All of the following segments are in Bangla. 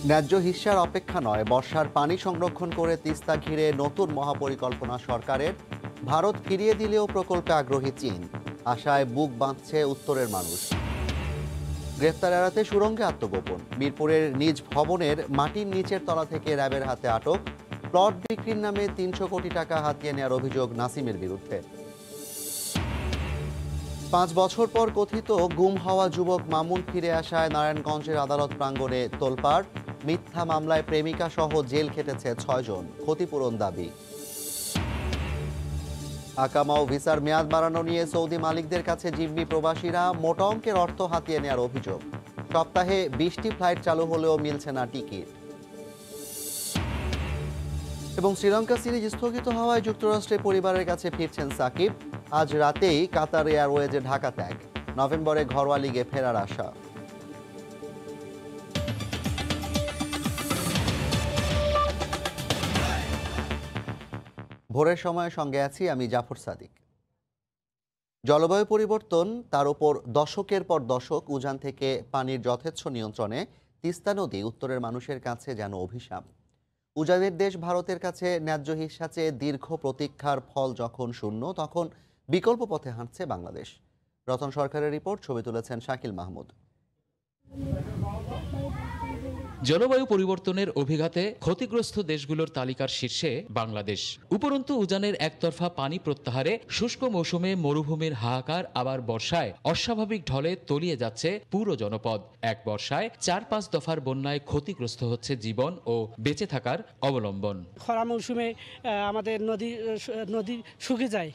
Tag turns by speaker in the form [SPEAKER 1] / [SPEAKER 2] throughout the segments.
[SPEAKER 1] ন্যায্য হিস্যার অপেক্ষা নয়, বর্ষার পানি সংরক্ষণ করে তিস্তা ঘিরে নতুন মহাপরিকল্পনা সরকারের। ভারত ফিরিয়ে দিলেও প্রকল্পে আগ্রহী চীন। আশায় বুক বাঁধছে উত্তরের মানুষ। গ্রেফতার এড়াতে সুড়ঙ্গে আত্মগোপন। মিরপুরের নিজ ভবনের মাটির নিচের তলা থেকে র্যাবের হাতে আটক। প্লট বিক্রির নামে ৩০০ কোটি টাকা হাতিয়ে নেওয়ার অভিযোগ নাসিমের বিরুদ্ধে। ৫ বছর পর কথিত গুম হওয়া যুবক মামুন ফিরে আসায় নারায়ণগঞ্জের আদালত প্রাঙ্গণে তোলপাড়। মিথ্যা মামলায় প্রেমিকা সহ জেল খেটেছে ৬ জন, ক্ষতিপূরণ দাবি। আকামা ও ভিসার মেয়াদ বাড়ানো নিয়ে সৌদি মালিকদের কাছে জিম্মি প্রবাসীরা মোটা অঙ্কের অর্থ হাতিয়ে নেওয়ার অভিযোগ। সপ্তাহে ২০টি ফ্লাইট চালু হলেও মিলছে না টিকিট। এবং শ্রীলঙ্কা সিরিজ স্থগিত হওয়ায় যুক্তরাষ্ট্রে পরিবারের কাছে ফিরছেন সাকিব। আজ রাতেই কাতার এয়ারওয়েজে ঢাকা ত্যাগ। নভেম্বরে ঘরোয়া লিগে ফেরার আশা। ভোরের সময়ের সঙ্গে আছি আমি জাফর সাদিক। জলবায়ু পরিবর্তন, তার উপর দশকের পর দশক উজান থেকে পানির যথেচ্ছ নিয়ন্ত্রণে তিস্তা নদী উত্তরের মানুষের কাছে যেন অভিশাপ। উজানের দেশ ভারতের কাছে ন্যায্য হিস্যা চেয়ে দীর্ঘ প্রতীক্ষার ফল যখন শূন্য, তখন বিকল্প পথে হাঁটছে বাংলাদেশ। রতন সরকারের রিপোর্ট, ছবি তুলেছেন শাকিল মাহমুদ।
[SPEAKER 2] জলবায়ু পরিবর্তনের অভিঘাতে ক্ষতিগ্রস্ত দেশগুলোর তালিকার শীর্ষে বাংলাদেশ। উপরন্তু উজানের একতরফা পানি প্রত্যাহারে শুষ্ক মৌসুমে মরুভূমির হাহাকার, আবার বর্ষায় অস্বাভাবিক ঢলে তলিয়ে যাচ্ছে পুরো জনপদ। এক বর্ষায় ৪-৫ দফার বন্যায় ক্ষতিগ্রস্ত হচ্ছে জীবন ও বেঁচে থাকার অবলম্বন।
[SPEAKER 3] খরা মৌসুমে আমাদের নদী শুকিয়ে যায়,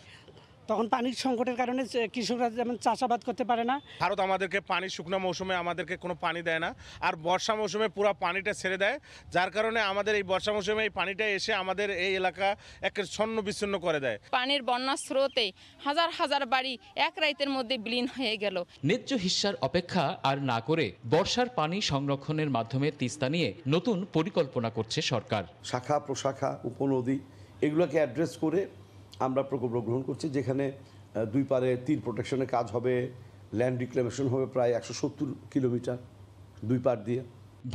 [SPEAKER 3] তখন পানির সংকটের কারণে কৃষকরা যেমন চাষাবাদ করতে পারে না।
[SPEAKER 4] ভারত আমাদেরকে পানি শুকনো মৌসুমে আমাদেরকে কোনো পানি দেয় না, আর বর্ষা মৌসুমে পুরো পানিটা ছেড়ে দেয়, যার কারণে আমাদের এই বর্ষা মৌসুমে এই পানিটা এসে আমাদের এই এলাকা একের ছন্ন বিচ্ছিন্ন করে দেয়।
[SPEAKER 5] পানির বন্যার স্রোতে হাজার হাজার বাড়ি এক রাতের মধ্যে বিলীন হয়ে গেল।
[SPEAKER 2] ন্যায্য হিস্যার অপেক্ষা আর না করে বর্ষার পানি সংরক্ষণের মাধ্যমে তিস্তা নিয়ে নতুন পরিকল্পনা করছে সরকার।
[SPEAKER 6] শাখা প্রশাখা উপনদী এগুলোকে অ্যাড্রেস করে আমরা প্রকল্প গ্রহণ করছি, যেখানে দুই পারে তীর প্রোটেকশনের কাজ হবে, ল্যান্ড রিক্লেমেশন হবে প্রায় ১৭০ কিলোমিটার দুই পার দিয়ে।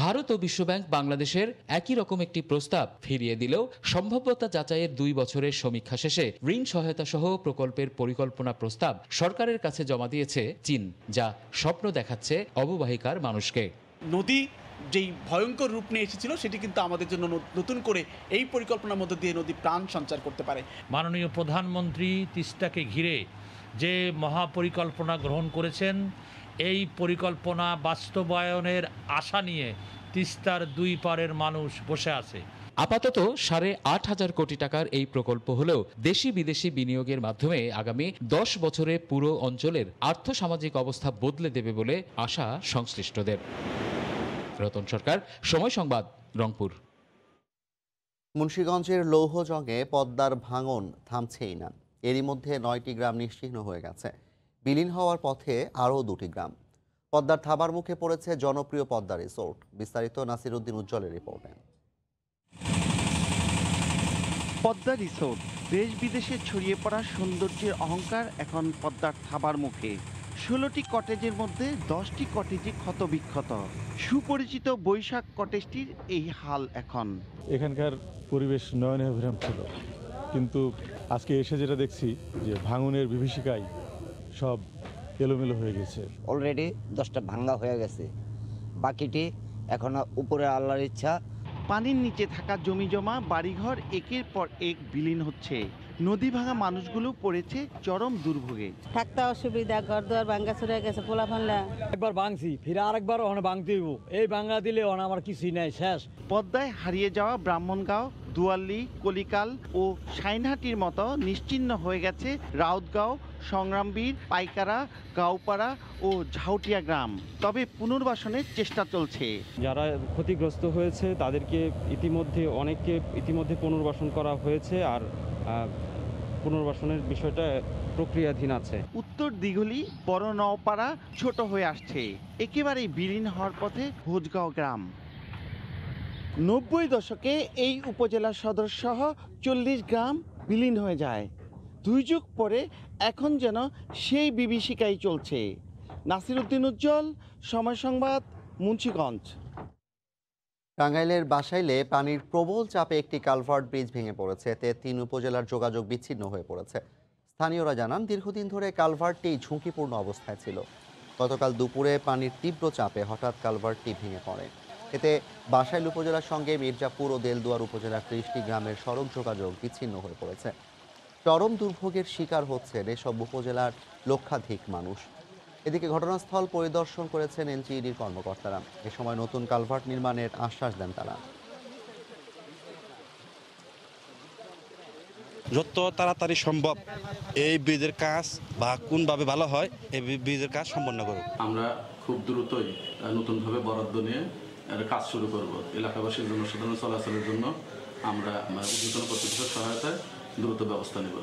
[SPEAKER 2] ভারত ও বিশ্বব্যাংক বাংলাদেশের একই রকম একটি প্রস্তাব ফিরিয়ে দিলেও সম্ভাব্যতা যাচাইয়ের ২ বছরের সমীক্ষা শেষে ঋণ সহায়তা সহ প্রকল্পের পরিকল্পনা প্রস্তাব সরকারের কাছে জমা দিয়েছে চীন, যা স্বপ্ন দেখাচ্ছে অববাহিকার মানুষকে।
[SPEAKER 7] নদী যেই ভয়ঙ্কর রূপ নিয়ে এসেছিল সেটি কিন্তু আমাদের জন্য নতুন করে এই পরিকল্পনার মধ্য দিয়ে নদী প্রাণ সঞ্চার করতে পারে।
[SPEAKER 8] মাননীয় প্রধানমন্ত্রী তিস্তাকে ঘিরে যে মহাপরিকল্পনা গ্রহণ করেছেন, এই পরিকল্পনা বাস্তবায়নের আশা নিয়ে তিস্তার দুই পারের মানুষ বসে আছে।
[SPEAKER 2] আপাতত ৮.৫ কোটি টাকার এই প্রকল্প হলেও দেশি বিদেশি বিনিয়োগের মাধ্যমে আগামী ১০ বছরে পুরো অঞ্চলের আর্থসামাজিক অবস্থা বদলে দেবে বলে আশা সংশ্লিষ্টদের। রতন সরকার, সময় সংবাদ, রংপুর।
[SPEAKER 1] মুন্সিগঞ্জের লৌহজংয়ে পদ্মার ভাঙন থামছেই না। এরই মধ্যে ৯টি গ্রাম নিশ্চিহ্ন হয়ে গেছে। বিলীন হওয়ার পথে আরও ২টি গ্রাম। পদ্মার থাবার মুখে পড়েছে জনপ্রিয় পদ্মা রিসোর্ট। বিস্তারিত নাসির উদ্দিন উজ্জ্বলের রিপোর্টে।
[SPEAKER 9] পদ্মা রিসোর্ট, দেশ বিদেশে ছড়িয়ে পড়া সৌন্দর্যের অহংকার এখন পদ্মার থাবার মুখে। ১৬টি কটেজের মধ্যে 10টি কটেজে ক্ষতবিক্ষত। সুপরিচিত বৈশাখ কটেজটির এই হাল এখন।
[SPEAKER 10] এখানকার পরিবেশ নয়নাভিরাম ছিল, কিন্তু আজকে এসে যেটা দেখছি যে ভাঙনের বিভীষিকায় সব এলোমেলো হয়ে গেছে।
[SPEAKER 11] অলরেডি 10টা ভাঙ্গা হয়ে গেছে, বাকিটি এখন উপরে আল্লাহর ইচ্ছা।
[SPEAKER 9] পানির নিচে থাকা জমি জমা বাড়িঘর একের পর এক বিলীন হচ্ছে। নদী ভাঙা মানুষগুলো পড়েছে চরম দুর্ভোগে।
[SPEAKER 12] থাকতে অসুবিধা, ঘর দুয়ার ভাঙ্গা চুরে গেছে, পোলা ফানলা।
[SPEAKER 13] একবার ভাঙছি, ফিরে আরেকবার ওখানে ভাঙতে হইব। এই ভাঙ্গা দিলে ওখানে আমার কিছুই নাই, শেষ।
[SPEAKER 9] পদ্মায় হারিয়ে যাওয়া ব্রাহ্মণগাঁও, দুয়াল্লি, কলিকাল ও সাইনহাটির মতো নিশ্চিহ্ন হয়ে গেছে রাউতগাঁও, সংগ্রামবীর, পাইকারা, গাঁওপাড়া ও ঝাউটিয়া গ্রাম। তবে পুনর্বাসনের চেষ্টা চলছে।
[SPEAKER 14] যারা ক্ষতিগ্রস্ত হয়েছে তাদেরকে অনেককে ইতিমধ্যে পুনর্বাসন করা হয়েছে, আর পুনর্বাসনের বিষয়টা প্রক্রিয়াধীন আছে।
[SPEAKER 9] উত্তর দিঘলি, বড় নওপাড়া ছোট হয়ে আসছে। একেবারেই বিলীন হওয়ার পথে ভোজগাঁও গ্রাম। 90 দশকে এই উপজেলা সদর সহ 40 গ্রাম বিলীন হয়ে যায়। 2 যুগ পরে এখন যেন সেই বিভীষিকাই চলছে। নাসির উদ্দিন উজ্জ্বল, সময় সংবাদ, মুন্সিগঞ্জ।
[SPEAKER 1] টাঙ্গাইলের বাসাইলে পানির প্রবল চাপে একটি কালভার্ট ব্রিজ ভেঙে পড়েছে, এতে ৩ উপজেলার যোগাযোগ বিচ্ছিন্ন হয়ে পড়েছে। স্থানীয়রা জানান, দীর্ঘদিন ধরে কালভার্টটি ঝুঁকিপূর্ণ অবস্থায় ছিল। গতকাল দুপুরে পানির তীব্র চাপে হঠাৎ কালভার্টটি ভেঙে পড়ে। এতে বাসাইল উপজেলার সঙ্গে মির্জাপুর ও দেলদুয়ার উপজেলার ৩০টি গ্রামের সড়ক যোগাযোগ বিচ্ছিন্ন হয়ে পড়েছে। চরম দুর্ভোগের শিকার হচ্ছেন এসব উপজেলার লক্ষাধিক মানুষ। এদিকে ঘটনাস্থল পরিদর্শন করেছেন এলজিইডির কর্মকর্তারা। এ সময় নতুন কালভার্ট নির্মাণের আশ্বাস দেন তারা।
[SPEAKER 15] যত তাড়াতাড়ি সম্ভব এই ব্রিজের কাজ বা কোনভাবে ভালো হয় এই ব্রিজের কাজ সম্পন্ন করুক।
[SPEAKER 16] আমরা খুব দ্রুতই নতুনভাবে বরাদ্দ নিয়ে কাজ শুরু করব। এলাকাবাসীর জনসাধারণ চলাচলের জন্য আমরা ঊর্ধ্বতন কর্তৃপক্ষের সহায়তায় দ্রুত ব্যবস্থা নেব।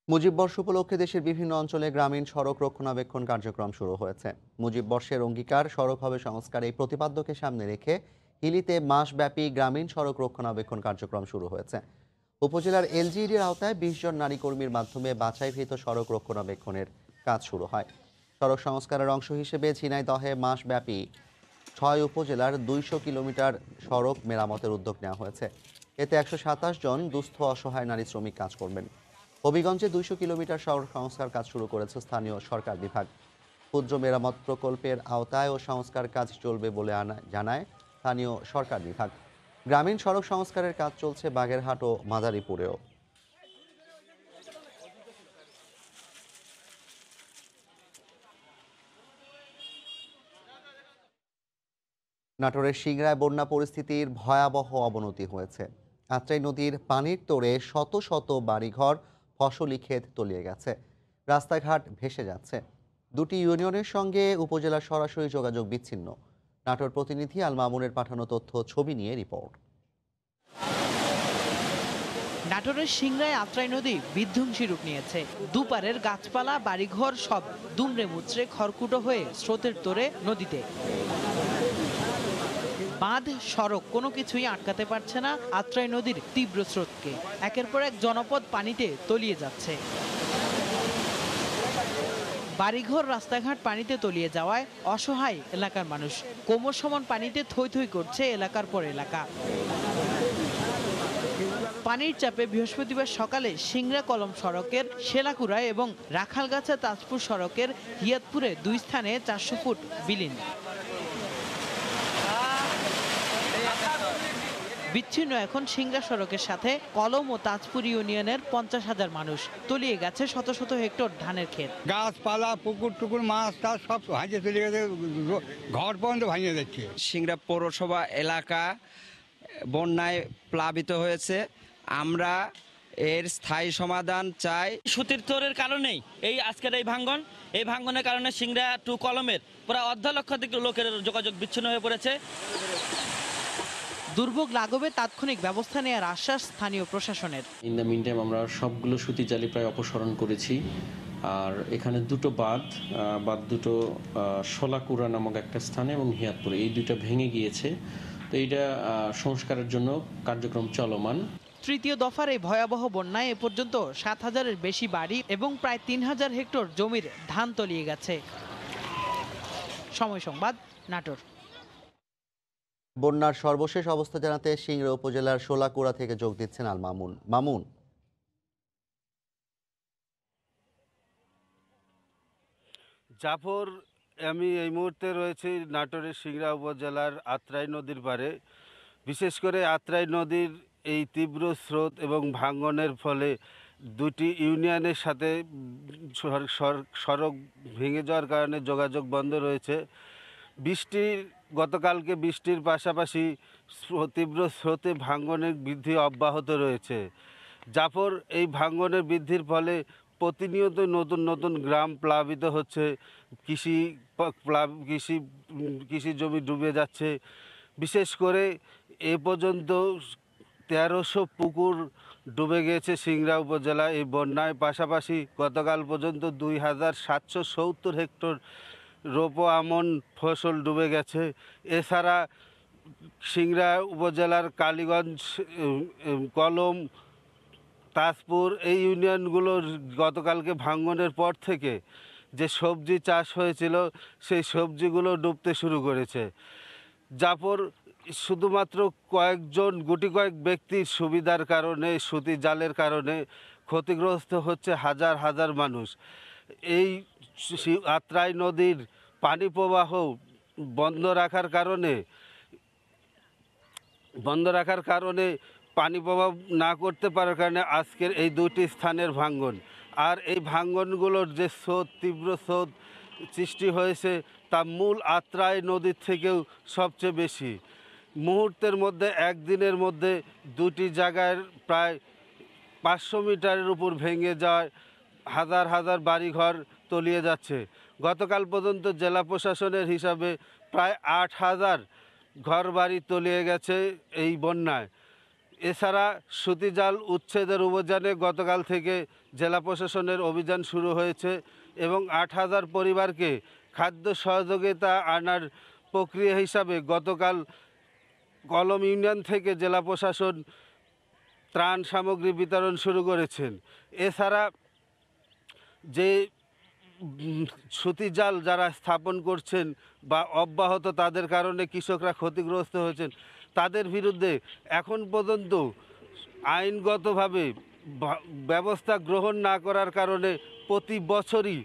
[SPEAKER 1] মুজিব বর্ষ উপলক্ষে দেশের বিভিন্ন অঞ্চলে গ্রামীণ সড়ক রক্ষণাবেক্ষণ কার্যক্রম শুরু হয়েছে। মুজিব বর্ষের অঙ্গীকার সড়ক হবে সংস্কার এই প্রতিপাদ্যকে সামনে রেখে হিলিতে মাসব্যাপী গ্রামীণ সড়ক রক্ষণাবেক্ষণ কার্যক্রম শুরু হয়েছে। উপজেলার এলজিইডির আওতায় ২০ জন নারী কর্মীর মাধ্যমে বাছাইকৃত সড়ক রক্ষণাবেক্ষণের কাজ শুরু হয়। সড়ক সংস্কারের অংশ হিসেবে ঝিনাইদহে মাসব্যাপী ৬ উপজেলার ২০০ কিলোমিটার সড়ক মেরামতের উদ্যোগ নেওয়া হয়েছে। এতে ১২৭ জন দুস্থ অসহায় নারী শ্রমিক কাজ করবেন। হবিগঞ্জে ২০০ কিলোমিটার সড়ক সংস্কার কাজ শুরু করেছে স্থানীয় সরকার বিভাগ। ক্ষুদ্র মেরামত প্রকল্পের আওতায় ও সংস্কার কাজ চলবে বলে জানায় স্থানীয় সরকার বিভাগ। গ্রামীণ সড়ক সংস্কারের কাজ চলছে বাগেরহাট ও মাদারীপুরেও। নাটোরের সিংড়ায় বন্যা পরিস্থিতির ভয়াবহ অবনতি হয়েছে। আত্রাই নদীর পানির তোড়ে শত শত বাড়িঘর, ফসলি ক্ষেত তলিয়ে গেছে, রাস্তাঘাট ভেসে যাচ্ছে। দুটি ইউনিয়নের সঙ্গে উপজেলার সরাসরি যোগাযোগ বিচ্ছিন্ন। নাটোর প্রতিনিধি আল মামুনের পাঠানো তথ্য, ছবি নিয়ে রিপোর্ট।
[SPEAKER 17] নাটোরের সিংড়ায় আত্রাই নদী বিধ্বংসী রূপ নিয়েছে। দুপারের গাছপালা, বাড়িঘর সব দুমড়ে মুচড়ে খড়কুটো হয়ে স্রোতের তোড়ে নদীতে। বাঁধ, সড়ক কোনো কিছুই আটকাতে পারছে না আত্রাই নদীর তীব্র স্রোতকে। একের পর এক জনপদ পানিতে তলিয়ে যাচ্ছে। বাড়িঘর, রাস্তাঘাট পানিতে তলিয়ে যাওয়ায় অসহায় এলাকার মানুষ। কোমর সমান পানিতে থই থই করছে এলাকার পর এলাকা। পানির চাপে বৃহস্পতিবার সকালে সিংড়া কলম সড়কের শেলাকুড়ায় এবং রাখালগাছা তাজপুর সড়কের হিয়াতপুরে ২ স্থানে ৪০০ ফুট বিলীন। বিচ্ছিন্ন এখন সিংড়া সড়কের সাথে কলম ও তাজপুর ইউনিয়নের ৫০,০০০ মানুষ। তলিয়ে গেছে শত শত হেক্টর ধানের ক্ষেত।
[SPEAKER 18] গাছপালা, পুকুর টুকুর, মাছ টাছ সব ভাঙিয়ে চলে গেছে, ঘর পর্যন্ত ভাঙিয়ে যাচ্ছে।
[SPEAKER 19] সিংড়া পৌরসভা এলাকা বন্যায় প্লাবিত হয়েছে। আমরা এর স্থায়ী সমাধান চাই।
[SPEAKER 20] সতীর্থের কারণেই এই আজকের এই ভাঙ্গনের কারণে সিংড়া টু কলমের প্রায় অর্ধ লক্ষাধিক লোকের যোগাযোগ বিচ্ছিন্ন হয়ে পড়েছে।
[SPEAKER 17] দুর্ভোগ লাঘবে তাৎক্ষণিক ব্যবস্থা নেওয়ার আশ্বাস স্থানীয় প্রশাসনের।
[SPEAKER 21] ইন দ্য মিন টাইম আমরা সবগুলো সুতি জালি প্রায় অপসারণ করেছি। আর এখানে দুটো বাঁধ দুটো শোলাকুড়া নামক একটা স্থানে এবং হিয়াতপুরে, এই দুটো ভেঙে গিয়েছে। তো এইটা সংস্কারের জন্য কার্যক্রম চলমান।
[SPEAKER 17] তৃতীয় দফার এই ভয়াবহ বন্যায় এ পর্যন্ত ৭,০০০-এর বেশি বাড়ি এবং প্রায় ৩,০০০ হেক্টর জমির ধান তলিয়ে গেছে। সময় সংবাদ, নাটোর।
[SPEAKER 1] বন্যার সর্বশেষ অবস্থা জানাতে সিংড়া উপজেলার শোলাকুড়া থেকে যোগ দিচ্ছেন আল মামুন। মামুন,
[SPEAKER 22] জাফর, আমি এই মুহূর্তে রয়েছি নাটোরের সিংড়া উপজেলার আত্রাই নদীর পাড়ে। বিশেষ করে আত্রাই নদীর এই তীব্র স্রোত এবং ভাঙ্গনের ফলে দুটি ইউনিয়নের সাথে সড়ক ভেঙে যাওয়ার কারণে যোগাযোগ বন্ধ রয়েছে। গতকালকে বৃষ্টির পাশাপাশি তীব্র স্রোতে ভাঙ্গনের বৃদ্ধি অব্যাহত রয়েছে। জাফর, এই ভাঙ্গনের বৃদ্ধির ফলে প্রতিনিয়ত নতুন নতুন গ্রাম প্লাবিত হচ্ছে, কৃষি জমি ডুবে যাচ্ছে। বিশেষ করে এ পর্যন্ত ১৩০০ পুকুর ডুবে গিয়েছে সিংড়া উপজেলা এই বন্যায়। পাশাপাশি গতকাল পর্যন্ত ২,৭৭০ হেক্টর রোপো আমন ফসল ডুবে গেছে। এছাড়া সিংড়া উপজেলার কালীগঞ্জ, কলম, তাজপুর এই ইউনিয়নগুলোর গতকালকে ভাঙ্গনের পর থেকে যে সবজি চাষ হয়েছিল সেই সবজিগুলো ডুবতে শুরু করেছে। জাফর, শুধুমাত্র কয়েকজন গুটি কয়েক ব্যক্তির সুবিধার কারণে সুতি জালের কারণে ক্ষতিগ্রস্ত হচ্ছে হাজার হাজার মানুষ। এই আত্রাই নদীর পানি প্রবাহ বন্ধ রাখার কারণে পানি প্রবাহ না করতে পারার কারণে আজকের এই দুটি স্থানের ভাঙ্গন। আর এই ভাঙ্গনগুলোর যে তীব্র স্রোত সৃষ্টি হয়েছে তা মূল আত্রাই নদীর থেকেও সবচেয়ে বেশি। মুহূর্তের মধ্যে একদিনের মধ্যে দুটি জায়গায় প্রায় 500 মিটারের উপর ভেঙে যায়, হাজার হাজার বাড়িঘর তলিয়ে যাচ্ছে। গতকাল পর্যন্ত জেলা প্রশাসনের হিসাবে প্রায় 8000 ঘরবাড়ি তলিয়ে গেছে এই বন্যায়। এছাড়া সুতিজাল উচ্ছেদের অভিযানে গতকাল থেকে জেলা প্রশাসনের অভিযান শুরু হয়েছে এবং 8000 পরিবারকে খাদ্য সহযোগিতা আনার প্রক্রিয়া হিসাবে গতকাল কলম ইউনিয়ন থেকে জেলা প্রশাসন ত্রাণ সামগ্রী বিতরণ শুরু করেছেন। এছাড়া যে সুতিজাল যারা স্থাপন করছেন বা অব্যাহত তাদের কারণে কৃষকরা ক্ষতিগ্রস্ত হয়েছেন, তাদের বিরুদ্ধে এখন পর্যন্ত আইনগতভাবে ব্যবস্থা গ্রহণ না করার কারণে প্রতি বছরই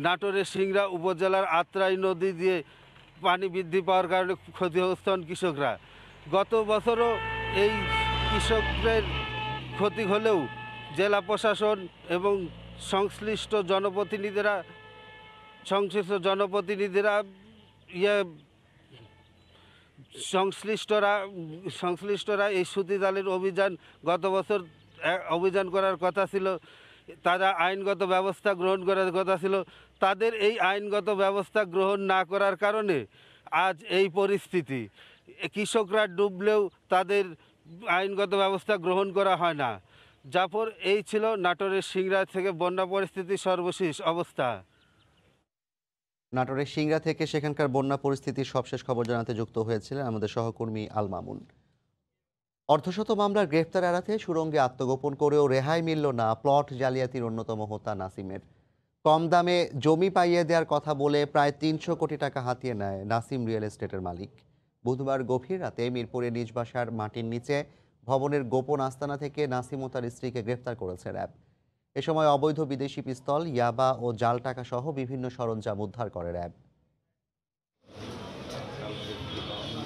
[SPEAKER 22] নাটোরের সিংড়া উপজেলার আত্রাই নদী দিয়ে পানি বৃদ্ধি পাওয়ার কারণে ক্ষতিগ্রস্ত হন কৃষকরা। গত বছরও এই কৃষকদের ক্ষতি হলেও জেলা প্রশাসন এবং সংশ্লিষ্টরা এই সুতিজালের গত বছর অভিযান করার কথা ছিল, তারা আইনগত ব্যবস্থা গ্রহণ করার কথা ছিল। তাদের এই আইনগত ব্যবস্থা গ্রহণ না করার কারণে আজ এই পরিস্থিতি। কৃষকরা ডুবলেও তাদের আইনগত ব্যবস্থা গ্রহণ করা হয় না। জাফর, এই ছিল নাটোরের সিংড়া থেকে বন্যা পরিস্থিতির সর্বশেষ অবস্থা।
[SPEAKER 1] নাটোরের সিংড়া থেকে সেখানকার বন্যা পরিস্থিতির সবশেষ খবর জানাতে যুক্ত হয়েছিলেন আমাদের সহকর্মী আল মামুন। অর্ধশত মামলার গ্রেফতার এড়াতে সুরঙ্গে আত্মগোপন করেও রেহাই মিলল না প্লট জালিয়াতির অন্যতম হোতা নাসিমের। কম দামে জমি পাইয়ে দেওয়ার কথা বলে প্রায় 300 কোটি টাকা হাতিয়ে নেয় নাসিম রিয়েল এস্টেটের মালিক। বুধবার গভীর রাতে মিরপুরে নিজ বাসার মাটির নিচে ভবনের গোপন আস্তানা থেকে নাসিম ও তার স্ত্রীকে গ্রেফতার করেছে র্যাব। এ সময় অবৈধ বিদেশি পিস্তল, ইয়াবা ও জাল টাকা সহ বিভিন্ন সরঞ্জাম উদ্ধার করে র্যাব।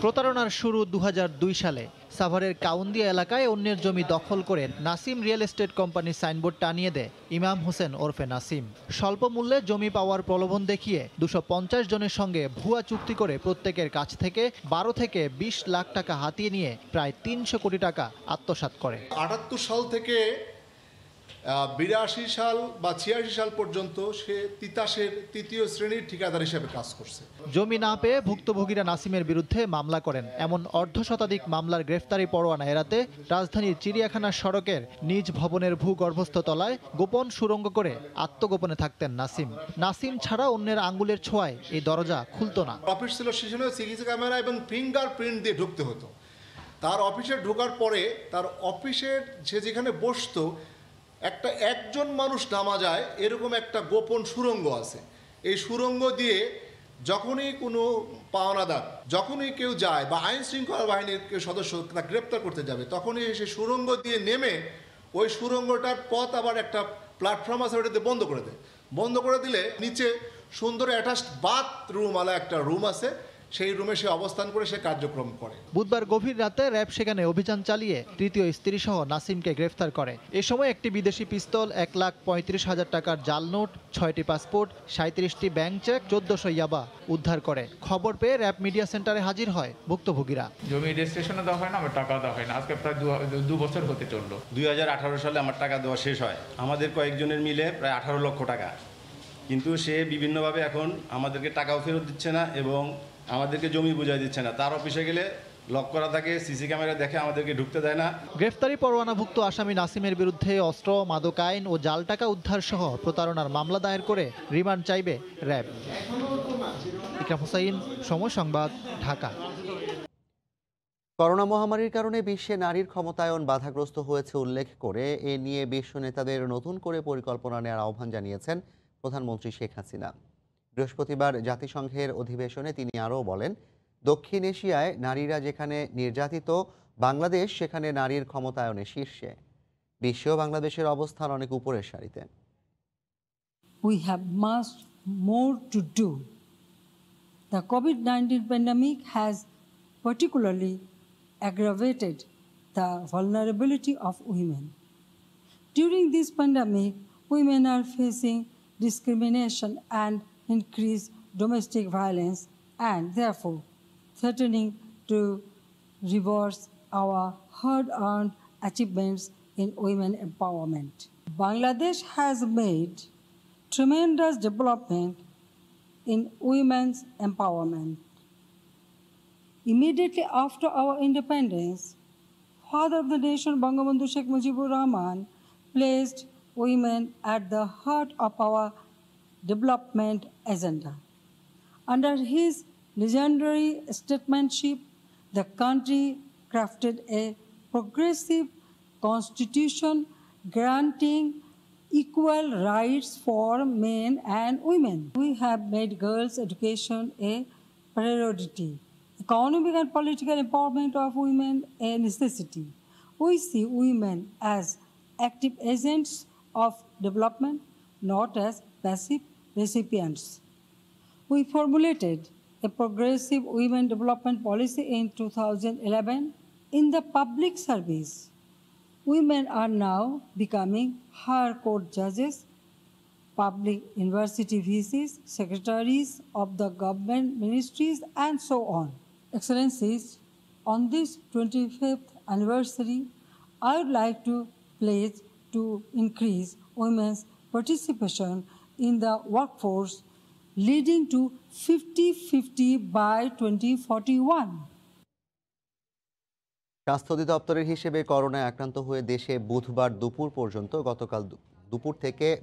[SPEAKER 3] প্রতারণার শুরু 2002 সালে। সাভারের কাউন্দিয়া এলাকায় অন্যের জমি দখল করে নাসিম রিয়েল এস্টেট কোম্পানির সাইনবোর্ড টানিয়ে দেয় ইমাম হোসেন ওরফে নাসিম। স্বল্প মূল্যে জমি পাওয়ার প্রলোভন দেখিয়ে 250 জনের সঙ্গে ভুয়া চুক্তি করে প্রত্যেকের কাছ থেকে 12 থেকে 20 লাখ টাকা হাতিয়ে নিয়ে প্রায় 300 কোটি টাকা আত্মসাৎ করে।
[SPEAKER 4] 78 সাল থেকে 82 সাল বা 86 সাল পর্যন্ত সে তিতাসের 3য় শ্রেণীর ঠিকাদার হিসেবে কাজ করছে।
[SPEAKER 3] জমি না পেয়ে ভুক্তভোগীরা নাসিমের বিরুদ্ধে মামলা করেন। এমন অর্ধশতাধিক মামলার গ্রেফতারি পরোয়ানা এড়াতে রাজধানীর চিড়িয়াখানা সড়কের নিজ ভবনের ভূগর্ভস্থ তলায় গোপন সুড়ঙ্গ করে আত্মগোপনে থাকতেন নাসিম। নাসিম ছাড়া অন্যের আঙ্গুলের ছোঁয়ায় এই দরজা খুলতো না।
[SPEAKER 4] অফিস ছিল সেখানে সিসি ক্যামেরা এবং ফিঙ্গারপ্রিন্ট দিয়ে ঢুকতে হতো। তার অফিসে ঢোকার পরে তার অফিসের যেখানে বসতো একজন মানুষ নামা যায় এরকম একটা গোপন সুড়ঙ্গ আছে। এই সুড়ঙ্গ দিয়ে যখনই কোনো পাওনাদার, যখনই কেউ যায় বা আইন শৃঙ্খলা বাহিনীর কেউ সদস্য তা গ্রেপ্তার করতে যাবে, তখনই সেই সুড়ঙ্গ দিয়ে নেমে ওই সুড়ঙ্গটার পথ আবার একটা প্ল্যাটফর্ম আছে, ওটাতে বন্ধ করে দেয়। বন্ধ করে দিলে নিচে সুন্দর অ্যাটাচড বাথরুম আলা একটা রুম আছে, সেই রুমে সে অবস্থান করে সে কার্যক্রম করে।
[SPEAKER 3] বুধবার গভীর রাতে র্যাব সেখানে অভিযান চালিয়ে তৃতীয় স্ত্রী সহ নাসিমকে গ্রেফতার করে। এ সময় একটি বিদেশি পিস্তল, 1,35,000 টাকার জাল নোট, 6টি পাসপোর্ট, 37টি ব্যাংক চেক, 1400 ইয়াবা উদ্ধার করে। খবর পেয়ে র্যাব মিডিয়া সেন্টারে হাজির হয় ভুক্তভোগীরা।
[SPEAKER 23] জমি রেজিস্ট্রেশনও দেওয়া হয় না, আমার টাকা দেওয়া হয় না, আজকে প্রায় 2 বছর হতে চললো।
[SPEAKER 24] 2018 সালে আমার টাকা দেওয়া শেষ হয়, আমাদের কয়েকজনের মিলে প্রায় 18 লক্ষ টাকা। কিন্তু সে বিভিন্নভাবে এখন আমাদেরকে টাকাও ফেরত দিচ্ছে না এবং আমাদেরকে জমি বুঝাই দিচ্ছে না। তার অফিসে গেলে লক করা থাকে, সিসি ক্যামেরা দেখে আমাদেরকে ঢুকতে দেয় না।
[SPEAKER 3] গ্রেফতারি পরোয়ানাভুক্ত আসামি নাসিমের বিরুদ্ধে অস্ত্র, মাদক আইন ও জাল টাকা উদ্ধার সহ প্রতারণার মামলা দায়ের করে রিমান্ড চাইবে র্যাব। ইকরাম হোসাইন, সময় সংবাদ, ঢাকা।
[SPEAKER 1] করোনা মহামারীর কারণে বিশ্বে নারীর ক্ষমতায়ন বাধাগ্রস্ত হয়েছে উল্লেখ করে এ নিয়ে বিশ্ব নেতাদের নতুন করে পরিকল্পনা নেওয়ার আহ্বান জানিয়েছেন প্রধানমন্ত্রী শেখ হাসিনা। বৃহস্পতিবার জাতিসংঘের অধিবেশনে তিনি আরও বলেন, দক্ষিণ এশিয়ায় নারীরা যেখানে নির্যাতিত, বাংলাদেশ সেখানে নারীর ক্ষমতায়নে শীর্ষে। বিশ্বেও বাংলাদেশের অবস্থান অনেক উপরের সারিতে।
[SPEAKER 5] We have much more to do. The COVID-19 pandemic has particularly aggravated the vulnerability of women. During this pandemic, women are facing discrimination and increased domestic violence, and therefore threatening to reverse our hard-earned achievements in women empowerment. Bangladesh has made tremendous development in women's empowerment. Immediately after our independence, Father of the nation Bangabandhu Sheikh Mujibur Rahman placed women at the heart of our development agenda. Under his legendary statesmanship, the country crafted a progressive constitution granting equal rights for men and women. We have made girls' education a priority, economic and political empowerment of women a necessity. We see women as active agents of development, not as passive recipients. We formulated a progressive women development policy in 2011. In the public service, women are now becoming higher court judges, public university VCs, secretaries of the government ministries, and so on. Excellencies, on this 25th anniversary, I would like to pledge to increase women's participation in the workforce, leading to 50-50 by 2041.
[SPEAKER 1] স্বাস্থ্য অধিদপ্তরের হিসেবে করোনায় আক্রান্ত হয়ে দেশে বুধবার দুপুর পর্যন্ত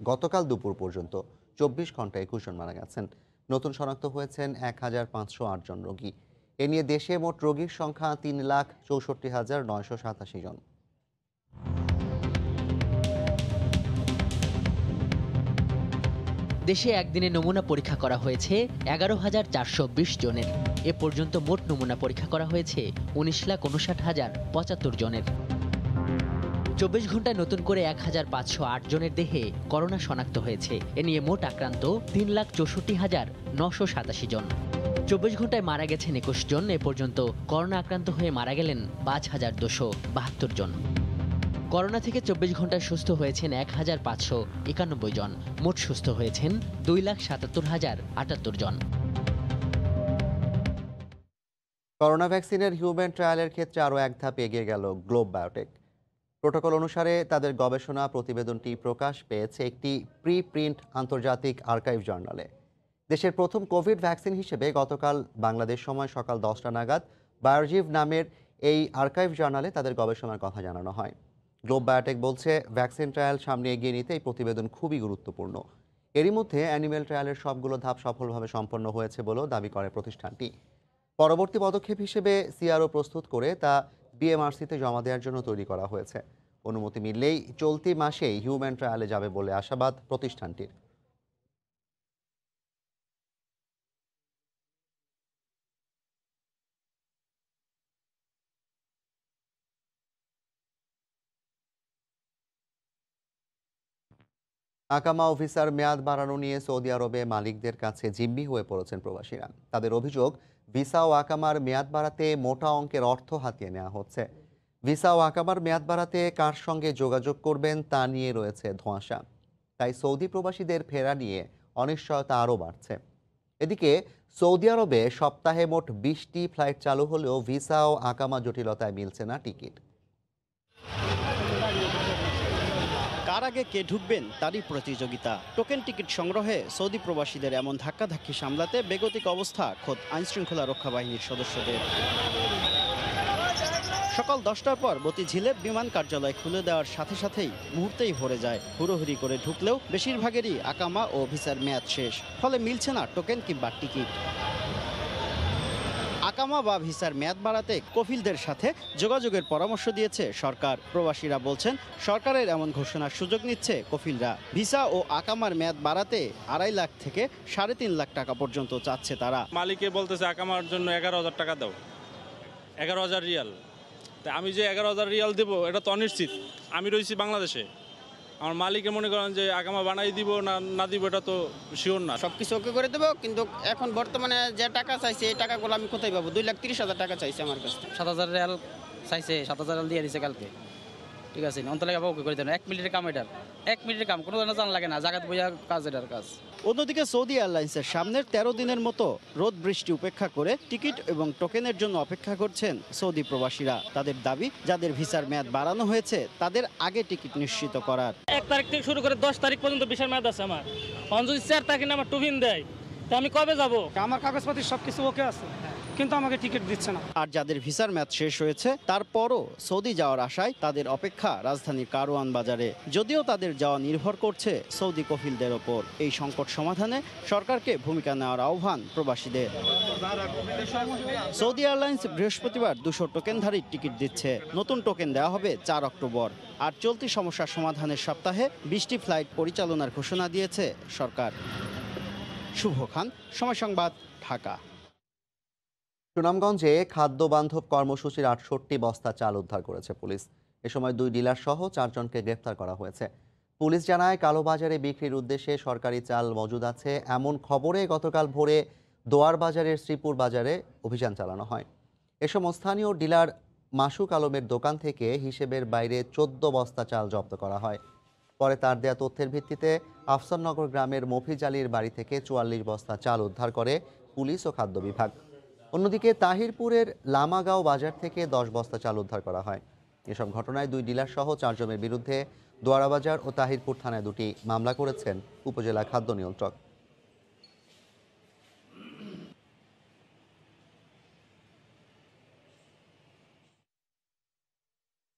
[SPEAKER 1] গতকাল দুপুর পর্যন্ত 24 ঘন্টায় 21 জন মারা গেছেন। নতুন শনাক্ত হয়েছেন 1508 জন রোগী। এ নিয়ে দেশে মোট রোগীর সংখ্যা 3,64,987 জন।
[SPEAKER 6] দেশে একদিনে নমুনা পরীক্ষা করা হয়েছে 11,420 জনের। এ পর্যন্ত মোট নমুনা পরীক্ষা করা হয়েছে 19,59,075 জনের। 24 ঘন্টায় নতুন করে 1,508 জনের দেহে করোনা শনাক্ত হয়েছে। এ নিয়ে মোট আক্রান্ত 3,64,987 জন। 24 ঘন্টায় মারা গেছেন 21 জন। এ পর্যন্ত করোনা আক্রান্ত হয়ে মারা গেলেন 5,272 জন। করোনা থেকে 24 ঘন্টায় সুস্থ হয়েছেন 1,591 জন। মোট সুস্থ হয়েছেন 2,77,078 জন।
[SPEAKER 1] করোনা ভ্যাকসিনের হিউম্যান ট্রায়ালের ক্ষেত্রে আরও এক ধাপ এগিয়ে গেল গ্লোব বায়োটেক। প্রোটোকল অনুসারে তাদের গবেষণা প্রতিবেদনটি প্রকাশ পেয়েছে একটি প্রি প্রিন্ট আন্তর্জাতিক আর্কাইভ জার্নালে। দেশের প্রথম কোভিড ভ্যাকসিন হিসেবে গতকাল বাংলাদেশ সময় সকাল 10টা নাগাদ বায়োজিভ নামের এই আর্কাইভ জার্নালে তাদের গবেষণার কথা জানানো হয়। গ্লোব বায়োটেক বলছে, ভ্যাকসিন ট্রায়াল সামনে এগিয়ে নিতে এই প্রতিবেদন খুবই গুরুত্বপূর্ণ। এরই মধ্যে অ্যানিমেল ট্রায়ালের সবগুলো ধাপ সফলভাবে সম্পন্ন হয়েছে বলেও দাবি করে প্রতিষ্ঠানটি। পরবর্তী পদক্ষেপ হিসেবে সিআরও প্রস্তুত করে তা বিএমআরসিতে জমা দেওয়ার জন্য তৈরি করা হয়েছে। অনুমতি মিললেই চলতি মাসেই হিউম্যান ট্রায়ালে যাবে বলে আশাবাদ প্রতিষ্ঠানটির। আকামা ও ভিসার মেয়াদ বাড়ানো নিয়ে সৌদি আরবে মালিকদের কাছে জিম্মি হয়ে পড়েছেন প্রবাসীরা। তাদের অভিযোগ, ভিসা ও আকামার মেয়াদ বাড়াতে মোটা অঙ্কের অর্থ হাতিয়ে নেওয়া হচ্ছে। ভিসা ও আকামার মেয়াদ বাড়াতে কার সঙ্গে যোগাযোগ করবেন তা নিয়ে রয়েছে ধোঁয়াশা। তাই সৌদি প্রবাসীদের ফেরা নিয়ে অনিশ্চয়তা আরও বাড়ছে। এদিকে সৌদি আরবে সপ্তাহে মোট 20টি ফ্লাইট চালু হলেও ভিসা ও আকামা জটিলতায় মিলছে না টিকিট।
[SPEAKER 7] কার আগে কে ঢুকবেন তারই প্রতিযোগিতা। টোকেন টিকিট সংগ্রহে সৌদি প্রবাসীদের এমন ধাক্কাধাক্কি সামলাতে বেগতিক অবস্থা খোদ আইনশৃঙ্খলা রক্ষা বাহিনীর সদস্যদের। সকাল 10টার পর মতিঝিলে বিমান কার্যালয় খুলে দেওয়ার সাথে সাথেই মুহূর্তেই ভরে যায়। হুড়োহুড়ি করে ঢুকলেও বেশিরভাগেরই আকামা ও ভিসার মেয়াদ শেষ, ফলে মিলছে না টোকেন কিংবা টিকিট। আকামা বা ভিসার মেয়াদ বাড়াতে কফিলদের সাথে যোগাযোগের পরামর্শ দিয়েছে সরকার। প্রবাসীরা বলছেন সরকারের এমন ঘোষণার সুযোগ নিচ্ছে কফিলরা। ভিসা ও আকামার মেয়াদ বাড়াতে 2.5 লাখ থেকে 3.5 লাখ টাকা পর্যন্ত চাচ্ছে তারা।
[SPEAKER 2] মালিকে বলতেছে আকামার জন্য 11,000 টাকা দাও, 11,000 রিয়াল। তাই আমি যে 11,000 রিয়াল দেবো এটা তো অনিশ্চিত। আমি রয়েছি বাংলাদেশে, আমার মালিকে মনে করেন যে আকামা বানাই দিব না দিব এটা তো শিওর না।
[SPEAKER 8] সব কিছু ওকে করে দেবো, কিন্তু এখন বর্তমানে যে টাকা চাইছে এই টাকাগুলো আমি কোথায় পাবো? 2,30,000 টাকা চাইছে আমার কাছে।
[SPEAKER 10] 7,000 রিয়াল চাইছে, 7,000 রিয়াল দিয়ে দিছে কালকে। ঠিক আছে, অন্তলাগে ওকে করে দেন। 1 মিনিটের কাম এটার, 1 মিনিটের কাম, কোনো জানা লাগে না, জায়গা বইয়া কাজ এটার কাজ।
[SPEAKER 7] অন্যদিকে সৌদি এয়ারলাইন্সের সামনের 13 দিনের মতো রোদ বৃষ্টি উপেক্ষা করে টিকিট এবং টোকেনের জন্য অপেক্ষা করছেন সৌদি প্রবাসীরা। তাদের দাবি, যাদের ভিসার মেয়াদ বাড়ানো হয়েছে তাদের আগে টিকিট নিশ্চিত করার।
[SPEAKER 11] 1 তারিখ থেকে শুরু করে 10 তারিখ পর্যন্ত ভিসার মেয়াদ আছে আমার। যদি 4 তারিখে আমার টুবিন দেয় তা আমি কবে যাব?
[SPEAKER 25] আমার কাগজপত্র সবকিছু ওকে আছে, কিন্তু আমাকে টিকিট দিচ্ছে না।
[SPEAKER 7] আর যাদের ভিসার মেয়াদ শেষ হয়েছে তারপরও সৌদি যাওয়ার আশায় তাদের অপেক্ষা রাজধানীর কারওয়ান বাজারে। যদিও তাদের যাওয়া নির্ভর করছে সৌদি কফিলদের ওপর। এই সংকট সমাধানে সরকারকে ভূমিকা নেওয়ার আহ্বান প্রবাসীদের। সৌদি এয়ারলাইন্স বৃহস্পতিবার 200 টোকেনধারীর টিকিট দিচ্ছে। নতুন টোকেন দেওয়া হবে 4 অক্টোবর। আর চলতি সমস্যার সমাধানের সপ্তাহে 20টি ফ্লাইট পরিচালনার ঘোষণা দিয়েছে সরকার। শুভ খান, সময় সংবাদ, ঢাকা।
[SPEAKER 1] সুনামগঞ্জে খাদ্য বান্ধব কর্মসূচির 68 বস্তা চাল উদ্ধার করেছে পুলিশ। এ সময় 2 ডিলার সহ 4 জনকে গ্রেফতার করা হয়েছে। পুলিশ জানায়, কালোবাজারে বিক্রির উদ্দেশ্যে সরকারি চাল মজুদ আছে এমন খবরে গতকাল ভোরে দোয়ার বাজারের শ্রীপুর বাজারে অভিযান চালানো হয়। এ সময় স্থানীয় ডিলার মাসুক আলমের দোকান থেকে হিসেবের বাইরে 14 বস্তা চাল জব্দ করা হয়। পরে তার দেয়া তথ্যের ভিত্তিতে আফসারনগর গ্রামের মফিজ আলীর বাড়ি থেকে 44 বস্তা চাল উদ্ধার করে পুলিশ ও খাদ্য বিভাগ। অন্যদিকে তাহিরপুরের লামাগাঁও বাজার থেকে 10 বস্তা চাল উদ্ধার করা হয়। এসব ঘটনায় 2 ডিলার সহ 4 জনের বিরুদ্ধে দোয়ারাবাজার ও তাহিরপুর থানায় 2টি মামলা করেছেন উপজেলা খাদ্য নিয়ন্ত্রক।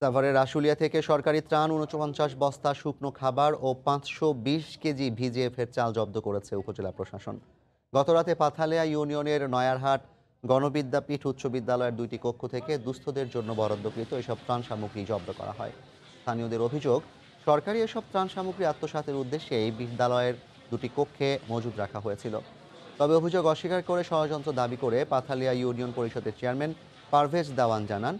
[SPEAKER 1] সাভারের আশুলিয়া থেকে সরকারি ত্রাণ 49 বস্তা শুকনো খাবার ও 520 কেজি ভিজিএফের চাল জব্দ করেছে উপজেলা প্রশাসন। গতরাতে পাথালিয়া ইউনিয়নের নয়ারহাট গণবিদ্যাপীঠ উচ্চ বিদ্যালয়ের 2টি কক্ষ থেকে দুস্থদের জন্য বরাদ্দকৃত এসব ত্রাণ সামগ্রী জব্দ করা হয়। স্থানীয়দের অভিযোগ, সরকারি এসব ত্রাণ সামগ্রী আত্মসাতের উদ্দেশ্যে এই বিদ্যালয়ের 2টি কক্ষে মজুদ রাখা হয়েছিল। তবে অভিযোগ অস্বীকার করে ষড়যন্ত্র দাবি করে পাথালিয়া ইউনিয়ন পরিষদের চেয়ারম্যান পারভেজ দেওয়ান জানান,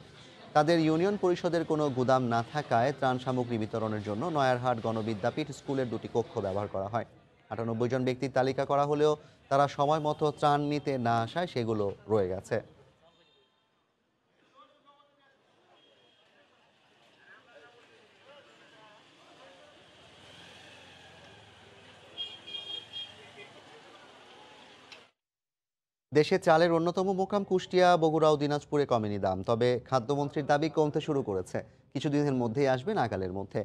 [SPEAKER 1] তাদের ইউনিয়ন পরিষদের কোনো গুদাম না থাকায় ত্রাণ সামগ্রী বিতরণের জন্য নয়ারহাট গণবিদ্যাপীঠ স্কুলের 2টি কক্ষ ব্যবহার করা হয়। 98 জন ব্যক্তির তালিকা করা হলেও তারা সময় মতো ত্রাণ নিতে না আসায় সেগুলো রয়ে গেছে। দেশে চালের অন্যতম মোকাম কুষ্টিয়া, বগুড়া ও দিনাজপুরে কমেনি দাম। তবে খাদ্যমন্ত্রীর দাবি কমতে শুরু করেছে, কিছুদিনের মধ্যেই আসবে নাগালের মধ্যে।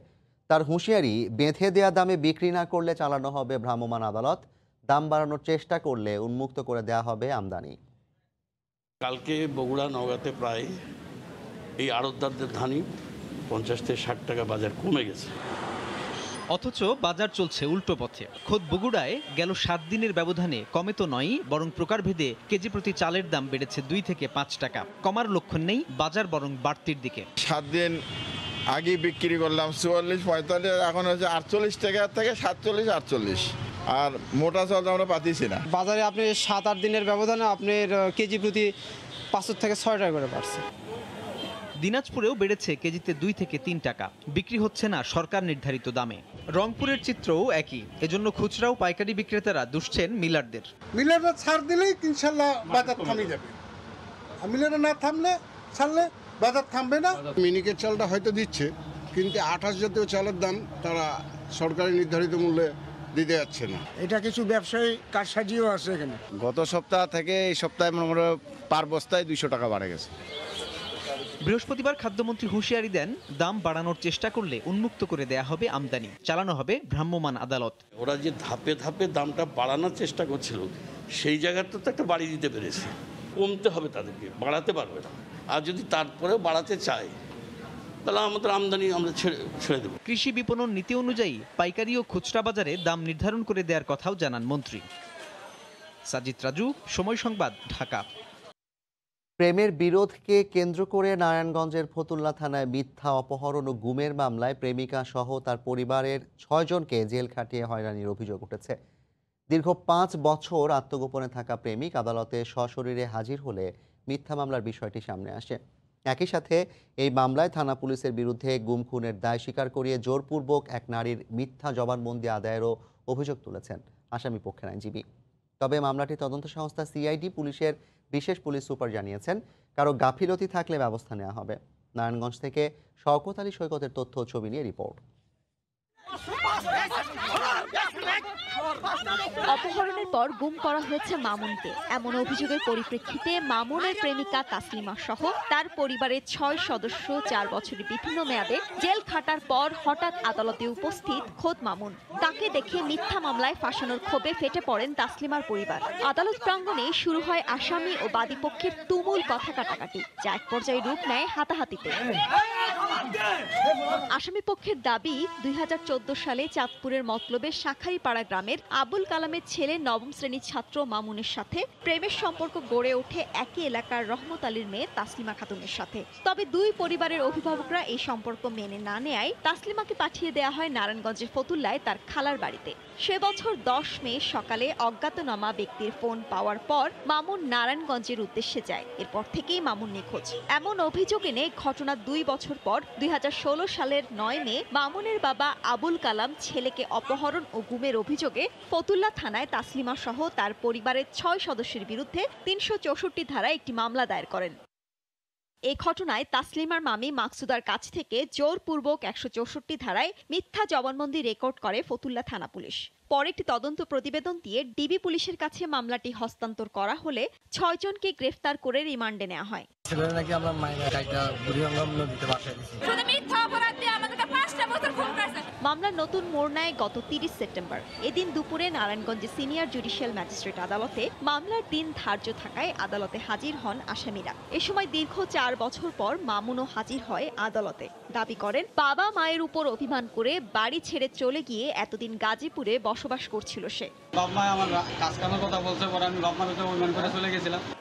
[SPEAKER 1] তার হুঁশিয়ারি, বেঁধে দেয়া দামে বিক্রি না করলে চালানো হবে ভ্রাম্যমাণ আদালত, দাম বাড়ানোর চেষ্টা করলে উন্মুক্ত করে দেয়া হবে আমদানি।
[SPEAKER 26] কালকে বগুড়া নওগাঁতে প্রায় এই আড়তদারদের ধানই 50 থেকে 60 টাকা বাজার কমে গেছে।
[SPEAKER 27] অথচ বাজার চলছে উল্টো পথে। খোদ বগুড়ায় গেল 7 দিনের ব্যবধানে কমে তো নয়, বরং প্রকারভেদে কেজি প্রতি চালের দাম বেড়েছে 2 থেকে 5 টাকা। কমার লক্ষণ নেই, বাজার বরং বাড়তির দিকে।
[SPEAKER 28] 7 দিন আগে বিক্রি করলাম 44-45, এখন হচ্ছে 48 টাকা থেকে 47-48। আর মোটা চাল আমরা পাচ্ছি না।
[SPEAKER 25] বাজারে আপনি 7-8 দিনের ব্যবধানে আপনার কেজি প্রতি 5 থেকে 6 টাকা করে বাড়ছে।
[SPEAKER 27] দিনাজপুরেও বেড়েছে কেজিতে 2 থেকে 3 টাকা। বিক্রি হচ্ছে না সরকার নির্ধারিত দামে। রংপুরের চিত্রও একই। এজন্য খুচরা ও পাইকারি বিক্রেতারা দুষছেন মিলারদের।
[SPEAKER 29] মিলাররা ছাড় দিলেই ইনশাল্লাহ বাজার থামে যাবে, আর মিলাররা না থামলে ছাড়লে বাজার থামবে না।
[SPEAKER 30] মিনিকেট চালটা হয়তো দিচ্ছে, কিন্তু 28 জাতীয় চালের দাম তারা সরকারি নির্ধারিত মূল্যে দিতে যাচ্ছে না।
[SPEAKER 29] এটা কিছু ব্যবসায়ী কারসাজিও আছে এখানে।
[SPEAKER 30] গত সপ্তাহ থেকে এই সপ্তাহে মনে পার বস্তায় 200 টাকা বাড়ে গেছে।
[SPEAKER 27] বৃহস্পতিবার খাদ্যমন্ত্রী হুঁশিয়ারি দেন, দাম বাড়ানোর চেষ্টা করলে উন্মুক্ত করে দেয়া হবে আমদানি, চালানো হবে ভ্রাম্যমাণ আদালত।
[SPEAKER 26] ওরা যে ধাপে ধাপে দামটা বাড়ানোর চেষ্টা করছিল, সেই জায়গাটা তো একটা বাড়িয়ে দিতে পেরেছে। কমতে হবে তাদেরকে, বাড়াতে পারবে না। আর যদি তারপরেও বাড়াতে চায় তাহলে আমাদের আমদানি আমরা ছেড়ে দেব।
[SPEAKER 27] কৃষি বিপণন নীতি অনুযায়ী পাইকারি ও খুচরা বাজারে দাম নির্ধারণ করে দেওয়ার কথাও জানান মন্ত্রী। সাজিদ রাজু, সময় সংবাদ, ঢাকা।
[SPEAKER 1] প্রেমের বিরোধকে কেন্দ্র করে নারায়ণগঞ্জের ফতুল্লা থানায় মিথ্যা অপহরণ ও গুমের মামলায় প্রেমিকা সহ তার পরিবারের ৬ জনকে জেল খাটিয়ে হয়রানির অভিযোগ উঠেছে। দীর্ঘ ৫ বছর আত্মগোপনে থাকা প্রেমিক আদালতে সশরীরে হাজির হলে মিথ্যা মামলার বিষয়টি সামনে আসে। একই সাথে এই মামলায় থানা পুলিশের বিরুদ্ধে গুম খুনের দায় স্বীকার করিয়ে জোরপূর্বক এক নারীর মিথ্যা জবানবন্দি আদায়েরও অভিযোগ তুলেছেন আসামি পক্ষের আইনজীবী। তবে মামলাটি তদন্ত সংস্থা সিআইডি পুলিশের বিশেষ পুলিশ সুপার জানিয়েছেন, কারো গাফিলতি থাকলে ব্যবস্থা নেওয়া হবে। নারায়ণগঞ্জ থেকে শওকত আলী সৈকতের তথ্য ও ছবি নিয়ে রিপোর্ট।
[SPEAKER 9] অপহরণের পর গুম করা হয়েছে মামুনকে। এমন অভিযোগের পরিপ্রেক্ষিতে মামুনের প্রেমিকা তাসলিমা সহ তার পরিবারের ৬ সদস্য ৪ বছরের বিভিন্ন মেয়াদে জেল খাটার পর হঠাৎ আদালতে উপস্থিত খোদ মামুন। তাকে দেখে মিথ্যা মামলায় ফাঁসানোর ক্ষোভে ফেটে পড়েন তাসলিমার পরিবার। আদালত প্রাঙ্গণে শুরু হয় আসামি ও বাদীপক্ষের তুমুল কথা কাটাকাটি, যা এক পর্যায়ে রূপ নেয় হাতাহাতিতে। আসামি পক্ষের দাবি, ২০১৪ সালে চাঁদপুরের মতলবের শাখারীপাড়া গ্রামের আবুল কালামের ছেলে ৯ম শ্রেণীর ছাত্র মামুনের সাথে প্রেমের সম্পর্ক গড়ে ওঠে একই এলাকার রহমত আলীর মেয়ে তাসলিমা খাতুনের সাথে। তবে দুই পরিবারের অভিভাবকরা এই সম্পর্ক মেনে না নেয়ায় তাসলিমাকে পাঠিয়ে দেওয়া হয় নারায়ণগঞ্জের ফতুল্লায় তার খালার বাড়িতে। সে বছর ১০ মে সকালে অজ্ঞাতনামা ব্যক্তির ফোন পাওয়ার পর মামুন নারায়ণগঞ্জের উদ্দেশ্যে যায়। এরপর থেকেই মামুন নিখোঁজ। এমন অভিযোগ এনে ঘটনার ২ বছর পর ২০১৬ সালের ৯ মে মামুনের বাবা আবুল কালাম ছেলেকে অপহরণ ও গুমের অভিযোগে ফতুল্লা থানায় তাসলিমা সহ তার পরিবারের ৬ সদস্যের বিরুদ্ধে ৩৬৪ ধারায় একটি মামলা দায়ের করেন। এই ঘটনায় তাসলিমার মামি মাকসুদার কাছ থেকে জোরপূর্বক ১৬৪ ধারায় মিথ্যা জবানবন্দি রেকর্ড করে ফতুল্লা থানা পুলিশ। পরে একটি তদন্ত প্রতিবেদন দিয়ে ডিবি পুলিশের কাছে মামলাটি হস্তান্তর করা হলে ৬ জনকে গ্রেফতার করে রিমান্ডে নেওয়া হয়। মামলার নতুন মোড় নেয় গত ৩০ সেপ্টেম্বর। এদিন দুপুরে নারায়ণগঞ্জে সিনিয়র জুডিশিয়াল ম্যাজিস্ট্রেট আদালতে মামলার দিন ধার্য থাকায় আদালতে হাজির হন আসামিরা। এ সময় দীর্ঘ ৪ বছর পর মামুনও হাজির হয় আদালতে। দাবি করেন, বাবা মায়ের উপর অভিমান করে বাড়ি ছেড়ে চলে গিয়ে এতদিন গাজীপুরে বসবাস করছিল সে।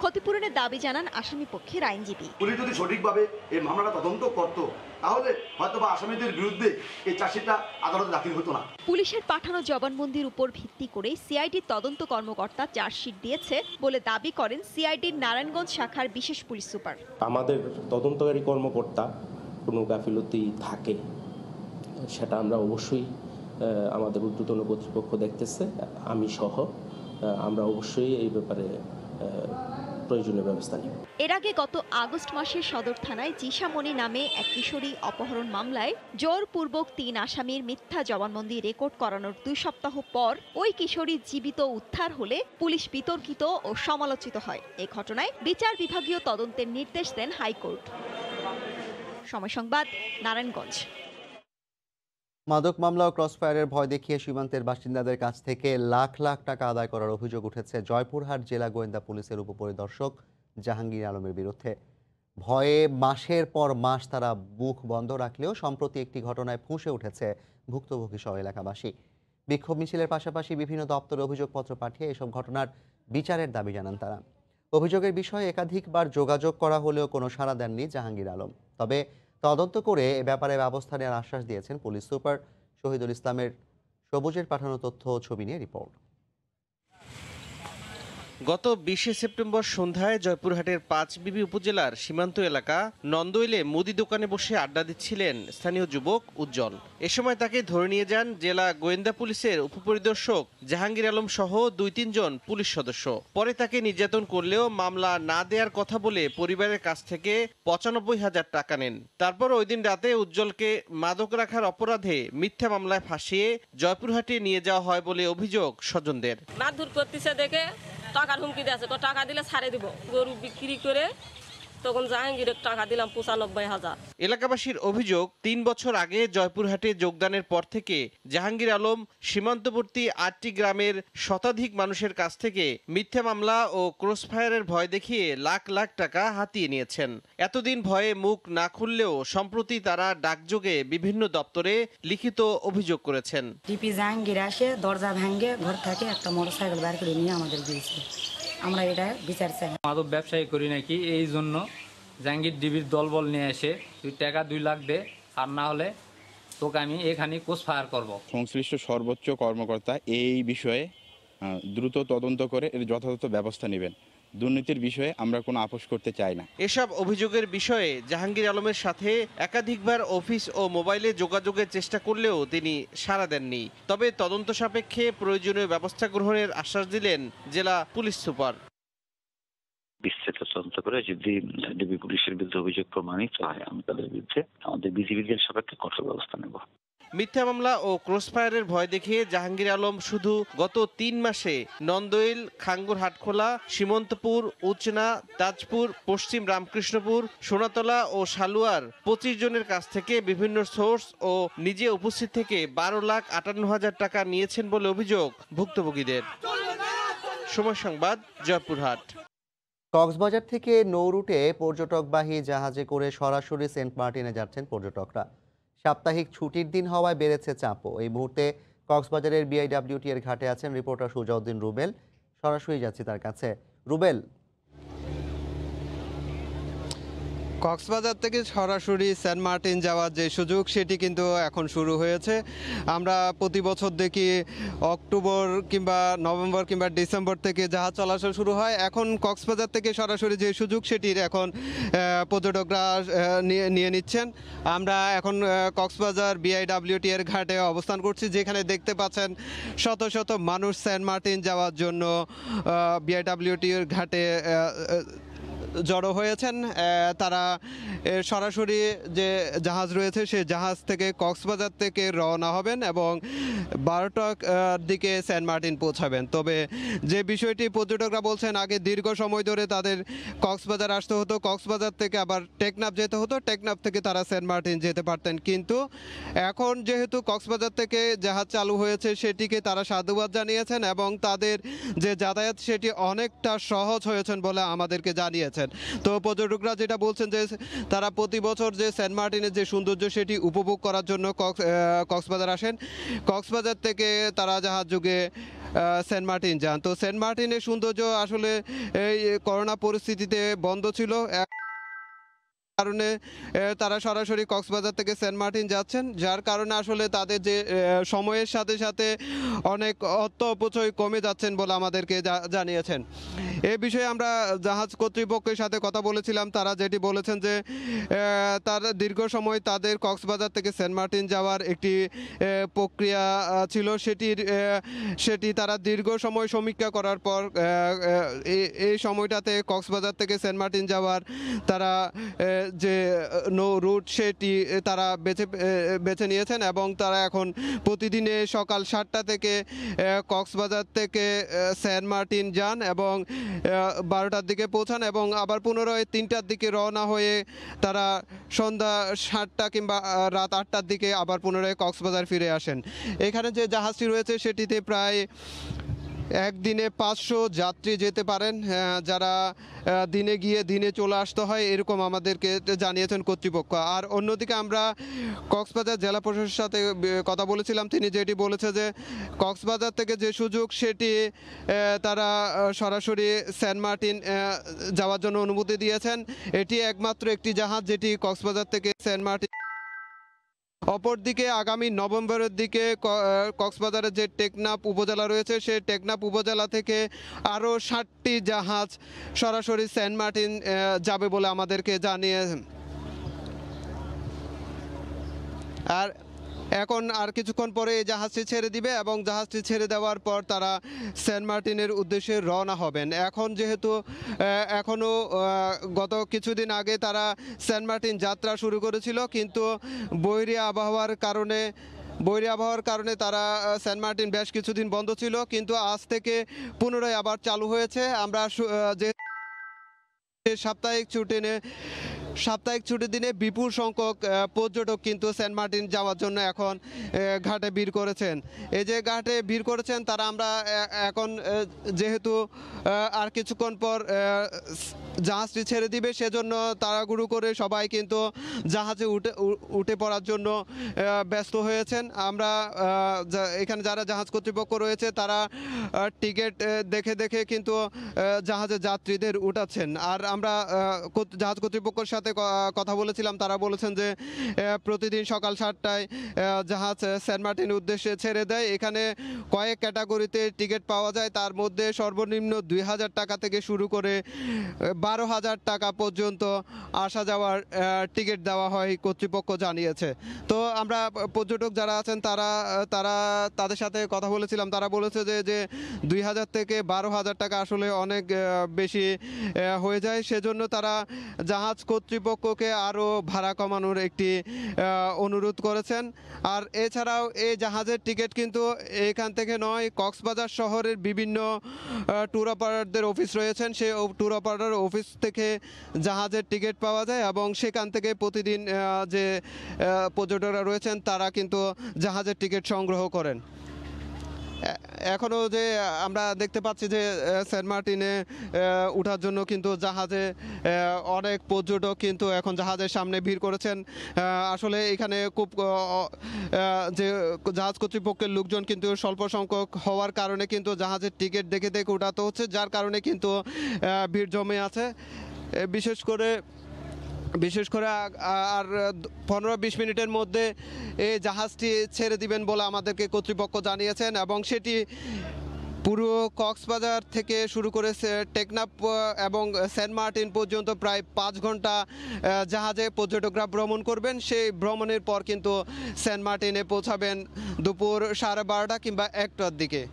[SPEAKER 9] ক্ষতিপূরণের দাবি জানান আসামি পক্ষের আইনজীবী।
[SPEAKER 12] পুলিশ যদি সঠিকভাবে এই মামলাটা তদন্ত করত, তাহলে হয়তোবা আসামিদের বিরুদ্ধে এই চার্জশিটটা আদালতে দাখিল হতো না।
[SPEAKER 9] পুলিশের পাঠানো জবানবন্দির উপর ভিত্তি করে সিআইডির তদন্ত কর্মকর্তা চার্জশিট দিয়েছে বলে দাবি করেন সিআইডির নারায়ণগঞ্জ শাখার বিশেষ পুলিশ সুপার।
[SPEAKER 13] আমাদের তদন্তকারী কর্মকর্তা কোনো গাফিলতি থাকে, সেটা আমরা অবশ্যই আমাদের ঊর্ধ্বতন কর্তৃপক্ষ দেখতেছে, আমি সহ আমরা অবশ্যই এই ব্যাপারে প্রয়োজনীয় ব্যবস্থা নিব।
[SPEAKER 9] এর আগে গত আগস্ট মাসে সদর থানায় জিশামণি নামে এক কিশোরী অপহরণ মামলায় জোরপূর্বক ৩ আসামির মিথ্যা জবানবন্দি রেকর্ড করানোর ২ সপ্তাহ পর ওই কিশোরী জীবিত উদ্ধার হলে পুলিশ বিতর্কিত ও সমালোচিত হয়। এই ঘটনায় বিচার বিভাগীয় তদন্তের নির্দেশ দেন হাইকোর্ট। সময় সংবাদ, নারায়ণগঞ্জ।
[SPEAKER 1] মাদক মামলা ও ক্রসফায়ারের ভয় দেখিয়ে সীমান্তের বাসিন্দাদের কাছ থেকে লাখ লাখ টাকা আদায় করার অভিযোগ উঠেছে জয়পুরহাট জেলা গোয়েন্দা পুলিশের উপপরিদর্শক জাহাঙ্গীর আলমের বিরুদ্ধে। ভয়ে মাসের পর মাস তারা মুখ বন্ধ রাখলেও সম্প্রতি একটি ঘটনায় ফুঁসে উঠেছে ভুক্তভোগী সহ এলাকাবাসী। বিক্ষোভ মিছিলের পাশাপাশি বিভিন্ন দপ্তরে অভিযোগপত্র পাঠিয়ে এসব ঘটনার বিচারের দাবি জানান তারা। অভিযোগের বিষয়ে একাধিকবার যোগাযোগ করা হলেও কোনো সাড়া দেননি জাহাঙ্গীর আলম। তবে তদন্ত করে এ ব্যাপারে ব্যবস্থা নেওয়ার আশ্বাস দিয়েছেন পুলিশ সুপার শহীদুল ইসলামের। সবুজের পাঠানো তথ্য ও ছবি নিয়ে রিপোর্ট।
[SPEAKER 27] গত ২০ সেপ্টেম্বর সন্ধ্যায় জয়পুরহাটের পাঁচবিবি উপজেলার সীমান্ত এলাকা নন্দইলে মুদি দোকানে বসে আড্ডা দিচ্ছিলেন স্থানীয় যুবক উজ্জ্বল। এ সময় তাকে ধরে নিয়ে যান জেলা গোয়েন্দা পুলিশের উপপরিদর্শক জাহাঙ্গীর আলম সহ ২-৩ জন পুলিশ সদস্য। পরে তাকে নির্যাতন করলেও মামলা না দেওয়ার কথা বলে পরিবারের কাছ থেকে ৯৫,০০০ টাকা নেন। তারপর ওই দিন রাতে উজ্জ্বলকে মাদক রাখার অপরাধে মিথ্যা মামলায় ফাঁসিয়ে জয়পুরহাটে নিয়ে যাওয়া হয় বলে অভিযোগ স্বজনদের।
[SPEAKER 14] মারধর করতেছে দেখে টাকার হুমকি দিয়েছে, টাকা দিলে ছাড়ে দিব। গরু বিক্রি করে তখন জাহাঙ্গীরের টাকা দিলাম ৯৫,০০০।
[SPEAKER 27] এলাকাবাসীর অভিযোগ, ৩ বছর আগে জয়পুরহাটে যোগদানের পর থেকে জাহাঙ্গীর আলম সীমান্তবর্তী ৮টি গ্রামের শতাধিক মানুষের কাছ থেকে মিথ্যা মামলা ও ক্রসফায়ারের ভয় দেখিয়ে লাখ লাখ টাকা হাতিয়ে নিয়েছেন। এতদিন ভয়ে মুখ না খুললেও সম্প্রতি তারা ডাকযোগে বিভিন্ন দপ্তরে লিখিত অভিযোগ করেছেন।
[SPEAKER 15] ডিপি জাহাঙ্গীর আসে দরজা ভেঙে ঘর থেকে একটা মোটরসাইকেল বের করে নিয়ে আমাদের দিয়েছে।
[SPEAKER 4] আমরা এটা বিচার চাই।
[SPEAKER 15] মাদক ব্যবসায়ী করি নাকি এই জন্য জাহাঙ্গীর ডিবির দলবল নিয়ে এসে তুই টাকা 2 লাখ দে, আর না হলে তোকে আমি এখানে কোচ ফায়ার করব।
[SPEAKER 16] সংশ্লিষ্ট সর্বোচ্চ কর্মকর্তা এই বিষয়ে দ্রুত তদন্ত করে এর যথাযথ ব্যবস্থা নেবেন। দুর্নীতির বিষয়ে আমরা কোনো আপোষ করতে চাই না।
[SPEAKER 17] এসব অভিযোগের বিষয়ে জাহাঙ্গীর আলমের সাথে একাধিকবার অফিস ও মোবাইলে যোগাযোগের চেষ্টা করলেও তিনি সাড়া দেননি। তবে তদন্ত সাপেক্ষে প্রয়োজনীয় ব্যবস্থা গ্রহণের আশ্বাস দিলেন জেলা পুলিশ সুপার।
[SPEAKER 18] বিস্তারিত তদন্ত করে যদি ডিবি পুলিশের বিরুদ্ধে অভিযোগ প্রমাণিত হয় আমি তাদের বিরুদ্ধে আমাদের বিধিবিধান সাপেক্ষে কঠোর ব্যবস্থা নেব।
[SPEAKER 17] মিথ্যা মামলা ও ক্রসফায়ারের ভয় দেখিয়ে জাহাঙ্গীর আলম শুধু গত 3 মাসে নন্দইল, খাঙ্গুর হাটখোলা, সীমন্তপুর, উচনা, তাজপুর, পশ্চিম রামকৃষ্ণপুর, সোনাতলা ও সালুয়ার 25 জনের কাছ থেকে বিভিন্ন সোর্স ও নিজে উপস্থিত থেকে 12,58,000 টাকা নিয়েছেন বলে অভিযোগ ভুক্তভোগীদের। সময় সংবাদ, জয়পুরহাট।
[SPEAKER 1] কক্সবাজার থেকে নৌ রুটে পর্যটকবাহী জাহাজে করে সরাসরি সেন্ট মার্টিনে যাচ্ছেন পর্যটকরা। সাপ্তাহিক ছুটির দিন হওয়ায় বেড়েছে চাপও। এই মুহূর্তে কক্সবাজারের বিআইডব্লিউটি এর ঘাটে আছেন রিপোর্টার সুজাউদ্দিন রুবেল। সরাসরি যাচ্ছি তার কাছে। রুবেল,
[SPEAKER 25] কক্সবাজার থেকে সরাসরি সেন্ট মার্টিন যাওয়ার যে সুযোগ সেটি কিন্তু এখন শুরু হয়েছে। আমরা প্রতি বছর দেখি অক্টোবর কিংবা নভেম্বর কিংবা ডিসেম্বর থেকে জাহাজ চলাচল শুরু হয়। এখন কক্সবাজার থেকে সরাসরি যে সুযোগ সেটির এখন পর্যটকরা নিয়ে নিচ্ছেন। আমরা এখন কক্সবাজার বিআইডব্লিউটি এর ঘাটে অবস্থান করছি, যেখানে দেখতে পাচ্ছেন শত শত মানুষ সেন্ট মার্টিন যাওয়ার জন্য বিআইডব্লিউটি এর ঘাটে জড়ো হয়েছেন। তারা সরাসরি যে জাহাজ রয়েছে সেই জাহাজ থেকে কক্সবাজার থেকে রওনা হবেন এবং 12টার দিকে সেন্ট মার্টিন পৌঁছাবেন। তবে যে বিষয়টি পর্যটকরা বলছেন, আগে দীর্ঘ সময় ধরে তাদের কক্সবাজার আসতে হতো, কক্সবাজার থেকে আবার টেকনাফ যেতে হতো, টেকনাফ থেকে তারা সেন্ট মার্টিন যেতে পারতেন। কিন্তু এখন যেহেতু কক্সবাজার থেকে জাহাজ চালু হয়েছে সেটিকে তারা সাধুবাদ জানিয়েছেন এবং তাদের যে যাতায়াত সেটি অনেকটা সহজ হয়েছেন বলে আমাদেরকে জানিয়েছেন। তো পর্যটকরা যেটা বলছেন যে তারা প্রতি বছর যে সেন্ট মার্টিনের যে সৌন্দর্য সেটি উপভোগ করার জন্য কক্সবাজার আসেন। কক্সবাজার থেকে তারা জাহাজ যোগে সেন্ট মার্টিন যান। তো সেন্ট মার্টিনের সৌন্দর্য আসলে এই করোনা পরিস্থিতিতে বন্ধ ছিল, কারণে তারা সরাসরি কক্সবাজার থেকে সেন্ট মার্টিন যাচ্ছেন, যার কারণে আসলে তাদের যে সময়ের সাথে সাথে অনেক অর্থ অপচয় কমে যাচ্ছেন বলে আমাদেরকে জানিয়েছেন। এই বিষয়ে আমরা জাহাজ কর্তৃপক্ষের সাথে কথা বলেছিলাম। তারা যেটি বলেছেন যে তার দীর্ঘ সময় তাদের কক্সবাজার থেকে সেন্ট মার্টিন যাওয়ার একটি প্রক্রিয়া ছিল, সেটি তারা দীর্ঘ সময় সমীক্ষা করার পর এই সময়টাতে কক্সবাজার থেকে সেন্ট মার্টিন যাওয়ার তারা যে নৌ রুট সেটি তারা বেছে নিয়েছেন এবং তারা এখন প্রতিদিনে সকাল 7টা থেকে কক্সবাজার থেকে সেন্ট মার্টিন যান এবং 12টার দিকে পৌঁছান এবং আবার পুনরায় 3টার দিকে রওনা হয়ে তারা সন্ধ্যা 7টা কিংবা রাত 8টার দিকে আবার পুনরায় কক্সবাজার ফিরে আসেন। এখানে যে জাহাজটি রয়েছে সেটিতে প্রায় একদিনে 500 যাত্রী যেতে পারেন, যারা দিনে গিয়ে দিনে চলে আসতে হয় এরকম আমাদেরকে জানিয়েছেন কর্তৃপক্ষ। আর অন্যদিকে আমরা কক্সবাজার জেলা প্রশাসনের সাথে কথা বলেছিলাম, তিনি যেটি বলেছে যে কক্সবাজার থেকে যে সুযোগ সেটি তারা সরাসরি সেন্ট মার্টিন যাওয়ার জন্য অনুমতি দিয়েছেন। এটি একমাত্র একটি জাহাজ যেটি কক্সবাজার থেকে সেন্ট মার্টিন। অপরদিকে আগামী নভেম্বরের দিকে কক্সবাজারের যে টেকনাফ উপজেলা রয়েছে সেই টেকনাফ উপজেলা থেকে আরও 60টি জাহাজ সরাসরি সেন্ট মার্টিন যাবে বলে আমাদেরকে জানিয়েছেন। আর এখন আর কিছুক্ষণ পরে এই জাহাজটি ছেড়ে দিবে এবং জাহাজটি ছেড়ে দেওয়ার পর তারা সেন্ট মার্টিনের উদ্দেশ্যে রওনা হবেন। এখন যেহেতু এখনও গত কিছুদিন আগে তারা সেন্ট মার্টিন যাত্রা শুরু করেছিল, কিন্তু বৈরী আবহাওয়ার কারণে তারা সেন্ট মার্টিন বেশ কিছুদিন বন্ধ ছিল, কিন্তু আজ থেকে পুনরায় আবার চালু হয়েছে। আমরা যে সাপ্তাহিক ছুটির দিনে বিপুল সংখ্যক পর্যটক কিন্তু সেন্ট মার্টিন যাওয়ার জন্য এখন ঘাটে ভিড় করেছেন। এই যে ঘাটে ভিড় করেছেন তারা আমরা এখন যেহেতু আর কিছুক্ষণ পর জাহাজটি ছেড়ে দিবে, সেজন্য তাড়াহুড়ো করে সবাই কিন্তু জাহাজে উঠে পড়ার জন্য ব্যস্ত হয়েছেন। আমরা এখানে যারা জাহাজ কর্তৃপক্ষ রয়েছে তারা টিকিট দেখে দেখে কিন্তু জাহাজে যাত্রীদের উঠাচ্ছেন। আর আমরা জাহাজ কর্তৃপক্ষের সাথে কথা বলেছিলাম, তারা বলেছেন যে প্রতিদিন সকাল 7টায় জাহাজ সেন্ট মার্টিনের উদ্দেশ্যে ছেড়ে দেয়। এখানে কয়েক ক্যাটাগরিতে টিকিট পাওয়া যায়, তার মধ্যে সর্বনিম্ন 2000 টাকা থেকে শুরু করে 12,000 টাকা পর্যন্ত আসা যাওয়ার টিকিট দেওয়া হয় কর্তৃপক্ষ জানিয়েছে। তো আমরা পর্যটক যারা আছেন তাদের সাথে কথা বলেছিলাম, তারা বলেছে যে 2000 থেকে 12,000 টাকা আসলে অনেক বেশি হয়ে যায়, সেজন্য তারা জাহাজ কর্তৃপক্ষকে আরও ভাড়া কমানোর একটি অনুরোধ করেছেন। আর এছাড়াও এই জাহাজের টিকিট কিন্তু এখান থেকে নয়, কক্সবাজার শহরের বিভিন্ন ট্যুর অপারেটরদের অফিস রয়েছেন, সেই ট্যুর অপারেটর অফিস থেকে জাহাজের টিকিট পাওয়া যায় এবং সেখান থেকে প্রতিদিন যে পর্যটকরা রয়েছেন তারা কিন্তু জাহাজের টিকিট সংগ্রহ করেন। এখনও যে আমরা দেখতে পাচ্ছি যে সেন্ট মার্টিনে ওঠার জন্য কিন্তু জাহাজে অনেক পর্যটক কিন্তু এখন জাহাজের সামনে ভিড় করেছেন। আসলে এখানে খুব যে জাহাজ কর্তৃপক্ষের লোকজন কিন্তু স্বল্প সংখ্যক হওয়ার কারণে কিন্তু জাহাজের টিকিট দেখে দেখে উঠাতে হচ্ছে, যার কারণে কিন্তু ভিড় জমে আছে। বিশেষ করে আর 15-20 মিনিটের মধ্যে এই জাহাজটি ছেড়ে দিবেন বলে আমাদেরকে কর্তৃপক্ষ জানিয়েছেন এবং সেটি পুরো কক্সবাজার থেকে শুরু করে টেকনাফ এবং সেন্ট মার্টিন পর্যন্ত প্রায় 5 ঘন্টা জাহাজে পর্যটকরা ভ্রমণ করবেন। সেই ভ্রমণের পর কিন্তু সেন্ট মার্টিনে পৌঁছাবেন দুপুর 12:30 কিংবা 1টার দিকে।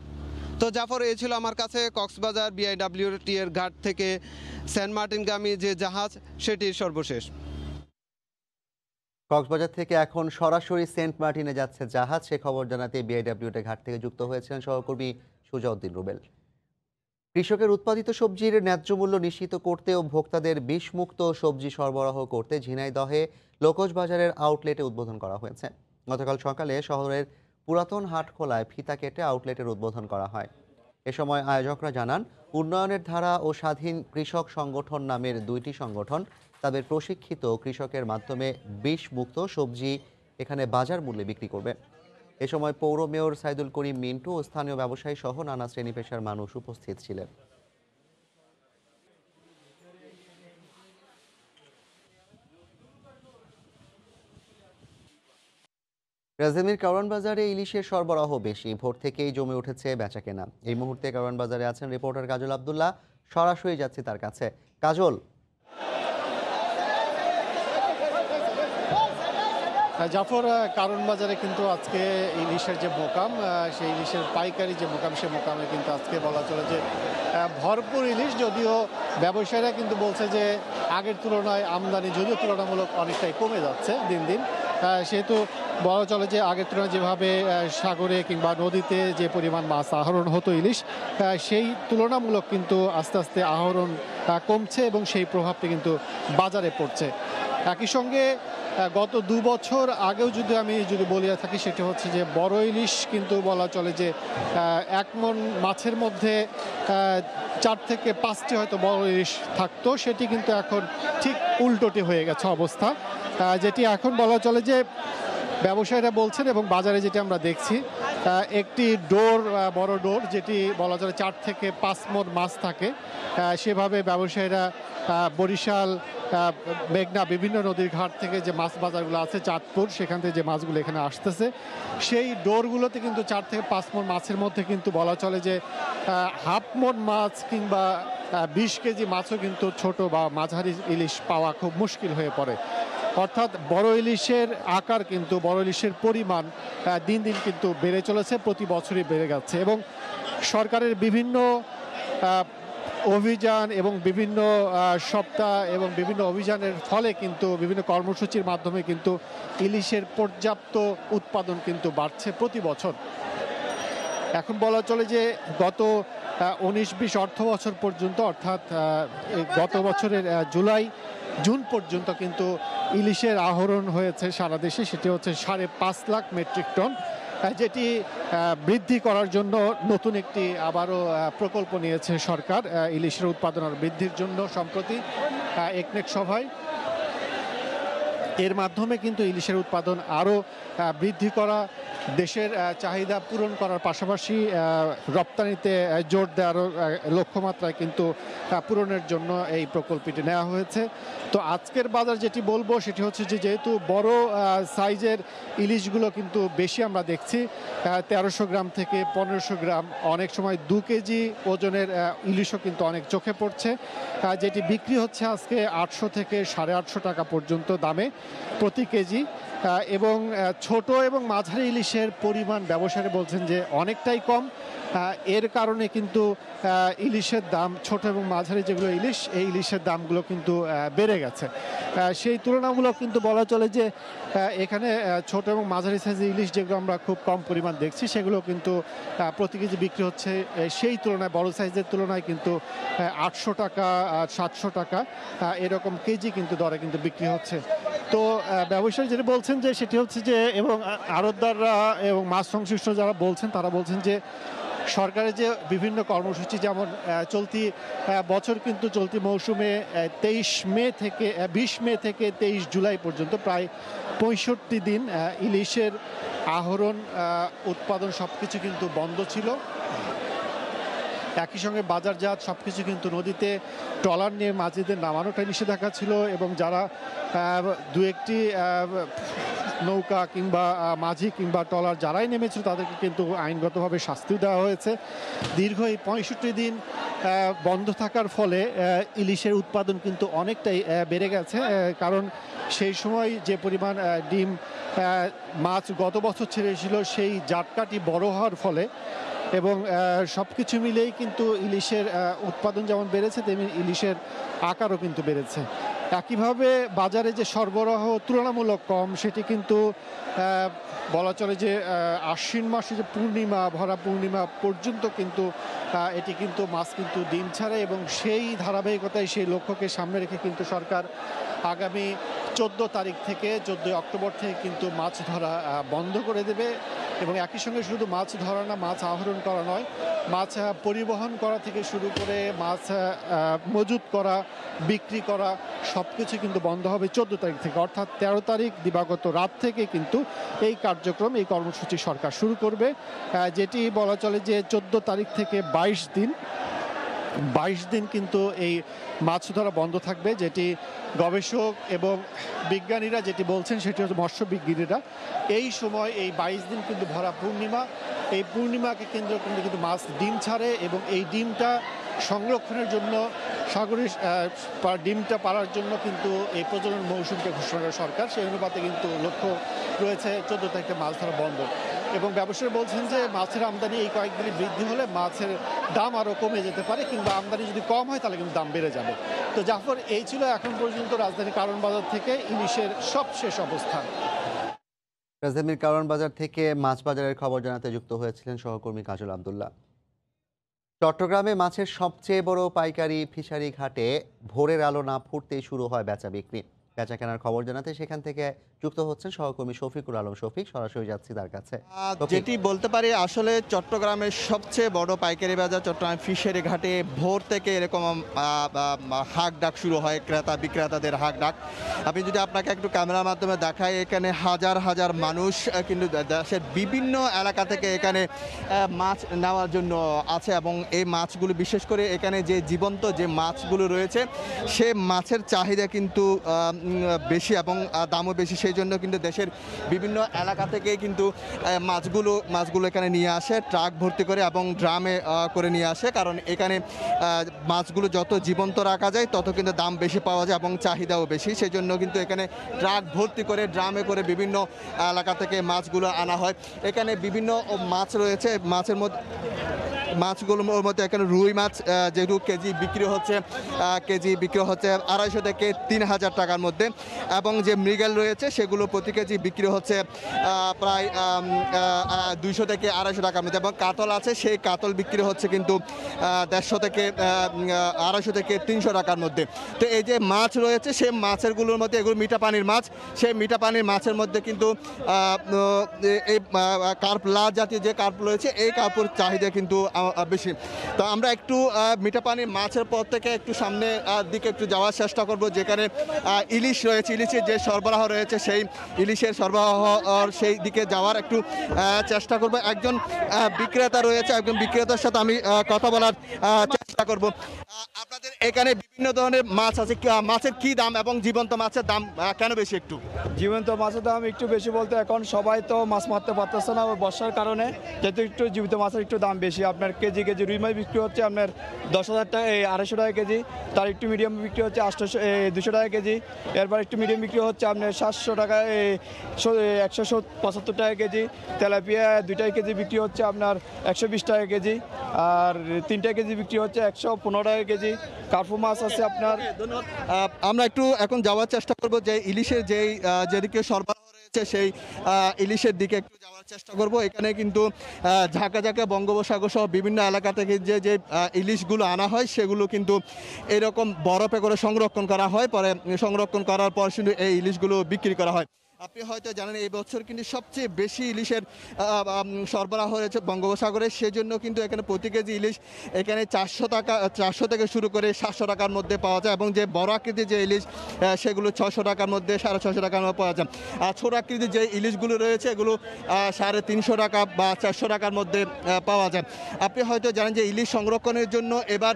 [SPEAKER 25] তো জাফর, এই ছিল আমার কাছে কক্সবাজার BIWT এর ঘাট থেকে সেন্ট মার্টিনগামী যে জাহাজ সেটির সর্বশেষ।
[SPEAKER 1] কক্সবাজার থেকে এখন সরাসরি সেন্ট মার্টিনে যাচ্ছে জাহাজ, সে খবর জানাতে BIWT ঘাট থেকে যুক্ত হয়েছেন সহকর্মী সুজাউদ্দিন রুবেল। কৃষকের উৎপাদিত সবজির ন্যায্য মূল্য নিশ্চিত করতে ও ভোক্তাদের বিষমুক্ত সবজি সরবরাহ করতে ঝিনাইদহে লোকজ বাজারের আউটলেটে উদ্বোধন করা হয়েছে। গতকাল সকালে শহরের পুরাতন হাটখোলায় ফিতা কেটে আউটলেটের উদ্বোধন করা হয়। এ সময় আয়োজকরা জানান, উন্নয়নের ধারা ও স্বাধীন কৃষক সংগঠন নামের 2টি সংগঠন তাদের প্রশিক্ষিত কৃষকের মাধ্যমে বিষমুক্ত সবজি এখানে বাজার মূল্যে বিক্রি করবে। এ সময় পৌর মেয়র সাইদুল করিম মিন্টু ও স্থানীয় ব্যবসায়ী সহ নানা শ্রেণী পেশার মানুষ উপস্থিত ছিলেন। রাজধানীর কারওয়ান বাজারে ইলিশের সরবরাহ বেশি, ভোর থেকেই জমে উঠেছে বেচাকেনা। এই মুহূর্তে কারওয়ান বাজারে আছেন রিপোর্টার কাজল আব্দুল্লাহ, সরাসরি যাচ্ছি তার কাছে। কাজল,
[SPEAKER 3] জাফর, কারওয়ান বাজারে কিন্তু আজকে ইলিশের যে মোকাম, সেই ইলিশের পাইকারি যে মোকাম, সে মোকামে কিন্তু আজকে বলা চলে যে ভরপুর ইলিশ। যদিও ব্যবসায়ীরা কিন্তু বলছে যে আগের তুলনায় আমদানি যদিও তুলনামূলক অনেকটাই কমে যাচ্ছে দিন দিন, সেহেতু বলা চলে যে আগের তুলনায় যেভাবে সাগরে কিংবা নদীতে যে পরিমাণ মাছ আহরণ হতো ইলিশ, সেই তুলনামূলক কিন্তু আস্তে আস্তে আহরণ কমছে এবং সেই প্রভাবটি কিন্তু বাজারে পড়ছে। একই সঙ্গে গত 2 বছর আগেও আমি যদি বলিয়া থাকি, সেটা হচ্ছে যে বড় ইলিশ কিন্তু বলা চলে যে 1 মণ মাছের মধ্যে 4 থেকে 5টি হয়তো বড় ইলিশ থাকতো, সেটি কিন্তু এখন ঠিক উল্টোটি হয়ে গেছে অবস্থা। যেটি এখন বলা চলে যে ব্যবসায়ীরা বলছেন এবং বাজারে যেটি আমরা দেখছি, একটি বড় ডোর যেটি বলা চলে 4 থেকে 5 মণ মাছ থাকে, সেভাবে ব্যবসায়ীরা বরিশাল, মেঘনা বিভিন্ন নদীর ঘাট থেকে যে মাছ বাজারগুলো আছে, চাঁদপুর, সেখান থেকে যে মাছগুলো এখানে আসতেছে, সেই ডোরগুলোতে কিন্তু 4 থেকে 5 মণ মাছের মধ্যে কিন্তু বলা চলে যে 1/2 মণ মাছ কিংবা 20 কেজি মাছও কিন্তু ছোট বা মাঝারি ইলিশ পাওয়া খুব মুশকিল হয়ে পড়ে। অর্থাৎ বড় ইলিশের আকার কিন্তু, বড় ইলিশের পরিমাণ দিন দিন কিন্তু বেড়ে চলেছে, প্রতি বছরই বেড়ে যাচ্ছে এবং সরকারের বিভিন্ন অভিযান এবং বিভিন্ন সপ্তাহ এবং বিভিন্ন অভিযানের ফলে কিন্তু বিভিন্ন কর্মসূচির মাধ্যমে কিন্তু ইলিশের পর্যাপ্ত উৎপাদন কিন্তু বাড়ছে প্রতি বছর। এখন বলা চলে যে গত 19-20 অর্থ বছর পর্যন্ত, অর্থাৎ গত বছরের জুন পর্যন্ত কিন্তু ইলিশের আহরণ হয়েছে সারা দেশে, সেটি হচ্ছে 5.5 লাখ মেট্রিক টন। যেটি বৃদ্ধি করার জন্য নতুন একটি আবারও প্রকল্প নিয়েছে সরকার ইলিশের উৎপাদন আর বৃদ্ধির জন্য। সম্প্রতি একনেক সভায় এর মাধ্যমে কিন্তু ইলিশের উৎপাদন আরও বৃদ্ধি করা, দেশের চাহিদা পূরণ করার পাশাপাশি রপ্তানিতে জোর দেওয়ারও লক্ষ্যমাত্রায় কিন্তু পূরণের জন্য এই প্রকল্পটি নেওয়া হয়েছে। তো আজকের বাজার যেটি বলবো সেটি হচ্ছে যে যেহেতু বড় সাইজের ইলিশগুলো কিন্তু বেশি আমরা দেখছি, 1300 গ্রাম থেকে 1500 গ্রাম, অনেক সময় 2 কেজি ওজনের ইলিশও কিন্তু অনেক চোখে পড়ছে, যেটি বিক্রি হচ্ছে আজকে 800 থেকে 850 টাকা পর্যন্ত দামে প্রতি কেজি। এবং ছোট এবং মাঝারি ইলিশের পরিমাণ ব্যবসায়ী বলছেন যে অনেকটাই কম। এর কারণে কিন্তু ইলিশের দাম, ছোট এবং মাঝারি যেগুলো ইলিশ, এই ইলিশের দামগুলো কিন্তু বেড়ে গেছে। সেই তুলনামূলক কিন্তু বলা চলে যে এখানে ছোট এবং মাঝারি সাইজের ইলিশ যেগুলো আমরা খুব কম পরিমাণ দেখছি সেগুলো কিন্তু প্রতি কেজি বিক্রি হচ্ছে সেই তুলনায় বড় সাইজের তুলনায় কিন্তু 800 টাকা 700 টাকা এরকম কেজি কিন্তু দরে কিন্তু বিক্রি হচ্ছে। তো ব্যবসায়ী যেটা বলছেন যে সেটি হচ্ছে যে, এবং আড়তদাররা এবং মাছ সংশ্লিষ্ট যারা বলছেন তারা বলছেন যে সরকারের যে বিভিন্ন কর্মসূচি, যেমন চলতি বছর কিন্তু চলতি মৌসুমে 20 মে থেকে 23 জুলাই পর্যন্ত প্রায় 65 দিন ইলিশের আহরণ, উৎপাদন সবকিছু কিন্তু বন্ধ ছিল। একই সঙ্গে বাজারজাত সবকিছু কিন্তু নদীতে ট্রলার নিয়ে মাঝিদের নামানোটাই নিষেধাজ্ঞা ছিল, এবং যারা দু একটি নৌকা কিংবা মাঝি কিংবা ট্রলার যারাই নেমেছিল তাদেরকে কিন্তু আইনগতভাবে শাস্তি দেওয়া হয়েছে। দীর্ঘ এই 65 দিন বন্ধ থাকার ফলে ইলিশের উৎপাদন কিন্তু অনেকটাই বেড়ে গেছে, কারণ সেই সময় যে পরিমাণ ডিম মাছ গত বছর ছেড়েছিল সেই জাটকাটি বড় হওয়ার ফলে এবং সব কিছু মিলেই কিন্তু ইলিশের উৎপাদন যেমন বেড়েছে তেমনি ইলিশের আকারও কিন্তু বেড়েছে। একইভাবে বাজারে যে সরবরাহ তুলনামূলক কম, সেটি কিন্তু বলা চলে যে আশ্বিন মাসে যে পূর্ণিমা, ভরা পূর্ণিমা পর্যন্ত কিন্তু এটি কিন্তু মাছ কিন্তু ডিম ছাড়ে, এবং সেই ধারাবাহিকতায় সেই লক্ষ্যকে সামনে রেখে কিন্তু সরকার আগামী 14 তারিখ থেকে 14 অক্টোবর থেকে কিন্তু মাছ ধরা বন্ধ করে দেবে। এবং একই সঙ্গে শুধু মাছ ধরা না, মাছ আহরণ করা নয়, মাছ পরিবহন করা থেকে শুরু করে মাছ মজুত করা, বিক্রি করা সব কিছু কিন্তু বন্ধ হবে 14 তারিখ থেকে। অর্থাৎ 13 তারিখ দিবাগত রাত থেকে কিন্তু এই কার্যক্রম, এই কর্মসূচি সরকার শুরু করবে, যেটি বলা চলে যে 14 তারিখ থেকে 22 দিন কিন্তু এই মাছ ধরা বন্ধ থাকবে। যেটি গবেষক এবং বিজ্ঞানীরা যেটি বলছেন সেটি হচ্ছে মৎস্য বিজ্ঞানীরা, এই সময় এই 22 দিন কিন্তু ভরা পূর্ণিমা, এই পূর্ণিমাকে কেন্দ্র করে কিন্তু মাছ ডিম ছাড়ে, এবং এই ডিমটা সংরক্ষণের জন্য সাগরের ডিমটা পাড়ার জন্য কিন্তু এই প্রজনন মৌসুমকে ঘোষণা করে সরকার। সেই অনুপাতে কিন্তু লক্ষ্য রয়েছে 14 তারিখে মাছ ধরা বন্ধ। এবং ব্যবসায়ী বলছেন যে মাছের আমদানি এই কয়েকদিনে বৃদ্ধি হলে মাছের দাম আরও কমে যেতে পারে, কিংবা আমদানি যদি কম হয় তাহলে কিন্তু দাম বেড়ে যাবে। তো জাফর, এই ছিল এখন পর্যন্ত রাজধানীর কারণ বাজার থেকে ইলিশের সবশেষ অবস্থান।
[SPEAKER 1] রাজধানীর কারণ বাজার থেকে মাছ বাজারের খবর জানাতে যুক্ত হয়েছিলেন সহকর্মী কাজল আব্দুল্লাহ। চট্টগ্রামে মাছের সবচেয়ে বড় পাইকারি ফিশারি ঘাটে ভোরের আলো না ফুটতেই শুরু হয় বেচা বিক্রি। বেচা কেনার খবর জানাতে সেখান থেকে যুক্ত হচ্ছেন সহকর্মী শফিকুল আলম শফিক। সরাসরি যাচ্ছি তার কাছে।
[SPEAKER 2] যেটি বলতে পারি, আসলে চট্টগ্রামের সবচেয়ে বড় পাইকারি বাজার চট্টগ্রাম ফিশারি ঘাটে ভোর থেকে এরকম হাঁক ডাক শুরু হয়, ক্রেতা বিক্রেতাদের হাঁক ডাক। আমি যদি আপনাকে একটু ক্যামেরার মাধ্যমে দেখাই, এখানে হাজার হাজার মানুষ কিন্তু দেশের বিভিন্ন এলাকা থেকে এখানে মাছ নেওয়ার জন্য আছে, এবং এই মাছগুলো বিশেষ করে এখানে যে জীবন্ত যে মাছগুলো রয়েছে সে মাছের চাহিদা কিন্তু বেশি এবং দামও বেশি। সেই জন্য কিন্তু দেশের বিভিন্ন এলাকা থেকে কিন্তু মাছগুলো এখানে নিয়ে আসে ট্রাক ভর্তি করে এবং ড্রামে করে নিয়ে আসে, কারণ এখানে মাছগুলো যত জীবন্ত রাখা যায় তত কিন্তু দাম বেশি পাওয়া যায় এবং চাহিদাও বেশি। সেই জন্য কিন্তু এখানে ট্রাক ভর্তি করে ড্রামে করে বিভিন্ন এলাকা থেকে মাছগুলো আনা হয়। এখানে বিভিন্ন মাছ রয়েছে, মাছের মধ্যে মাছগুলোর মধ্যে এখানে রুই মাছ যেহেতু কেজি বিক্রি হচ্ছে 250 থেকে 3000 টাকার মধ্যে, এবং যে মৃগেল রয়েছে সেগুলো প্রতি কেজি বিক্রি হচ্ছে প্রায় 200 থেকে 250 টাকার মধ্যে, এবং কাতল আছে সেই কাতল বিক্রি হচ্ছে কিন্তু 150 থেকে 250 থেকে 300 টাকার মধ্যে। তো এই যে মাছ রয়েছে সেই মাছেরগুলোর মধ্যে এগুলো মিঠা পানির মাছ, সেই মিঠা পানির মাছের মধ্যে কিন্তু এই কার্প লাল জাতীয় যে কার্প রয়েছে এই কার্পের চাহিদা কিন্তু বেশি। তো আমরা একটু মিঠা পানির মাছের পর থেকে একটু সামনের দিকে একটু যাওয়ার চেষ্টা করব, যেখানে ইলিশ রয়েছে, ইলিশের যে সরবরাহ রয়েছে সেই ইলিশের সরবরাহ সেই দিকে যাওয়ার একটু চেষ্টা করব। একজন বিক্রেতা রয়েছে, একজন বিক্রেতার সাথে আমি কথা বলার চেষ্টা করব। আপনাদের এখানে বিভিন্ন ধরনের মাছ আছে, মাছের কি দাম এবং জীবন্ত মাছের দাম কেন বেশি? একটু
[SPEAKER 4] জীবন্ত মাছের দাম একটু বেশি বলতে এখন সবাই তো মাছ মারতে পারতেছে না বর্ষার কারণে, যেহেতু একটু জীবিত মাছের একটু দাম বেশি। আপনার কেজি রুই মাছ বিক্রি হচ্ছে আপনার 10,000 টাকা 250 টাকা কেজি, তার একটু মিডিয়াম বিক্রি হচ্ছে 200 টাকা কেজি, এরপর একটু মিডিয়াম বিক্রি হচ্ছে আপনার 700 টাকা 175 টাকা কেজি, তেলাপিয়া 2 কেজি বিক্রি হচ্ছে আপনার 120 টাকা কেজি, আর 3 কেজি বিক্রি হচ্ছে 115 টাকা কেজি। কার্পু মাছ আছে আপনার।
[SPEAKER 2] আমরা একটু এখন যাওয়ার চেষ্টা করব যে ইলিশের যেদিকে সরবরাহ রয়েছে সেই ইলিশের দিকে একটু যাওয়ার চেষ্টা করব। এখানে কিন্তু ঝাঁকা ঝাঁকা বঙ্গোপসাগর সহ বিভিন্ন এলাকা থেকে যে ইলিশগুলো আনা হয় সেগুলো কিন্তু এরকম বরফে করে সংরক্ষণ করা হয়, পরে সংরক্ষণ করার পর কিন্তু এই ইলিশগুলো বিক্রি করা হয়। আপনি হয়তো জানেন এই বছর কিন্তু সবচেয়ে বেশি ইলিশের সরবরাহ হয়েছে বঙ্গোপসাগরে, সেজন্য কিন্তু এখানে প্রতি কেজি ইলিশ এখানে 400 থেকে শুরু করে 700 টাকার মধ্যে পাওয়া যায়, এবং যে বড় আকৃতির যে ইলিশ সেগুলো 600 টাকার মধ্যে 650 টাকার মধ্যে পাওয়া যায়। আর ছোট আকৃতির যে ইলিশগুলো রয়েছে এগুলো 350 টাকা বা 400 টাকার মধ্যে পাওয়া যায়। আপনি হয়তো জানেন যে ইলিশ সংরক্ষণের জন্য এবার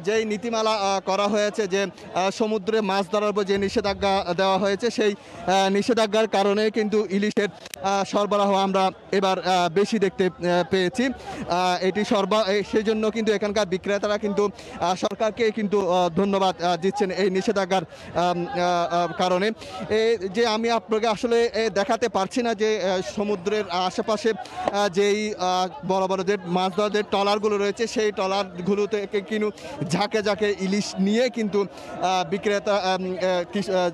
[SPEAKER 2] যেই নীতিমালা করা হয়েছে, যে সমুদ্রে মাছ ধরার উপর যে নিষেধাজ্ঞা দেওয়া হয়েছে, সেই নিষেধাজ্ঞার কারণে কিন্তু ইলিশের সরবরাহ আমরা এবার বেশি দেখতে পেয়েছি। এটি সেই জন্য কিন্তু এখানকার বিক্রেতারা কিন্তু সরকারকে কিন্তু ধন্যবাদ দিচ্ছেন এই নিষেধাজ্ঞার কারণে। যে আমি আপনাকে আসলে দেখাতে পারছি না যে সমুদ্রের আশেপাশে যেই বড় বড় যে মাছ ধরার যে ট্রলারগুলো রয়েছে সেই ট্রলারগুলোতে কিন্তু ঝাঁকে ঝাঁকে ইলিশ নিয়ে কিন্তু বিক্রেতা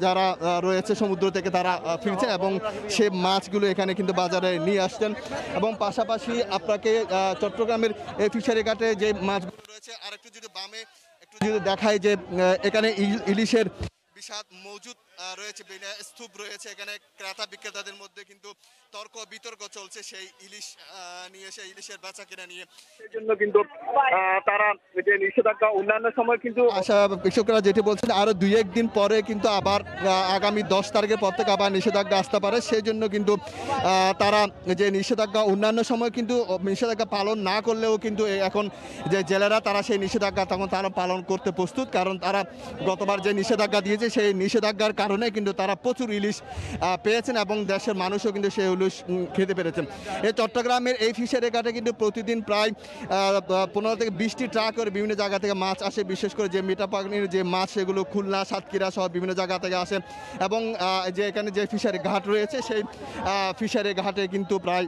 [SPEAKER 2] যারা রয়েছে সমুদ্র থেকে তারা ফিরছে এবং সে মাছগুলো এখানে কিন্তু বাজারে নিয়ে আসছেন। এবং পাশাপাশি আপনাকে চট্টগ্রামের এই ফিশারি ঘাটে যে মাছগুলো রয়েছে আর একটু যদি বামে একটু যদি দেখায় যে এখানে ইলিশের বিশাল মজুদ রয়েছে, স্তূপ রয়েছে, এখানে ক্রেতা বিক্রেতাদের মধ্যে কিন্তু তর্ক বিতর্ক চলছে সেই ইলিশ নিয়ে, সেই ইলিশের বেচা কেনা নিয়ে। সেই জন্য কিন্তু তারা যে নিষেধাজ্ঞা অন্যান্য সময় কিন্তু কৃষকরা যেটি বলছেন আরো 2-1 দিন পরে কিন্তু আবার আগামী 10 তারিখের পর থেকে আবার নিষেধাজ্ঞা আসতে পারে, সেই জন্য কিন্তু তারা যে নিষেধাজ্ঞা অন্যান্য সময় কিন্তু নিষেধাজ্ঞা পালন না করলেও কিন্তু এখন যে জেলেরা তারা সেই নিষেধাজ্ঞা তখন তারা পালন করতে প্রস্তুত, কারণ তারা গতবার যে নিষেধাজ্ঞা দিয়েছে সেই নিষেধাজ্ঞার কারণে কিন্তু তারা প্রচুর ইলিশ পেয়েছেন এবং দেশের মানুষও কিন্তু সেই ইলিশ খেতে পেরেছেন। এই চট্টগ্রামের এই ফিশারি ঘাটে কিন্তু প্রতিদিন প্রায় 15 থেকে 20টি ট্রাক করে বিভিন্ন জায়গা থেকে মাছ আসে, বিশেষ করে যে মিঠা পানির যে মাছ সেগুলো খুলনা, সাতক্ষীরা সহ বিভিন্ন জায়গা থেকে আসে। এবং যে এখানে যে ফিশারি ঘাট রয়েছে সেই ফিশারি ঘাটে কিন্তু প্রায়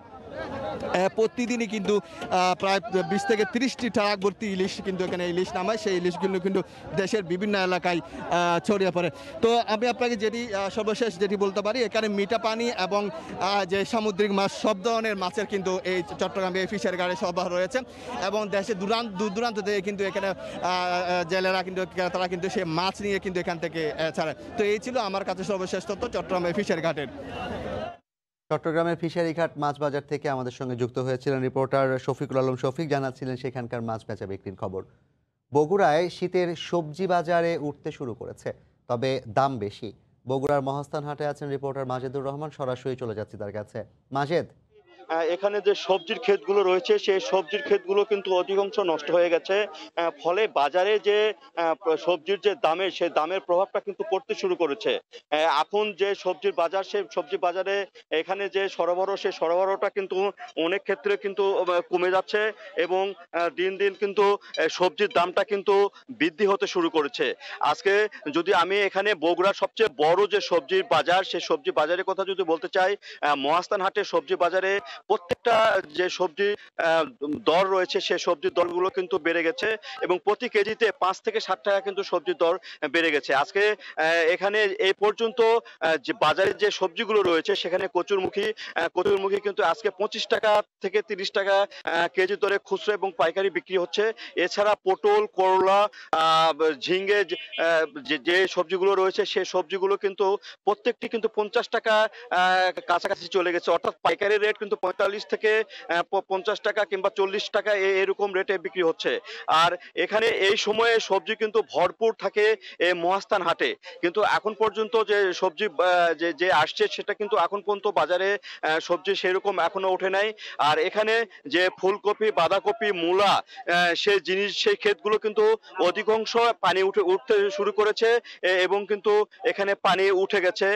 [SPEAKER 2] প্রতিদিনই কিন্তু প্রায় 20 থেকে 30টি ট্রাক ভর্তি ইলিশ কিন্তু এখানে ইলিশ নামায়, সেই ইলিশগুলো কিন্তু দেশের বিভিন্ন এলাকায় ছড়িয়ে পড়ে। তো আমি আপনাকে সর্বশেষ যেটি বলতে পারি, এখানে মিঠা পানি এবং যে সামুদ্রিক মাছ সব ধরনের মাছের কিন্তু এই চট্টগ্রামে এই ফিশারি ঘাটে সরবরাহ রয়েছে, এবং দেশের দূর দূরান্ত থেকে কিন্তু এখানে জেলেরা কিন্তু তারা কিন্তু সেই মাছ নিয়ে কিন্তু এখান থেকে ছাড়ে। তো এই ছিল আমার কাছে সর্বশেষ তথ্য চট্টগ্রামের ফিশারি ঘাটের।
[SPEAKER 1] চট্টগ্রামের ফিশারিঘাট মাছ বাজার থেকে আমাদের সঙ্গে যুক্ত হয়েছিলেন রিপোর্টার শফিকুল আলম শফিক, জানাচ্ছিলেন সেখানকার মাছ বেচা বিক্রির খবর। বগুড়ায় শীতের সবজি বাজারে উঠতে শুরু করেছে, তবে দাম বেশি। বগুড়ার মহাস্থান হাটে আছেন রিপোর্টার মাজেদুর রহমান, সরাসরি চলে যাচ্ছি তার কাছে। মাজেদ,
[SPEAKER 5] এখানে যে সবজির ক্ষেতগুলো রয়েছে সেই সবজির ক্ষেতগুলো কিন্তু অধিকাংশ নষ্ট হয়ে গেছে, ফলে বাজারে যে সবজির যে দামের সেই দামের প্রভাবটা কিন্তু পড়তে শুরু করেছে। এখন যে সবজির বাজার সেই সবজি বাজারে এখানে যে সরবরাহ সেই সরবরাহটা কিন্তু অনেক ক্ষেত্রে কিন্তু কমে যাচ্ছে এবং দিন দিন কিন্তু সবজির দামটা কিন্তু বৃদ্ধি হতে শুরু করেছে। আজকে যদি আমি এখানে বগুড়ার সবচেয়ে বড় যে সবজির বাজার সেই সবজি বাজারের কথা যদি বলতে চাই, মহাস্থান হাটের সবজি বাজারে প্রত্যেক প্রত্যেকটা যে সবজি দর রয়েছে সেই সবজির দরগুলো কিন্তু বেড়ে গেছে এবং প্রতি কেজিতে 5 থেকে 7 টাকা কিন্তু সবজির দর বেড়ে গেছে। আজকে এখানে এই পর্যন্ত যে বাজারে যে সবজিগুলো রয়েছে সেখানে কচুরমুখী কিন্তু আজকে 25 টাকা থেকে 30 টাকা কেজি দরে খুচরা এবং পাইকারি বিক্রি হচ্ছে। এছাড়া পটল, করলা, ঝিঙ্গে যে সবজিগুলো রয়েছে সেই সবজিগুলো কিন্তু প্রত্যেকটি কিন্তু 50 টাকা কাছাকাছি চলে গেছে, অর্থাৎ পাইকারি রেট কিন্তু 45 থেকে 50 টাকা কিংবা 40 টাকা এরকম রেটে বিক্রি হচ্ছে। আর এখানে এই সময়ে সবজি কিন্তু ভরপুর থাকে এই মহাস্থান হাটে, কিন্তু এখন পর্যন্ত যে সবজি যে আসছে সেটা কিন্তু এখন পর্যন্ত বাজারে সবজি সেরকম এখনো ওঠে নাই। আর এখানে যে ফুলকপি, বাঁধাকপি, মূলা সেই ক্ষেতগুলো কিন্তু অধিকাংশ পানি উঠতে শুরু করেছে এবং কিন্তু এখানে পানি উঠে গেছে,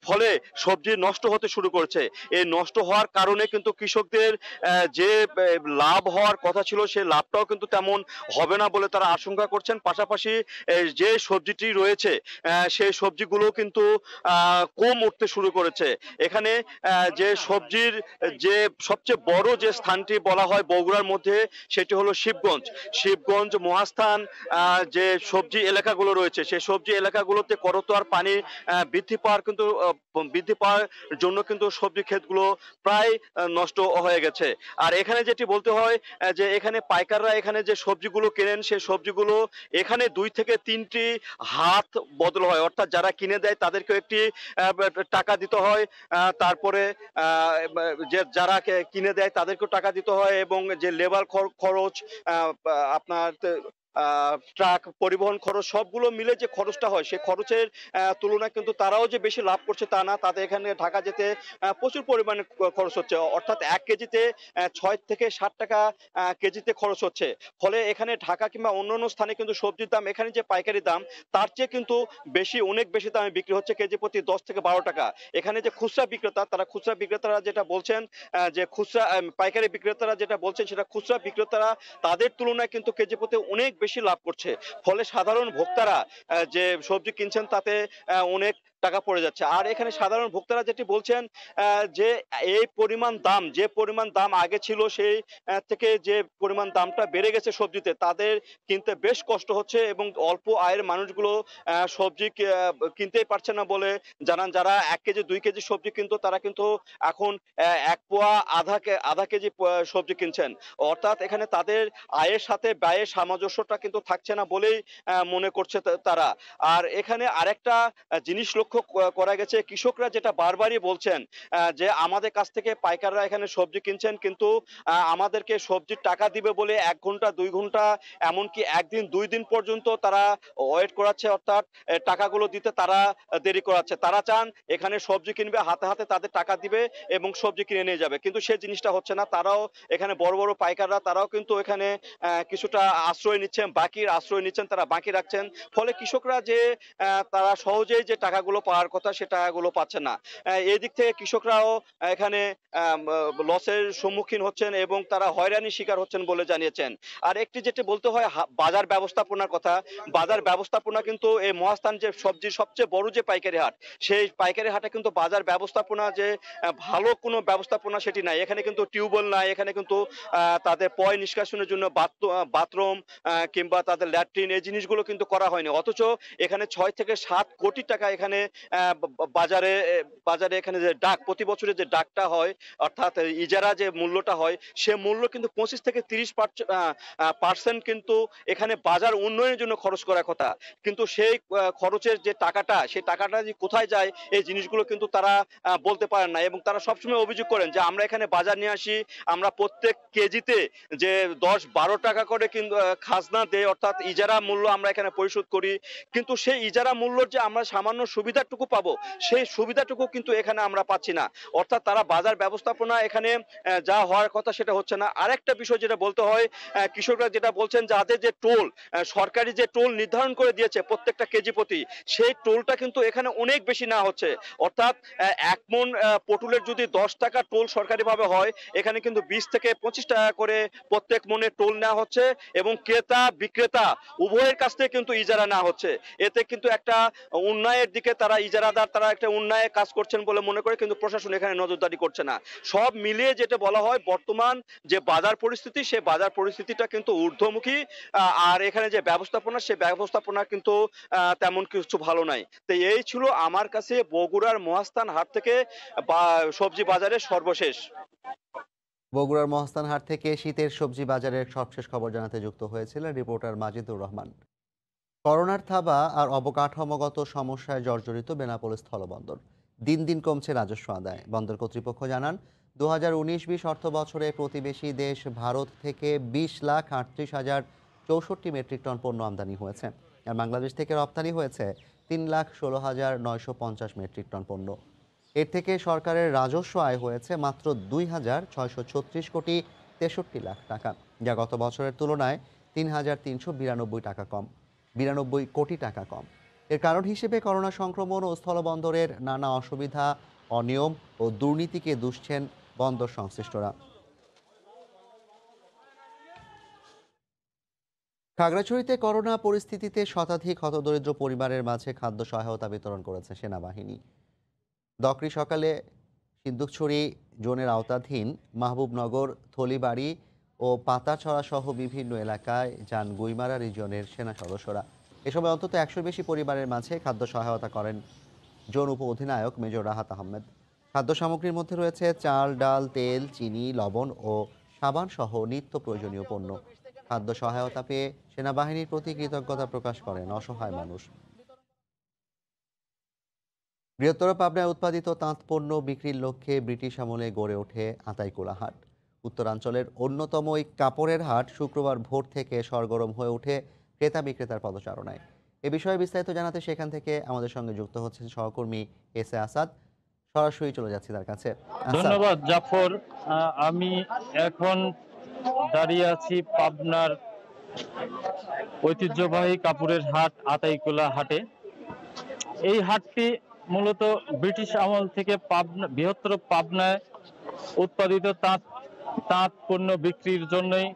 [SPEAKER 5] ফলে সবজি নষ্ট হতে শুরু করেছে। এই নষ্ট হওয়ার কারণে কিন্তু কৃষকদের যে লাভ হওয়ার কথা ছিল সেই লাভটাও কিন্তু তেমন হবে না বলে তারা আশঙ্কা করছেন। পাশাপাশি যে সবজিটি রয়েছে সেই সবজিগুলো কিন্তু কম উঠতে শুরু করেছে। এখানে যে সবজির যে সবচেয়ে বড় যে স্থানটি বলা হয় বগুড়ার মধ্যে সেটি হলো শিবগঞ্জ মহাস্থান। যে সবজি এলাকাগুলো রয়েছে সেই সবজি এলাকাগুলোতে করতোয়ার পানি বৃদ্ধি পাওয়ার জন্য কিন্তু সবজি ক্ষেতগুলো প্রায় নষ্ট হয়ে গেছে। আর এখানে যেটি বলতে হয় যে এখানে পাইকাররা এখানে যে সবজিগুলো কেনেন সেই সবজিগুলো এখানে 2 থেকে 3টি হাত বদল হয়, অর্থাৎ যারা কিনে দেয় তাদেরকে একটি টাকা দিতে হয়, তারপরে যে যারা কিনে দেয় তাদেরকেও টাকা দিতে হয় এবং যে লেবার খরচ, আপনার ট্রাক পরিবহন খরচ সবগুলো মিলে যে খরচটা হয় সেই খরচের তুলনায় কিন্তু তারাও যে বেশি লাভ করছে তা না। তাদের এখানে ঢাকা যেতে প্রচুর পরিমাণে খরচ হচ্ছে, অর্থাৎ 1 কেজিতে 6 থেকে 7 টাকা কেজিতে খরচ হচ্ছে। ফলে এখানে ঢাকা কিংবা অন্যান্য স্থানে কিন্তু সবজির দাম এখানে যে পাইকারি দাম তার চেয়ে কিন্তু অনেক বেশি দামে বিক্রি হচ্ছে, কেজি প্রতি 10 থেকে 12 টাকা। এখানে যে খুচরা বিক্রেতারা যেটা বলছেন, যে পাইকারি বিক্রেতারা যেটা বলছেন সেটা খুচরা বিক্রেতারা তাদের তুলনায় কিন্তু কেজি প্রতি অনেক বেশি লাভ করছে। ফলে সাধারণ ভোক্তারা যে সবজি কিনছেন তাতে অনেক টাকা পড়ে যাচ্ছে। আর এখানে সাধারণ ভোক্তারা যেটি বলছেন যে এই যে পরিমাণ দাম আগে ছিল সেই থেকে যে পরিমাণ দামটা বেড়ে গেছে সবজিতে, তাদের কিনতে বেশ কষ্ট হচ্ছে এবং অল্প আয়ের মানুষগুলো সবজি কিনতেই পারছে না বলে জানান। যারা 1 কেজি 2 কেজি সবজি কিনতো তারা কিন্তু এখন 1 পোয়া আধা কেজি সবজি কিনছেন, অর্থাৎ এখানে তাদের আয়ের সাথে ব্যয়ের সামঞ্জস্যটা কিন্তু থাকছে না বলেই মনে করছে তারা। আর এখানে আরেকটা জিনিস লক্ষ্য করা গেছে, কৃষকরা যেটা বারবারই বলছেন যে আমাদের কাছ থেকে পাইকাররা এখানে সবজি কিনছেন কিন্তু আমাদেরকে সবজির টাকা দিবে বলে 1 ঘন্টা 2 ঘন্টা এমনকি 1 দিন 2 দিন পর্যন্ত তারা ওয়েট করাচ্ছে, অর্থাৎ টাকাগুলো দিতে তারা দেরি করাচ্ছে। তারা চান এখানে সবজি কিনবে, হাতে হাতে তাদের টাকা দিবে এবং সবজি কিনে নিয়ে যাবে, কিন্তু সেই জিনিসটা হচ্ছে না। তারাও এখানে বড় বড় পাইকাররা তারাও কিন্তু এখানে কিছুটা আশ্রয় নিচ্ছেন, তারা বাকি রাখছেন। ফলে কৃষকরা যে তারা সহজেই যে টাকাগুলো পাওয়ার কথা সে টাকাগুলো পাচ্ছে না। এই দিক থেকে কৃষকরাও এখানে লসের সম্মুখীন হচ্ছেন এবং তারা হয়রানির শিকার হচ্ছেন বলে জানিয়েছেন। আর একটি যেটি বলতে হয় বাজার ব্যবস্থাপনার কথা, বাজার ব্যবস্থাপনা কিন্তু এই মহাস্থান যে সবজির সবচেয়ে বড় যে পাইকারি হাট, সেই পাইকারি হাটে কিন্তু বাজার ব্যবস্থাপনা যে ভালো কোনো ব্যবস্থাপনা সেটি নাই। এখানে কিন্তু টিউবওয়েল নাই, এখানে কিন্তু তাদের পয় নিষ্কাশনের জন্য বাথরুম কিংবা তাদের ল্যাট্রিন এই জিনিসগুলো কিন্তু করা হয়নি, অথচ এখানে 6 থেকে 7 কোটি টাকা এখানে বাজারে এখানে যে ডাক প্রতি বছরে যে ডাকটা হয়, অর্থাৎ ইজারা যে মূল্যটা হয় সে মূল্য কিন্তু 25 থেকে 30% কিন্তু এখানে বাজার উন্নয়নের জন্য খরচ করার কথা, কিন্তু সেই খরচের যে টাকাটা সেই টাকাটা যে কোথায় যায় এই জিনিসগুলো কিন্তু তারা বলতে পারেন না এবং তারা সবসময় অভিযোগ করেন যে আমরা এখানে বাজার নিয়ে আসি, আমরা প্রত্যেক কেজিতে যে 10-12 টাকা করে কিন্তু খাজনা দেয়, অর্থাৎ ইজারা মূল্য আমরা এখানে পরিশোধ করি, কিন্তু সেই ইজারা মূল্যর যে আমরা সামান্য সুবিধাটুকু পাবো সেই সুবিধাটুকু কিন্তু এখানে আমরা পাচ্ছি না, অর্থাৎ তারা বাজার ব্যবস্থাপনা এখানে যা হওয়ার কথা সেটা হচ্ছে না। আরেকটা বিষয় যেটা বলতে হয়, কৃষকরা যেটা বলছেন যাদের যে টোল সরকারি যে টোল নির্ধারণ করে দিয়েছে প্রত্যেকটা কেজি প্রতি, সেই টোলটা কিন্তু এখানে অনেক বেশি না হচ্ছে, অর্থাৎ 1 মণ পটলের যদি 10 টাকা টোল সরকারিভাবে হয় এখানে কিন্তু 20 থেকে 25 টাকা করে প্রত্যেক মণে টোল নেওয়া হচ্ছে এবং ক্রেতা বিক্রেতা উভয়ের কাছ থেকে কিন্তু ইজারা নেওয়া হচ্ছে। এতে কিন্তু একটা উন্নয়নের দিকে তারা যারা ইজারাদার তারা একটা অন্যায় কাজ করছেন বলে মনে করে, কিন্তু প্রশাসন এখানে নজরদারি করছে না। সব মিলিয়ে যেটা বলা হয়, বর্তমান যে বাজার পরিস্থিতি, সে বাজার পরিস্থিতিটা কিন্তু ঊর্ধ্বমুখী। আর এখানে যে ব্যবস্থাপনা, সে ব্যবস্থাপনা কিন্তু তেমন কিছু ভালো নাই। তো এই ছিল আমার কাছে বগুড়ার মহাস্থান হাট থেকে সবজি বাজারের সর্বশেষ।
[SPEAKER 1] বগুড়ার মহাস্থান হাট থেকে শীতের সবজি বাজারের সবশেষ খবর জানাতে যুক্ত হয়েছিলেন রিপোর্টার মাজিদুর রহমান। করোনার থাবা আর অবকাঠামোগত সমস্যায় জর্জরিত বেনাপোল স্থলবন্দর। দিন দিন কমছে রাজস্ব আদায়। বন্দর কর্তৃপক্ষ জানান 2019-20 অর্থ বছরে প্রতিবেশী দেশ ভারত থেকে 20,38,064 মেট্রিক টন পণ্য আমদানি হয়েছে, আর বাংলাদেশ থেকে রপ্তানি হয়েছে 3,16,950 মেট্রিক টন পণ্য। এর থেকে সরকারের রাজস্ব আয় হয়েছে মাত্র 2,636 কোটি 63 লাখ টাকা, যা গত বছরের তুলনায় 3,392 কোটি টাকা কম। এর কারণ হিসেবে করোনা সংক্রমণ ও স্থলবন্দরের নানা অসুবিধা, অনিয়ম ও দুর্নীতিকে দুষছেন বন্দর সংশ্লিষ্টরা। খাগড়াছড়িতে করোনা পরিস্থিতিতে শতাধিক হতদরিদ্র পরিবারের মাঝে খাদ্য সহায়তা বিতরণ করেছে সেনাবাহিনী। দকরি সকালে সিন্দুকছড়ি জোনের আওতাধীন মাহবুবনগর, থলিবাড়ি ও পাতাছড়া সহ বিভিন্ন এলাকায় যান গুইমারা রিজিয়নের সেনা সদস্যরা। এ সময় অন্তত 100-র বেশি পরিবারের মাঝে খাদ্য সহায়তা করেন জোন উপ অধিনায়ক মেজর রাহাত আহমেদ। খাদ্য সামগ্রীর মধ্যে রয়েছে চাল, ডাল, তেল, চিনি, লবণ ও সাবান সহ নিত্য প্রয়োজনীয় পণ্য। খাদ্য সহায়তা পেয়ে সেনাবাহিনীর প্রতি কৃতজ্ঞতা প্রকাশ করেন অসহায় মানুষ। বৃহত্তর পাবনায় উৎপাদিত তাঁত পণ্য বিক্রির লক্ষ্যে ব্রিটিশ আমলে গড়ে ওঠে আতাইকুলা হাট। উত্তরাঞ্চলের অন্যতম এই কাপড়ের হাট শুক্রবার ভোর থেকে সরগরম হয়ে ওঠে ক্রেতা বিক্রেতার পদচারণায়। এ বিষয়ে বিস্তারিত জানাতে সেখান থেকে আমাদের সঙ্গে যুক্ত হচ্ছেন সহকর্মী এস এ আসাদ। সরাসরি চলে যাচ্ছি তার কাছে।
[SPEAKER 6] ধন্যবাদ জাফর। আমি এখন দাঁড়িয়ে আছি পাবনার ঐতিহ্যবাহী কাপড়ের হাট আতাইকুলা হাটে। এই হাটটি মূলত ব্রিটিশ আমল থেকে বৃহত্তর পাবনায় উৎপাদিত তাঁত পণ্য বিক্রির জন্যই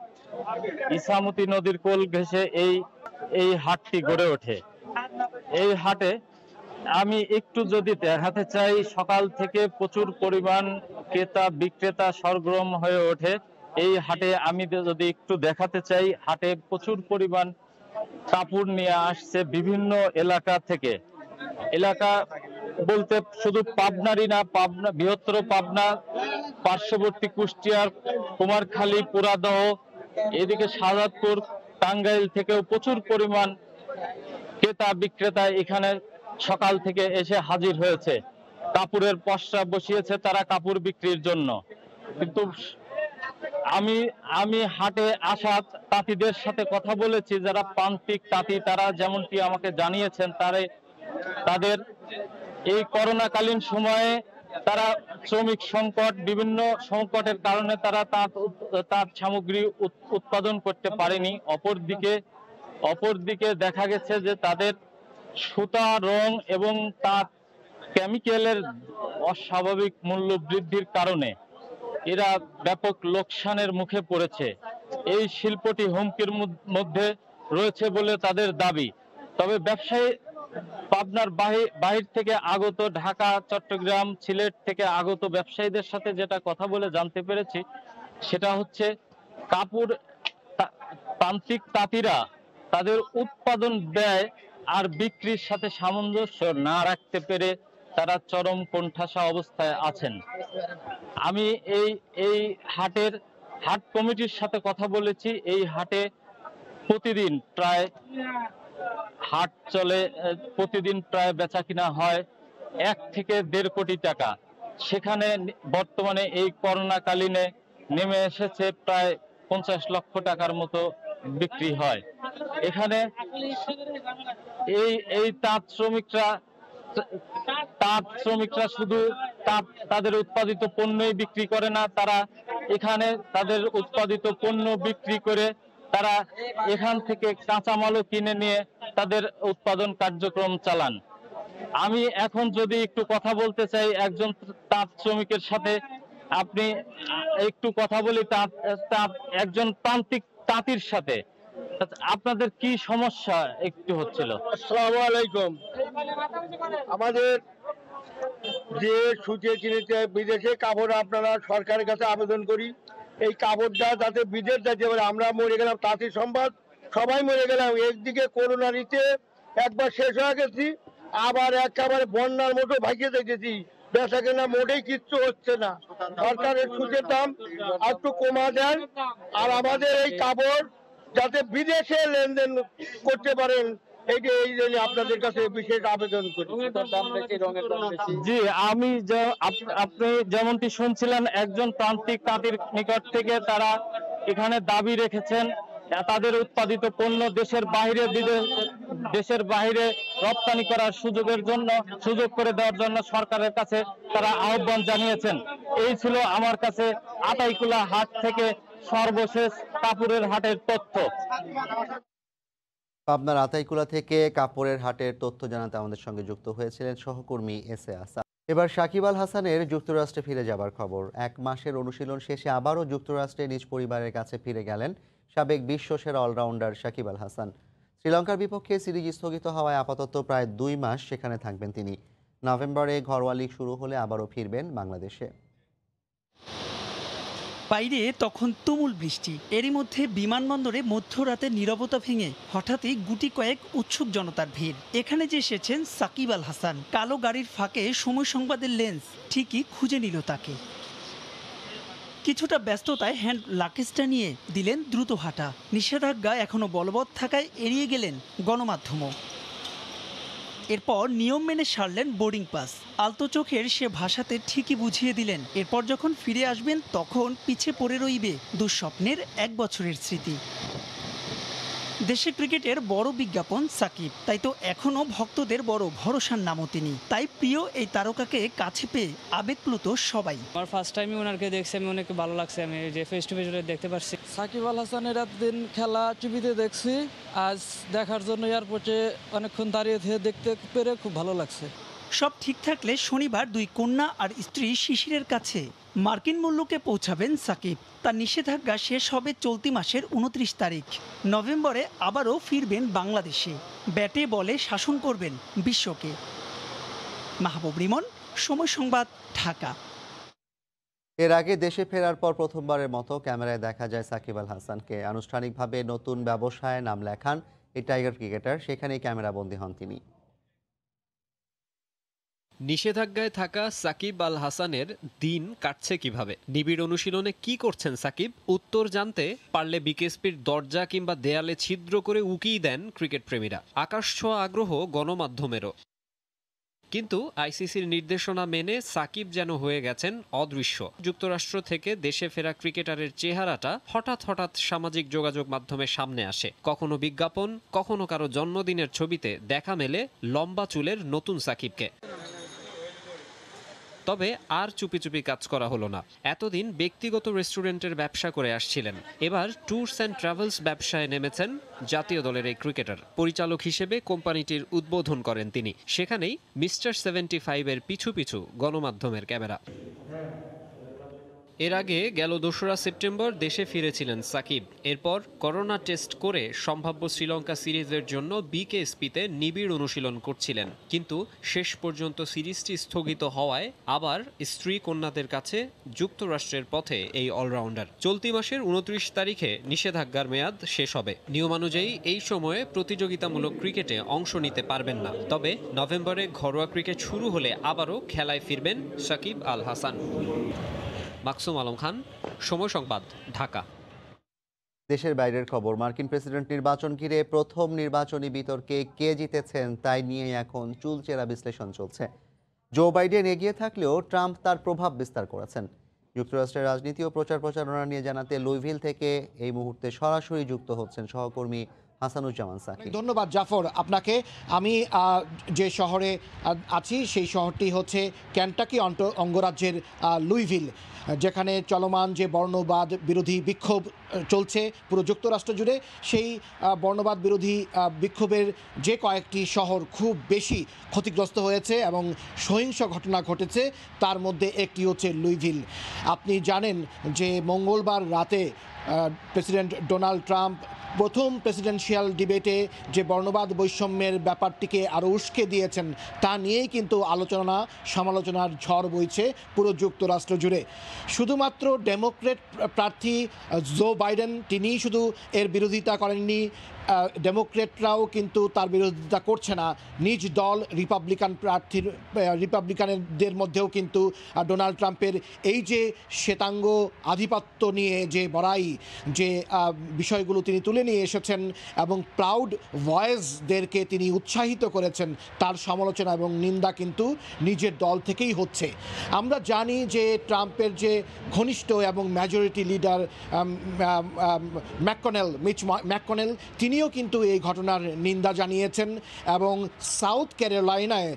[SPEAKER 6] ইসামতি নদীর কোল ঘেঁষে এই হাটটি গড়ে ওঠে। এই হাটে আমি একটু যদি দেখাতে চাই, সকাল থেকে প্রচুর পরিমাণ ক্রেতা বিক্রেতা সরগরম হয়ে ওঠে এই হাটে। আমি যদি একটু দেখাতে চাই, হাটে প্রচুর পরিমাণ কাপড় নিয়ে আসছে বিভিন্ন এলাকা থেকে। এলাকা বলতে শুধু পাবনারই না, পাবনা বৃহত্তর পাবনা, পার্শ্ববর্তী কুষ্টিয়ার, কুমারখালী, পুরাদহ, এদিকে শাহজাদপুর, টাঙ্গাইল থেকেও প্রচুর পরিমাণ ক্রেতা বিক্রেতা এখানে সকাল থেকে এসে হাজির হয়েছে। কাপড়ের পসরা বসিয়েছে তারা কাপড় বিক্রির জন্য। কিন্তু আমি হাটে আসা তাঁতিদের সাথে কথা বলেছি, যারা প্রান্তিক তাঁতি, তারা যেমনটি আমাকে জানিয়েছেন, তাদের এই করোনাকালীন সময়ে তারা শ্রমিক সংকট, বিভিন্ন সংকটের কারণে তারা তাঁত সামগ্রী উৎপাদন করতে পারেনি। অপরদিকে দেখা গেছে যে তাদের সুতা, রং এবং তাঁত কেমিক্যালের অস্বাভাবিক মূল্য বৃদ্ধির কারণে এরা ব্যাপক লোকসানের মুখে পড়েছে। এই শিল্পটি হুমকির মধ্যে রয়েছে বলে তাদের দাবি। তবে ব্যবসায়ী পাবনার বাহির থেকে আগত, ঢাকা, চট্টগ্রাম, সিলেট থেকে আগত ব্যবসায়ীদের সাথে যেটা কথা বলে জানতে পেরেছি, সেটা হচ্ছে কাপড় প্রান্তিক তাঁতিরা তাদের উৎপাদন ব্যয় আর বিক্রির সাথে সামঞ্জস্য না রাখতে পেরে তারা চরম কোণঠাসা অবস্থায় আছেন। আমি এই হাট কমিটির সাথে কথা বলেছি। এই হাটে প্রতিদিন প্রায় হাট চলে, প্রতিদিন প্রায় বেচা কিনা হয় 1 থেকে 1.5 কোটি টাকা। সেখানে বর্তমানে এই করোনাকালীনে নেমে এসেছে প্রায় 50 লক্ষ টাকার মতো বিক্রি হয়। এখানে এই তাঁত শ্রমিকরা শুধু তাদের উৎপাদিত পণ্যই বিক্রি করে না, তারা এখানে তাদের উৎপাদিত পণ্য বিক্রি করে তারা এখান থেকে কাঁচামালও কিনে নিয়ে তাদের উৎপাদন কার্যক্রম চালান। আমি এখন যদি একটু কথা বলতে চাই একজন তাঁত শ্রমিকের সাথে, আপনি একটু কথা বলি একজন প্রান্তিক তাঁতির সাথে। আচ্ছা, আপনাদের কি সমস্যা একটু হচ্ছিল?
[SPEAKER 7] আসসালামু আলাইকুম। আমাদের যে সুচে কিনেছে বিদেশে কাপড় আপনারা সরকারের কাছে আবেদন করি, এই কাপড়টা যাতে বিদেশ যাইতে পারে। আমরা মরে গেলাম তাঁতি সম্বাদ, সবাই মরে গেলাম। একদিকে করোনা নিতে একবার শেষ হয়ে গেছি, আবার একেবারে বন্যার মতো ভাগিয়ে দেখেছি। বেচা কেনা মোটেই কিচ্ছু হচ্ছে না। সরকারের সুচের দাম একটু কমা দেন, আর আমাদের এই কাপড় যাতে বিদেশে লেনদেন করতে পারেন, এই জন্য আপনাদের কাছে বিশেষ আবেদন করি।
[SPEAKER 6] জি, আমি আপনি যেমনটি শুনছিলেন, একজন প্রান্তিক তাঁতির নিকট থেকে তারা এখানে দাবি রেখেছেন তাদের উৎপাদিত পণ্য দেশের বাইরে রপ্তানি করার সুযোগ করে দেওয়ার জন্য সরকারের কাছে তারা আহ্বান জানিয়েছেন। এই ছিল আমার কাছে আতাইকুলা হাট থেকে সর্বশেষ কাপড়ের হাটের তথ্য।
[SPEAKER 1] পাবনার আতাইকুলা থেকে কাপড়ের হাটের তথ্য জানাতে আমাদের সঙ্গে যুক্ত হয়েছিলেন সহকর্মী এস এ আসাদ। এবার সাকিব আল হাসানের যুক্তরাষ্ট্রে ফিরে যাবার খবর। 1 মাসের অনুশীলন শেষে আবারও যুক্তরাষ্ট্রে নিজ পরিবারের কাছে ফিরে গেলেন সাবেক বিশ্বসেরা অলরাউন্ডার সাকিব আল হাসান। শ্রীলঙ্কার বিপক্ষে সিরিজ স্থগিত হওয়ায় আপাতত প্রায় 2 মাস সেখানে থাকবেন তিনি। নভেম্বরে ঘরোয়া লিগ শুরু হলে আবারও ফিরবেন বাংলাদেশে।
[SPEAKER 8] বাইরে তখন তুমুল বৃষ্টি, এরই মধ্যে বিমানবন্দরে মধ্যরাতে নীরবতা ভেঙে হঠাৎই গুটি কয়েক উৎসুক জনতার ভিড়। এখানে যে এসেছেন সাকিব আল হাসান, কালো গাড়ির ফাঁকে সময় সংবাদের লেন্স ঠিকই খুঁজে নিল তাকে। কিছুটা ব্যস্ততায় হ্যান্ড লাকেজটা নিয়ে দিলেন দ্রুত হাঁটা। নিষেধাজ্ঞা এখনো বলবৎ থাকায় এড়িয়ে গেলেন গণমাধ্যমও। এরপর নিয়ম মেনে সারলেন বোর্ডিং পাস। আলতো চোখের সে ভাষাতে ঠিকই বুঝিয়ে দিলেন এরপর যখন ফিরে আসবেন তখন পিছে পড়ে রইবে দুঃস্বপ্নের 1 বছরের স্মৃতি। দেশের ক্রিকেটের বড় বিজ্ঞাপন সাকিব, তাই তো এখনও ভক্তদের বড় ভরসার নামও তিনি। তাই প্রিয় এই তারকাকে কাছে পেয়ে আবেগপ্লুত সবাই।
[SPEAKER 10] আমার ফার্স্ট টাইমই ওনাকে দেখছি, আমি অনেক ভালো লাগছে। আমি যে ফেস টু ফেস দেখতে পারছি।
[SPEAKER 11] সাকিব আল হাসানের এতদিন খেলা টিভিতে দেখছি, আজ দেখার জন্য এয়ারপোর্টে অনেকক্ষণ দাঁড়িয়ে দেখতে পেরে খুব ভালো লাগছে।
[SPEAKER 8] সব ঠিক থাকলে শনিবার 2 কন্যা আর স্ত্রী শিশিরের কাছে মার্কিন মূল্যকে পৌঁছাবেন সাকিব। তার নিষেধাজ্ঞা শেষ হবে চলতি মাসের 29 তারিখ। নভেম্বরে আবারও ফিরবেন বাংলাদেশে। ব্যাটে বলে শাসন করবেন বিশ্বকে। মাহবুব রিমন, সময় সংবাদ, ঢাকা।
[SPEAKER 1] এর আগে দেশে ফেরার পর প্রথমবারের মতো ক্যামেরায় দেখা যায় সাকিব আল হাসানকে। আনুষ্ঠানিকভাবে নতুন ব্যবসায় নাম লেখান এই টাইগার ক্রিকেটার, সেখানেই ক্যামেরাবন্দী হন তিনি।
[SPEAKER 19] নিষেধাজ্ঞায় থাকা সাকিব আল হাসানের দিন কাটছে কিভাবে, নিবিড় অনুশীলনে কি করছেন সাকিব, উত্তর জানতে পারলে বিকেএসপির দরজা কিংবা দেয়ালে ছিদ্র করে উকিয়ে দেন ক্রিকেট প্রেমীরা। আকাশ ছোঁয়া আগ্রহ গণমাধ্যমেরও। কিন্তু আইসিসির নির্দেশনা মেনে সাকিব যেন হয়ে গেছেন অদৃশ্য। যুক্তরাষ্ট্র থেকে দেশে ফেরা ক্রিকেটারের চেহারাটা হঠাৎ হঠাৎ সামাজিক যোগাযোগ মাধ্যমে সামনে আসে। কখনো বিজ্ঞাপন, কখনো কারো জন্মদিনের ছবিতে দেখা মেলে লম্বা চুলের নতুন সাকিবকে। তবে আর চুপি চুপি কাজ করা হলো না। এতদিন ব্যক্তিগত রেস্টুরেন্টের ব্যবসা করে আসছিলেন, এবার ট্যুরস অ্যান্ড ট্রাভেলস ব্যবসায় নেমেছেন জাতীয় দলের এই ক্রিকেটার। পরিচালক হিসেবে কোম্পানিটির উদ্বোধন করেন তিনি। সেখানেই মিস্টার 75-এর পিছু পিছু গণমাধ্যমের ক্যামেরা। এর আগে গেল 2রা সেপ্টেম্বর দেশে ফিরেছিলেন সাকিব। এরপর করোনা টেস্ট করে সম্ভাব্য শ্রীলঙ্কা সিরিজের জন্য বিকেএসপিতে নিবিড় অনুশীলন করছিলেন। কিন্তু শেষ পর্যন্ত সিরিজটি স্থগিত হওয়ায় আবার স্ত্রী কন্যাদের কাছে যুক্তরাষ্ট্রের পথে এই অলরাউন্ডার। চলতি মাসের 29 তারিখে নিষেধাজ্ঞার মেয়াদ শেষ হবে। নিয়মানুযায়ী এই সময়ে প্রতিযোগিতামূলক ক্রিকেটে অংশ নিতে পারবেন না। তবে নভেম্বরে ঘরোয়া ক্রিকেট শুরু হলে আবারও খেলায় ফিরবেন সাকিব আল হাসান। মাকসুম আলম খান, সময় সংবাদ, ঢাকা।
[SPEAKER 1] দেশের বাইরের খবর। মার্কিন প্রেসিডেন্ট নির্বাচন ঘিরে প্রথম নির্বাচনী বিতর্কে কে জিতেছেন তাই নিয়ে এখন চুলচেরা বিশ্লেষণ চলছে। জো বাইডেন এগিয়ে থাকলেও ট্রাম্প তার প্রভাব বিস্তার করেছেন। যুক্তরাষ্ট্রের রাজনীতি ও প্রচারণা নিয়ে জানাতে লুইভিল থেকে এই মুহূর্তে সরাসরি যুক্ত হচ্ছেন সহকর্মী হাসানুজ্জামান সাকি।
[SPEAKER 20] ধন্যবাদ জাফর আপনাকে। আমি যে শহরে আছি সেই শহরটি হচ্ছে কেন্টাকি অঙ্গরাজ্যের লুইভিল, যেখানে চলমান যে বর্ণবাদ বিরোধী বিক্ষোভ চলছে পুরো যুক্তরাষ্ট্র জুড়ে। সেই বর্ণবাদ বিরোধী বিক্ষোভের যে কয়েকটি শহর খুব বেশি ক্ষতিগ্রস্ত হয়েছে এবং সহিংস ঘটনা ঘটেছে, তার মধ্যে একটি হচ্ছে লুইভিল। আপনি জানেন যে মঙ্গলবার রাতে প্রেসিডেন্ট ডোনাল্ড ট্রাম্প প্রথম প্রেসিডেন্সিয়াল ডিবেটে যে বর্ণবাদ বৈষম্যের ব্যাপারটিকে আরও উস্কে দিয়েছেন, তা নিয়েই কিন্তু আলোচনা সমালোচনার ঝড় বইছে পুরো যুক্তরাষ্ট্র জুড়ে। শুধুমাত্র ডেমোক্রেট প্রার্থী জো বাইডেন তিনিই শুধু এর বিরোধিতা করেননি, ডেমোক্রেটরাও কিন্তু তার বিরোধিতা করছে না। নিজ দল রিপাবলিকানদের মধ্যেও কিন্তু ডোনাল্ড ট্রাম্পের এই যে শ্বেতাঙ্গ আধিপত্য নিয়ে যে বড়াই, যে বিষয়গুলো তিনি তুলে নিয়ে এসেছেন এবং প্রাউড ভয়েসদেরকে তিনি উৎসাহিত করেছেন, তার সমালোচনা এবং নিন্দা কিন্তু নিজের দল থেকেই হচ্ছে। আমরা জানি যে ট্রাম্পের যে ঘনিষ্ঠ এবং মেজরিটি লিডার মিচ ম্যাককনেল, তিনিও কিন্তু এই ঘটনার নিন্দা জানিয়েছেন এবং সাউথ ক্যারোলাইনায়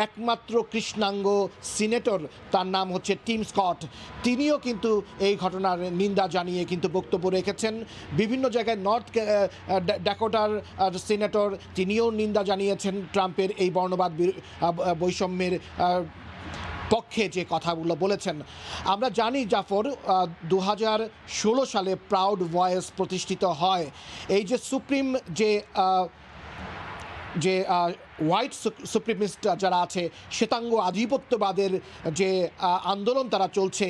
[SPEAKER 20] একমাত্র কৃষ্ণাঙ্গ সিনেটর, তার নাম হচ্ছে টিম স্কট, তিনিও কিন্তু এই ঘটনার নিন্দা জানিয়ে কিন্তু বক্তব্য রেখেছেন। বিভিন্ন জায়গায় নর্থ ড্যাকোটার সিনেটর, তিনিও নিন্দা জানিয়েছেন ট্রাম্পের এই বর্ণবাদ বৈষম্যের পক্ষে যে কথাগুলো বলেছেন। আমরা জানি জাফর 2016 সালে প্রাউড ভয়েস প্রতিষ্ঠিত হয়। এই যে সুপ্রিম যে হোয়াইট সুপ্রিমিস্ট যারা আছে, শ্বেতাঙ্গ আধিপত্যবাদের যে আন্দোলন তারা চলছে,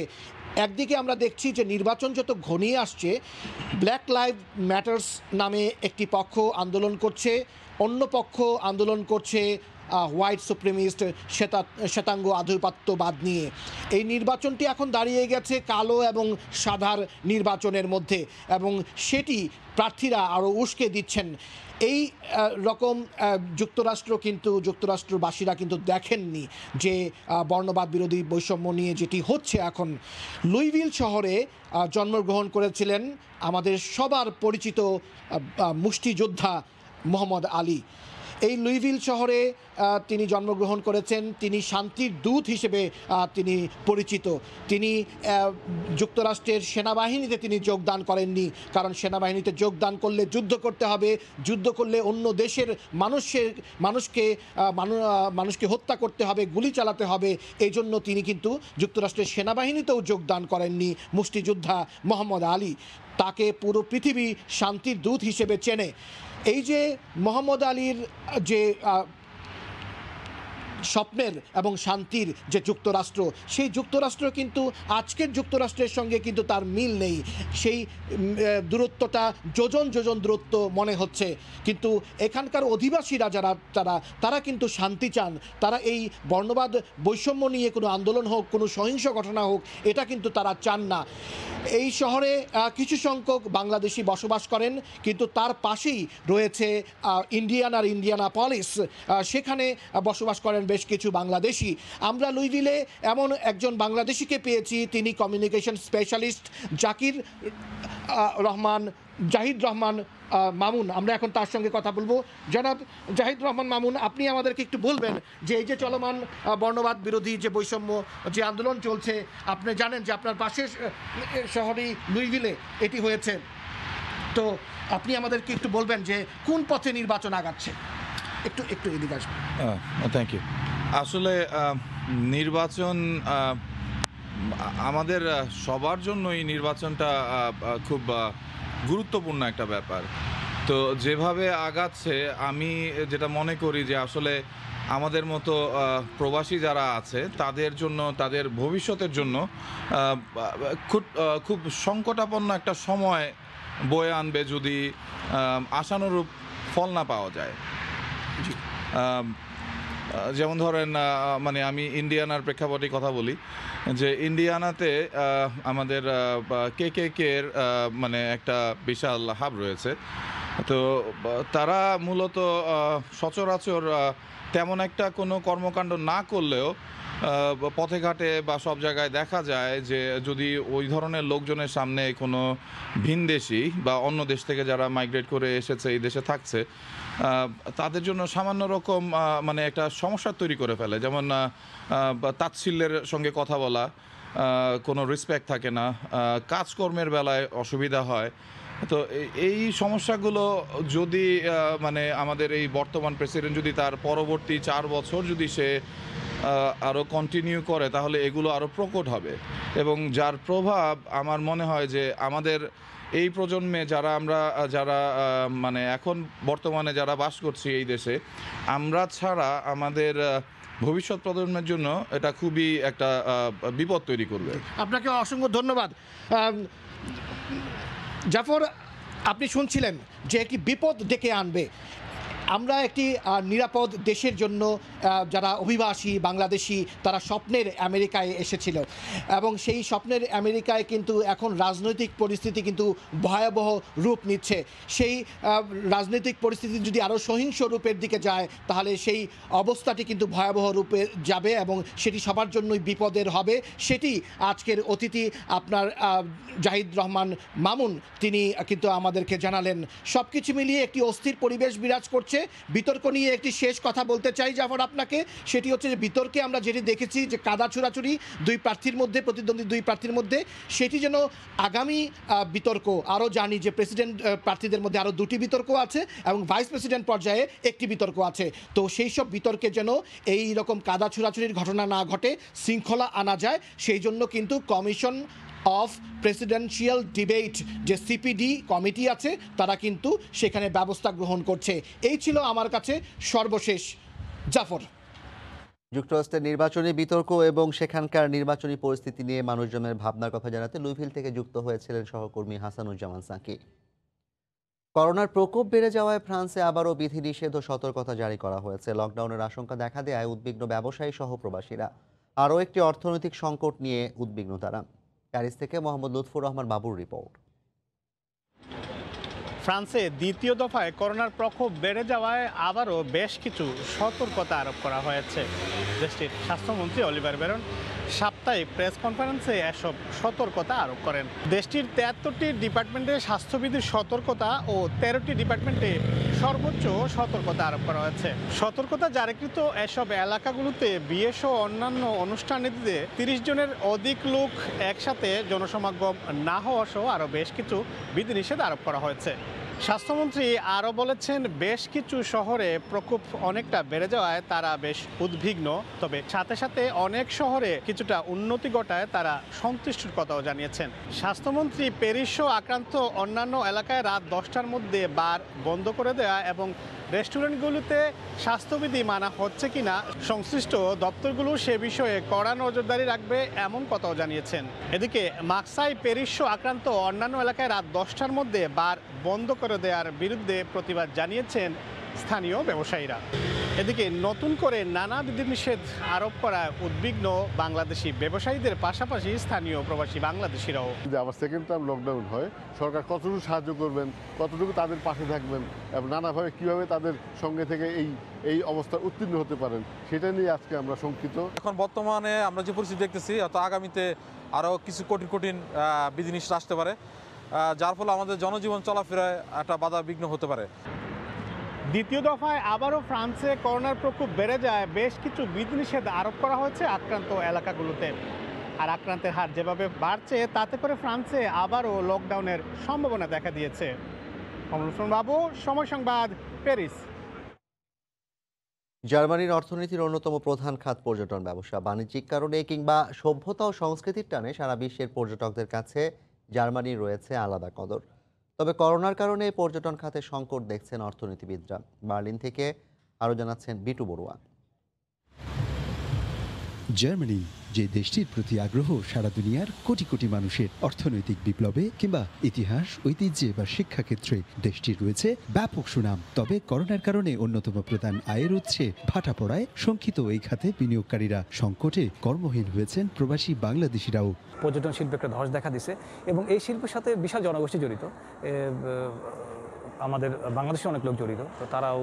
[SPEAKER 20] একদিকে আমরা দেখছি যে নির্বাচন যত ঘনিয়ে আসছে, ব্ল্যাক লাইভ ম্যাটার্স নামে একটি পক্ষ আন্দোলন করছে, অন্য পক্ষ আন্দোলন করছে হোয়াইট সুপ্রিমিস্ট শ্বেতাঙ্গ আধিপত্যবাদ নিয়ে। এই নির্বাচনটি এখন দাঁড়িয়ে গেছে কালো এবং সাদার নির্বাচনের মধ্যে এবং সেটি প্রার্থীরা আরও উস্কে দিচ্ছেন। এই রকম যুক্তরাষ্ট্রবাসীরা কিন্তু দেখেননি যে বর্ণবাদ বিরোধী বৈষম্য নিয়ে যেটি হচ্ছে এখন। লুইভিল শহরে জন্মগ্রহণ করেছিলেন আমাদের সবার পরিচিত মুষ্টিযোদ্ধা মোহাম্মদ আলী। এই লুইভিল শহরে তিনি জন্মগ্রহণ করেছেন। তিনি শান্তির দূত হিসেবে তিনি পরিচিত। তিনি যুক্তরাষ্ট্রের সেনাবাহিনীতে তিনি যোগদান করেননি, কারণ সেনাবাহিনীতে যোগদান করলে যুদ্ধ করতে হবে, যুদ্ধ করলে অন্য দেশের মানুষকে হত্যা করতে হবে, গুলি চালাতে হবে। এই জন্য তিনি কিন্তু যুক্তরাষ্ট্রের সেনাবাহিনীতেও যোগদান করেননি মুষ্টিযোদ্ধা মোহাম্মদ আলী। তাকে পুরো পৃথিবী শান্তির দূত হিসেবে চেনে। এই যে মোহাম্মদ আলীর যে স্বপ্নের এবং শান্তির যে যুক্তরাষ্ট্র, সেই যুক্তরাষ্ট্র কিন্তু আজকের যুক্তরাষ্ট্রের সঙ্গে কিন্তু তার মিল নেই। সেই দূরত্বটা যোজন দূরত্ব মনে হচ্ছে। কিন্তু এখানকার অধিবাসীরা তারা কিন্তু শান্তি চান। তারা এই বর্ণবাদ বৈষম্য নিয়ে কোনো আন্দোলন হোক, কোনো সহিংস ঘটনা হোক, এটা কিন্তু তারা চান না। এই শহরে কিছু সংখ্যক বাংলাদেশি বসবাস করেন, কিন্তু তার পাশেই রয়েছে ইন্ডিয়ানাপলিস, সেখানে বসবাস করেন বেশ কিছু বাংলাদেশি। আমরা লুইভিলে এমন একজন বাংলাদেশিকে পেয়েছি, তিনি কমিউনিকেশন স্পেশালিস্ট জাহিদ রহমান মামুন। আমরা এখন তার সঙ্গে কথা বলবো। জনাব জাহিদ রহমান মামুন, আপনি আমাদেরকে একটু বলবেন যে এই যে চলমান বর্ণবাদ বিরোধী যে বৈষম্য যে আন্দোলন চলছে, আপনি জানেন যে আপনার পাশের শহরেই লুইভিলে এটি হয়েছে, তো আপনি আমাদেরকে একটু বলবেন যে কোন পথে নির্বাচন আগাচ্ছে। একটু এদিকে আসবেন।
[SPEAKER 12] Thank you. আসলে নির্বাচন আমাদের সবার জন্যই নির্বাচনটা খুব গুরুত্বপূর্ণ একটা ব্যাপার। তো যেভাবে আগাচ্ছে, আমি যেটা মনে করি যে আসলে আমাদের মতো প্রবাসী যারা আছে তাদের জন্য, তাদের ভবিষ্যতের জন্য খুব সংকটাপন্ন একটা সময় বয়ে আনবে যদি আশানুরূপ ফল না পাওয়া যায়। যেমন ধরেন, মানে আমি ইন্ডিয়ানার প্রেক্ষাপটে কথা বলি, যে ইন্ডিয়ানাতে আমাদের কের মানে একটা বিশাল হাব রয়েছে। তো তারা মূলত সচরাচর তেমন একটা কোনো কর্মকাণ্ড না করলেও পথে ঘাটে বা সব জায়গায় দেখা যায় যে যদি ওই ধরনের লোকজনের সামনে কোনো ভিনদেশি বা অন্য দেশ থেকে যারা মাইগ্রেট করে এসেছে এই দেশে থাকছে তাদের জন্য সামান্য রকম মানে একটা সমস্যা তৈরি করে ফেলে, যেমন তাচ্ছিল্যের সঙ্গে কথা বলা, কোনো রেসপেক্ট থাকে না, কাজকর্মের বেলায় অসুবিধা হয়। তো এই সমস্যাগুলো যদি মানে আমাদের এই বর্তমান প্রেসিডেন্ট যদি তার পরবর্তী 4 বছর যদি সে আরও কন্টিনিউ করে তাহলে এগুলো আরও প্রকট হবে, এবং যার প্রভাব আমার মনে হয় যে আমাদের এই প্রজন্মে যারা মানে এখন বর্তমানে যারা বাস করছি এই দেশে, আমরা ছাড়া আমাদের ভবিষ্যৎ প্রজন্মের জন্য এটা খুবই একটা বিপদ তৈরি করবে।
[SPEAKER 20] আপনাকে অসংখ্য ধন্যবাদ। জাফর, আপনি শুনছিলেন যে একটি বিপদ ডেকে আনবে। আমরা একটি নিরাপদ দেশের জন্য যারা অভিবাসী বাংলাদেশি তারা স্বপ্নের আমেরিকায় এসেছিল, এবং সেই স্বপ্নের আমেরিকায় কিন্তু এখন রাজনৈতিক পরিস্থিতি কিন্তু ভয়াবহ রূপ নিচ্ছে। সেই রাজনৈতিক পরিস্থিতি যদি আরও সহিংস রূপের দিকে যায় তাহলে সেই অবস্থাটি কিন্তু ভয়াবহ রূপে যাবে এবং সেটি সবার জন্যই বিপদের হবে। সেটি আজকের অতিথি আপনার জাহিদ রহমান মামুন তিনি কিন্তু আমাদেরকে জানালেন। সব কিছু মিলিয়ে একটি অস্থির পরিবেশ বিরাজ করছে। বিতর্ক নিয়ে একটি শেষ কথা বলতে চাই জাফর আপনাকে, সেটি হচ্ছে যে বিতর্কে আমরা যেটি দেখেছি যে কাদা ছোড়াছুড়ি প্রতিদ্বন্দ্বী দুই প্রার্থীর মধ্যে, সেটি যেন আগামী বিতর্ক আরও জানি যে প্রেসিডেন্ট প্রার্থীদের মধ্যে আরও 2টি বিতর্ক আছে এবং ভাইস প্রেসিডেন্ট পর্যায়ে একটি বিতর্ক আছে। তো সেই সব বিতর্কে যেন এই রকম কাদা ছোড়াছুড়ির ঘটনা না ঘটে, শৃঙ্খলা আনা যায়, সেই জন্য কিন্তু কমিশন অফ প্রেসিডেন্সিয়াল ডিবেট যে সিপিডি কমিটি আছে তারা কিন্তু সেখানে ব্যবস্থা গ্রহণ করছে। এই ছিল আমার কাছে সর্বশেষ। জাফর,
[SPEAKER 1] যুক্তরাষ্ট্রের নির্বাচনী বিতর্ক এবং সেখানকার নির্বাচনী পরিস্থিতি নিয়ে মানুষজনের ভাবনার কথা জানাতে লুইভিল থেকে যুক্ত হয়েছিলেন সহকর্মী হাসানুজ্জামান সাকি। করোনার প্রকোপ বেড়ে যাওয়ায় ফ্রান্সে আবারও বিধিনিষেধ ও সতর্কতা জারি করা হয়েছে। লকডাউনের আশঙ্কা দেখা দেয় উদ্বিগ্ন ব্যবসায়ী সহ প্রবাসীরা। আরও একটি অর্থনৈতিক সংকট নিয়ে উদ্বিগ্ন তারা। প্যারিস থেকে মোহাম্মদ লুৎফুর রহমান বাবুর রিপোর্ট।
[SPEAKER 9] ফ্রান্সে দ্বিতীয় দফায় করোনার প্রকোপ বেড়ে যাওয়ায় আবারও বেশ কিছু সতর্কতা আরোপ করা হয়েছে। দেশটির স্বাস্থ্যমন্ত্রী অলিভার বেরন সাপ্তাহিক প্রেস কনফারেন্সে এসব সতর্কতা আরোপ করেন। দেশটির 73টি ডিপার্টমেন্টে স্বাস্থ্যবিধির সতর্কতা ও 13টি ডিপার্টমেন্টে সর্বোচ্চ সতর্কতা আরোপ করা হয়েছে। সতর্কতা জারিকৃত এসব এলাকাগুলোতে বিয়ে সহ অন্যান্য অনুষ্ঠানীতিতে 30 জনের অধিক লোক একসাথে জনসমাগম না হওয়া সহ আরও বেশ কিছু বিধিনিষেধ আরোপ করা হয়েছে। স্বাস্থ্যমন্ত্রী আরও বলেছেন, বেশ কিছু শহরে প্রকোপ অনেকটা বেড়ে যাওয়ায় তারা বেশ উদ্বিগ্ন, তবে সাথে সাথে অনেক শহরে কিছুটা উন্নতি ঘটায় তারা সন্তুষ্টির কথাও জানিয়েছেন। স্বাস্থ্যমন্ত্রী প্যারিস আক্রান্ত অন্যান্য এলাকায় রাত 10টার মধ্যে বার বন্ধ করে দেওয়া এবং রেস্টুরেন্টগুলোতে স্বাস্থ্যবিধি মানা হচ্ছে কিনা সংশ্লিষ্ট দপ্তরগুলো সে বিষয়ে কড়া নজরদারি রাখবে এমন কথাও জানিয়েছেন। এদিকে মার্সাই প্যারিস আক্রান্ত অন্যান্য এলাকায় রাত 10টার মধ্যে বার বন্ধ করে দেওয়ার বিরুদ্ধে প্রতিবাদ জানিয়েছেন স্থানীয় ব্যবসায়ীরা। এদিকে নতুন করে নানা বিধিনিষেধ আরোপ করা উদ্বিগ্ন বাংলাদেশি ব্যবসায়ীদের পাশাপাশি স্থানীয় প্রবাসী বাংলাদেশিরাও।
[SPEAKER 13] যে আবার সেকেন্ড টাইম লকডাউন হয়, সরকার কতটুকু সাহায্য করবেন, কতটুকু তাদের পাশে থাকবেন এবং নানাভাবে কীভাবে তাদের সঙ্গে থেকে এই অবস্থায় উত্তীর্ণ হতে পারেন, সেটা নিয়ে আজকে আমরা শঙ্কিত।
[SPEAKER 21] এখন বর্তমানে আমরা যে পরিস্থিতি দেখতেছি, হয়তো আগামীতে আরও কিছু কঠিন বিধিনিষেধ আসতে পারে, যার ফলে আমাদের জনজীবন চলাফেরায় একটা বাধা বিঘ্ন হতে পারে।
[SPEAKER 9] দ্বিতীয় দফায় আবারও ফ্রান্সে করোনার প্রকোপ বেড়ে যায়, বেশ কিছু বিধিনিষেধ আরোপ করা হয়েছে আক্রান্ত এলাকাগুলোতে। আর আক্রান্তের হার যেভাবে বাড়ছে তাতে করে ফ্রান্সে আবারও লকডাউনের সম্ভাবনা দেখা দিয়েছে। বাবু, সময় সংবাদ, প্যারিস।
[SPEAKER 1] জার্মানির অর্থনীতির অন্যতম প্রধান খাত পর্যটন ব্যবসা। বাণিজ্যিক কারণে কিংবা সভ্যতা ও সংস্কৃতির টানে সারা বিশ্বের পর্যটকদের কাছে জার্মানির রয়েছে আলাদা কদর। তবে করোনার কারণে পর্যটন খাতে সংকট দেখছেন অর্থনীতিবিদরা। বার্লিন থেকে আরও জানাচ্ছেন বিটু বড়ুয়া।
[SPEAKER 22] জার্মানি যে দেশটির প্রতি আগ্রহ সারা দুনিয়ার কোটি কোটি মানুষের, অর্থনৈতিক বিপ্লবে কিংবা ইতিহাস, ঐতিহ্যে বা শিক্ষাক্ষেত্রে দেশটির রয়েছে ব্যাপক সুনাম। তবে করোনার কারণে অন্যতম প্রধান আয়ের উৎসে ভাটা পড়ায় শঙ্কিত এই খাতে বিনিয়োগকারীরা। সংকটে কর্মহীন হয়েছেন প্রবাসী বাংলাদেশিরাও।
[SPEAKER 23] পর্যটন শিল্পে একটা ধস দেখা দিছে এবং এই শিল্পের সাথে বিশাল জনগোষ্ঠী জড়িত। আমাদের বাংলাদেশে অনেক লোক জড়িত, তো তারাও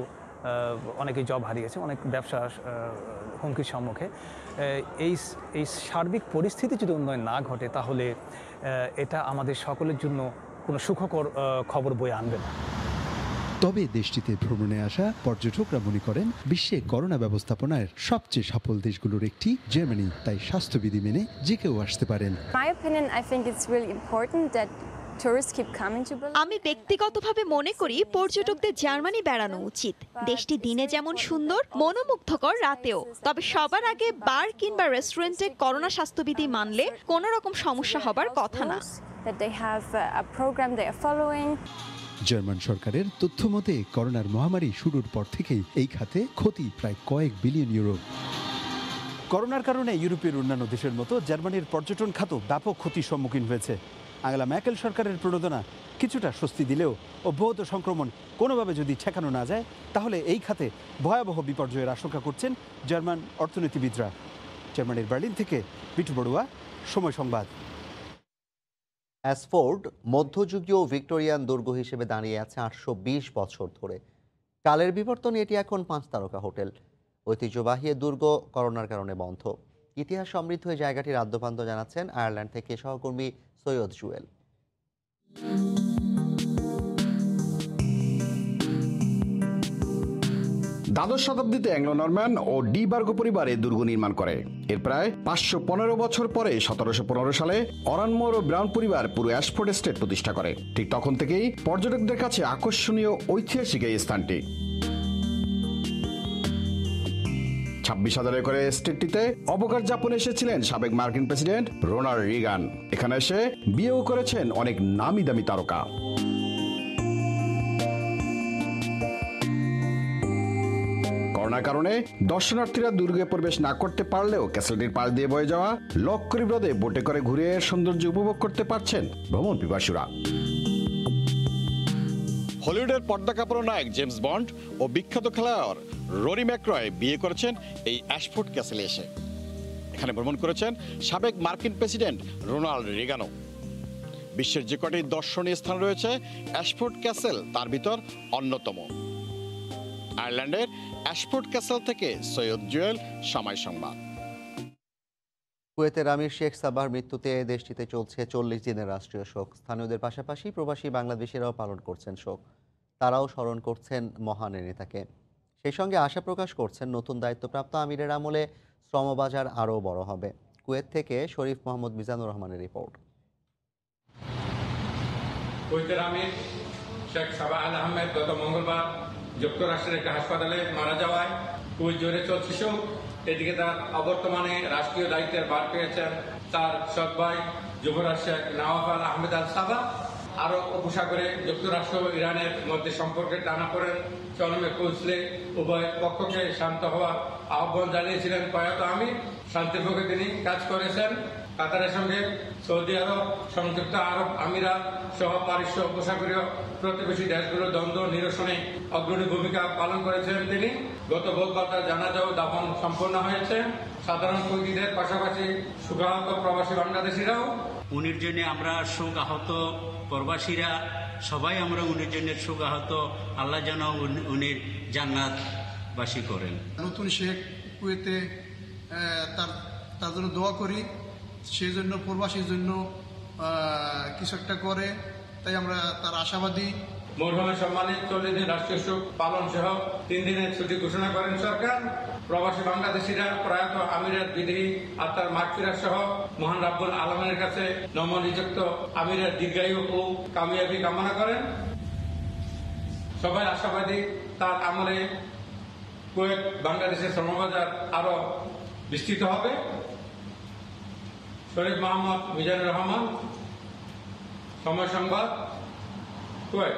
[SPEAKER 23] অনেকেই জব হারিয়েছে, অনেক ব্যবসা হুমকির সম্মুখে। এই সার্বিক পরিস্থিতি যদি উন্নয়ন না ঘটে তাহলে এটা আমাদের সকলের জন্য কোনো সুখকর খবর বয়ে আনবে না।
[SPEAKER 22] তবে দেশটিতে ভ্রমণে আসা পর্যটকরা মনে করেন বিশ্বে করোনা ব্যবস্থাপনার সবচেয়ে সফল দেশগুলোর একটি জার্মানি, তাই স্বাস্থ্যবিধি মেনে যে কেউ আসতে পারেন।
[SPEAKER 14] আমি ব্যক্তিগতভাবে মনে করি পর্যটকদের জার্মানি বেড়ানো উচিত। দেশটি দিনে যেমন সুন্দর, মনোমুগ্ধকর রাতেও। তবে সবার আগে বার কিংবা রেস্টুরেন্টে করোনা স্বাস্থ্যবিধি মানলে কোনো রকম সমস্যা হবার কথা না।
[SPEAKER 22] জার্মান সরকারের তথ্য মতে করোনার মহামারী শুরুর পর থেকেই এই খাতে ক্ষতি প্রায় কয়েক বিলিয়ন ইউরো।
[SPEAKER 15] করোনার কারণে ইউরোপের অন্যান্য দেশের মতো জার্মানির পর্যটন খাত ব্যাপক ক্ষতির সম্মুখীন হয়েছে। আঙ্গেলা ম্যার্কেল সরকারের প্রণোদনা কিছুটা স্বস্তি দিলেও অব্যাহত সংক্রমণ কোনোভাবে যদি ঠেকানো না যায় তাহলে এই খাতে ভয়াবহ বিপর্যয়ের আশঙ্কা করছেন জার্মান অর্থনীতিবিদরা। জার্মানির বার্লিন থেকে বিটু বড়ুয়া, সময় সংবাদ।
[SPEAKER 1] অ্যাসফোর্ড মধ্যযুগীয় ভিক্টোরিয়ান দুর্গ হিসেবে দাঁড়িয়ে আছে 820 বছর ধরে। কালের বিবর্তনে এটি এখন 5 তারকা হোটেল। ঐতিহ্যবাহী দুর্গ করোনার কারণে বন্ধ। ইতিহাস সমৃদ্ধ এই জায়গাটির আদ্যপান্ত জানাচ্ছেন আয়ারল্যান্ড থেকে সহকর্মী সৈয়দ জুয়েল।
[SPEAKER 16] দ্বাদশ শতাব্দীতে অ্যাংলো নরম্যান ও ডি বার্গো পরিবার এই দুর্গ নির্মাণ করে। এর প্রায় 515 বছর পরে 1715 সালে অরানমোর ও ব্রাউন পরিবার পুরো অ্যাশফোর্ড এস্টেট প্রতিষ্ঠা করে। ঠিক তখন থেকেই পর্যটকদের কাছে আকর্ষণীয় ঐতিহাসিক এই স্থানটি। 26,000 একরের এস্টেটটিতে অবকাশ যাপনে এসেছিলেন সাবেক মার্কিন প্রেসিডেন্ট রোনাল্ড রিগান। এখানে এসে বিয়েও করেছেন অনেক নামি দামি তারকা। করোনার কারণে দর্শনার্থীরা দুর্গে প্রবেশ না করতে পারলেও ক্যাসেলটির পাশ দিয়ে বয়ে যাওয়া লক্করি হ্রদে বোটে করে ঘুরে সৌন্দর্য উপভোগ করতে পারছেন ভ্রমণ পিপাসুরা। হলিউডের পর্দা কাঁপানো নায়ক জেমস বন্ড ও বিখ্যাত খেলোয়াড় রোরি ম্যাকরয় বিয়ে করেছেন এই অ্যাশফোর্ড ক্যাসেলে এসে। এখানে ভ্রমণ করেছেন সাবেক মার্কিন প্রেসিডেন্ট রোনাল্ড রিগানও। বিশ্বের যে কটি দর্শনীয় স্থান রয়েছে অ্যাশফোর্ড ক্যাসেল তার ভিতর অন্যতম। আয়ারল্যান্ডের অ্যাশফোর্ড ক্যাসেল থেকে সৈয়দ জুয়েল, সময় সংবাদ।
[SPEAKER 1] কুয়েতের আমির শেখ সাবাহর মৃত্যুতে দেশটিতে চলছে 40 দিনের রাষ্ট্রীয় শোক। স্থানীয়দের পাশাপাশি প্রবাসী বাংলাদেশিরাও পালন করছেন শোক। তারাও স্মরণ করছেন মহান নেতাকে। সেই সঙ্গে আশা প্রকাশ করছেন নতুন দায়িত্বপ্রাপ্ত আমিরের আমলে শ্রমবাজার আরও বড় হবে। কুয়েত থেকে শরীফ মোহাম্মদ মিজানুর রহমানের রিপোর্ট।
[SPEAKER 18] কুয়েতের আমির শেখ সাবাহ আল আহমেদ গত মঙ্গলবার যুক্তরাষ্ট্রের একটি হাসপাতালে মারা যাওয়ায় কুয়েত জুড়ে চলছে শোক। এদিকে তার অবর্তমানে রাষ্ট্রীয় দায়িত্বের ভার পেয়েছেন তার সৎ ভাই যুবরাজ শেখ নওয়াফ আল আহমেদ আল সাবাহ। আরব উপসাগরে যুক্তরাষ্ট্র ও ইরানের মধ্যে সম্পর্কের টানাপোড়েন চরমে পৌঁছলে উভয় পক্ষকে শান্ত হওয়ার আহ্বান জানিয়েছিলেন প্রয়াত আমির। শান্তির পক্ষে তিনি কাজ করেছেন। কাতারের সঙ্গে সৌদি আরব, সংযুক্ত আরব আমিরাত সহ পারস্য উপসাগরীয় প্রতিবেশী দেশগুলোর দ্বন্দ্ব নিরসনে অগ্রণী ভূমিকা পালন করেছেন তিনি। গত বুধবার তার জানাজা ও দাফন সম্পন্ন হয়েছে। সাধারণ কুয়েতিদের পাশাপাশি শোকাহত প্রবাসী বাংলাদেশিরাও।
[SPEAKER 24] উনির জন্য আমরা শোকাহত প্রবাসীরা সবাই আমরা উনির জন্য শোকাহত। আল্লাহ যেন উনির জান্নাতবাসী করেন।
[SPEAKER 26] নতুন শেখ কুয়েতে তার জন্য দোয়া করি। সেই জন্য প্রবাসীর জন্য কিছু একটা করে, তাই আমরা তার আশাবাদী।
[SPEAKER 18] মরহুমের সম্মানে 40 দিন রাষ্ট্রীয় শোক পালন সহ 3 দিনের ছুটি ঘোষণা করেন সরকার। প্রবাসী বাংলাদেশিরা প্রয়াত আমিরের বিধি আত্মার মাগফিরাত সহ মহান রাব্বুল আলামিনের কাছে নবনিযুক্ত আমিরের দীর্ঘায়ু ও কামিয়াবি কামনা করেন। সবাই আশাবাদী তার আমলে কুয়েত বাংলাদেশের শ্রমবাজার আরো বিস্তৃত হবে। শরীফ মোহাম্মদ মিজানুর রহমান, সময় সংবাদ, কুয়েত।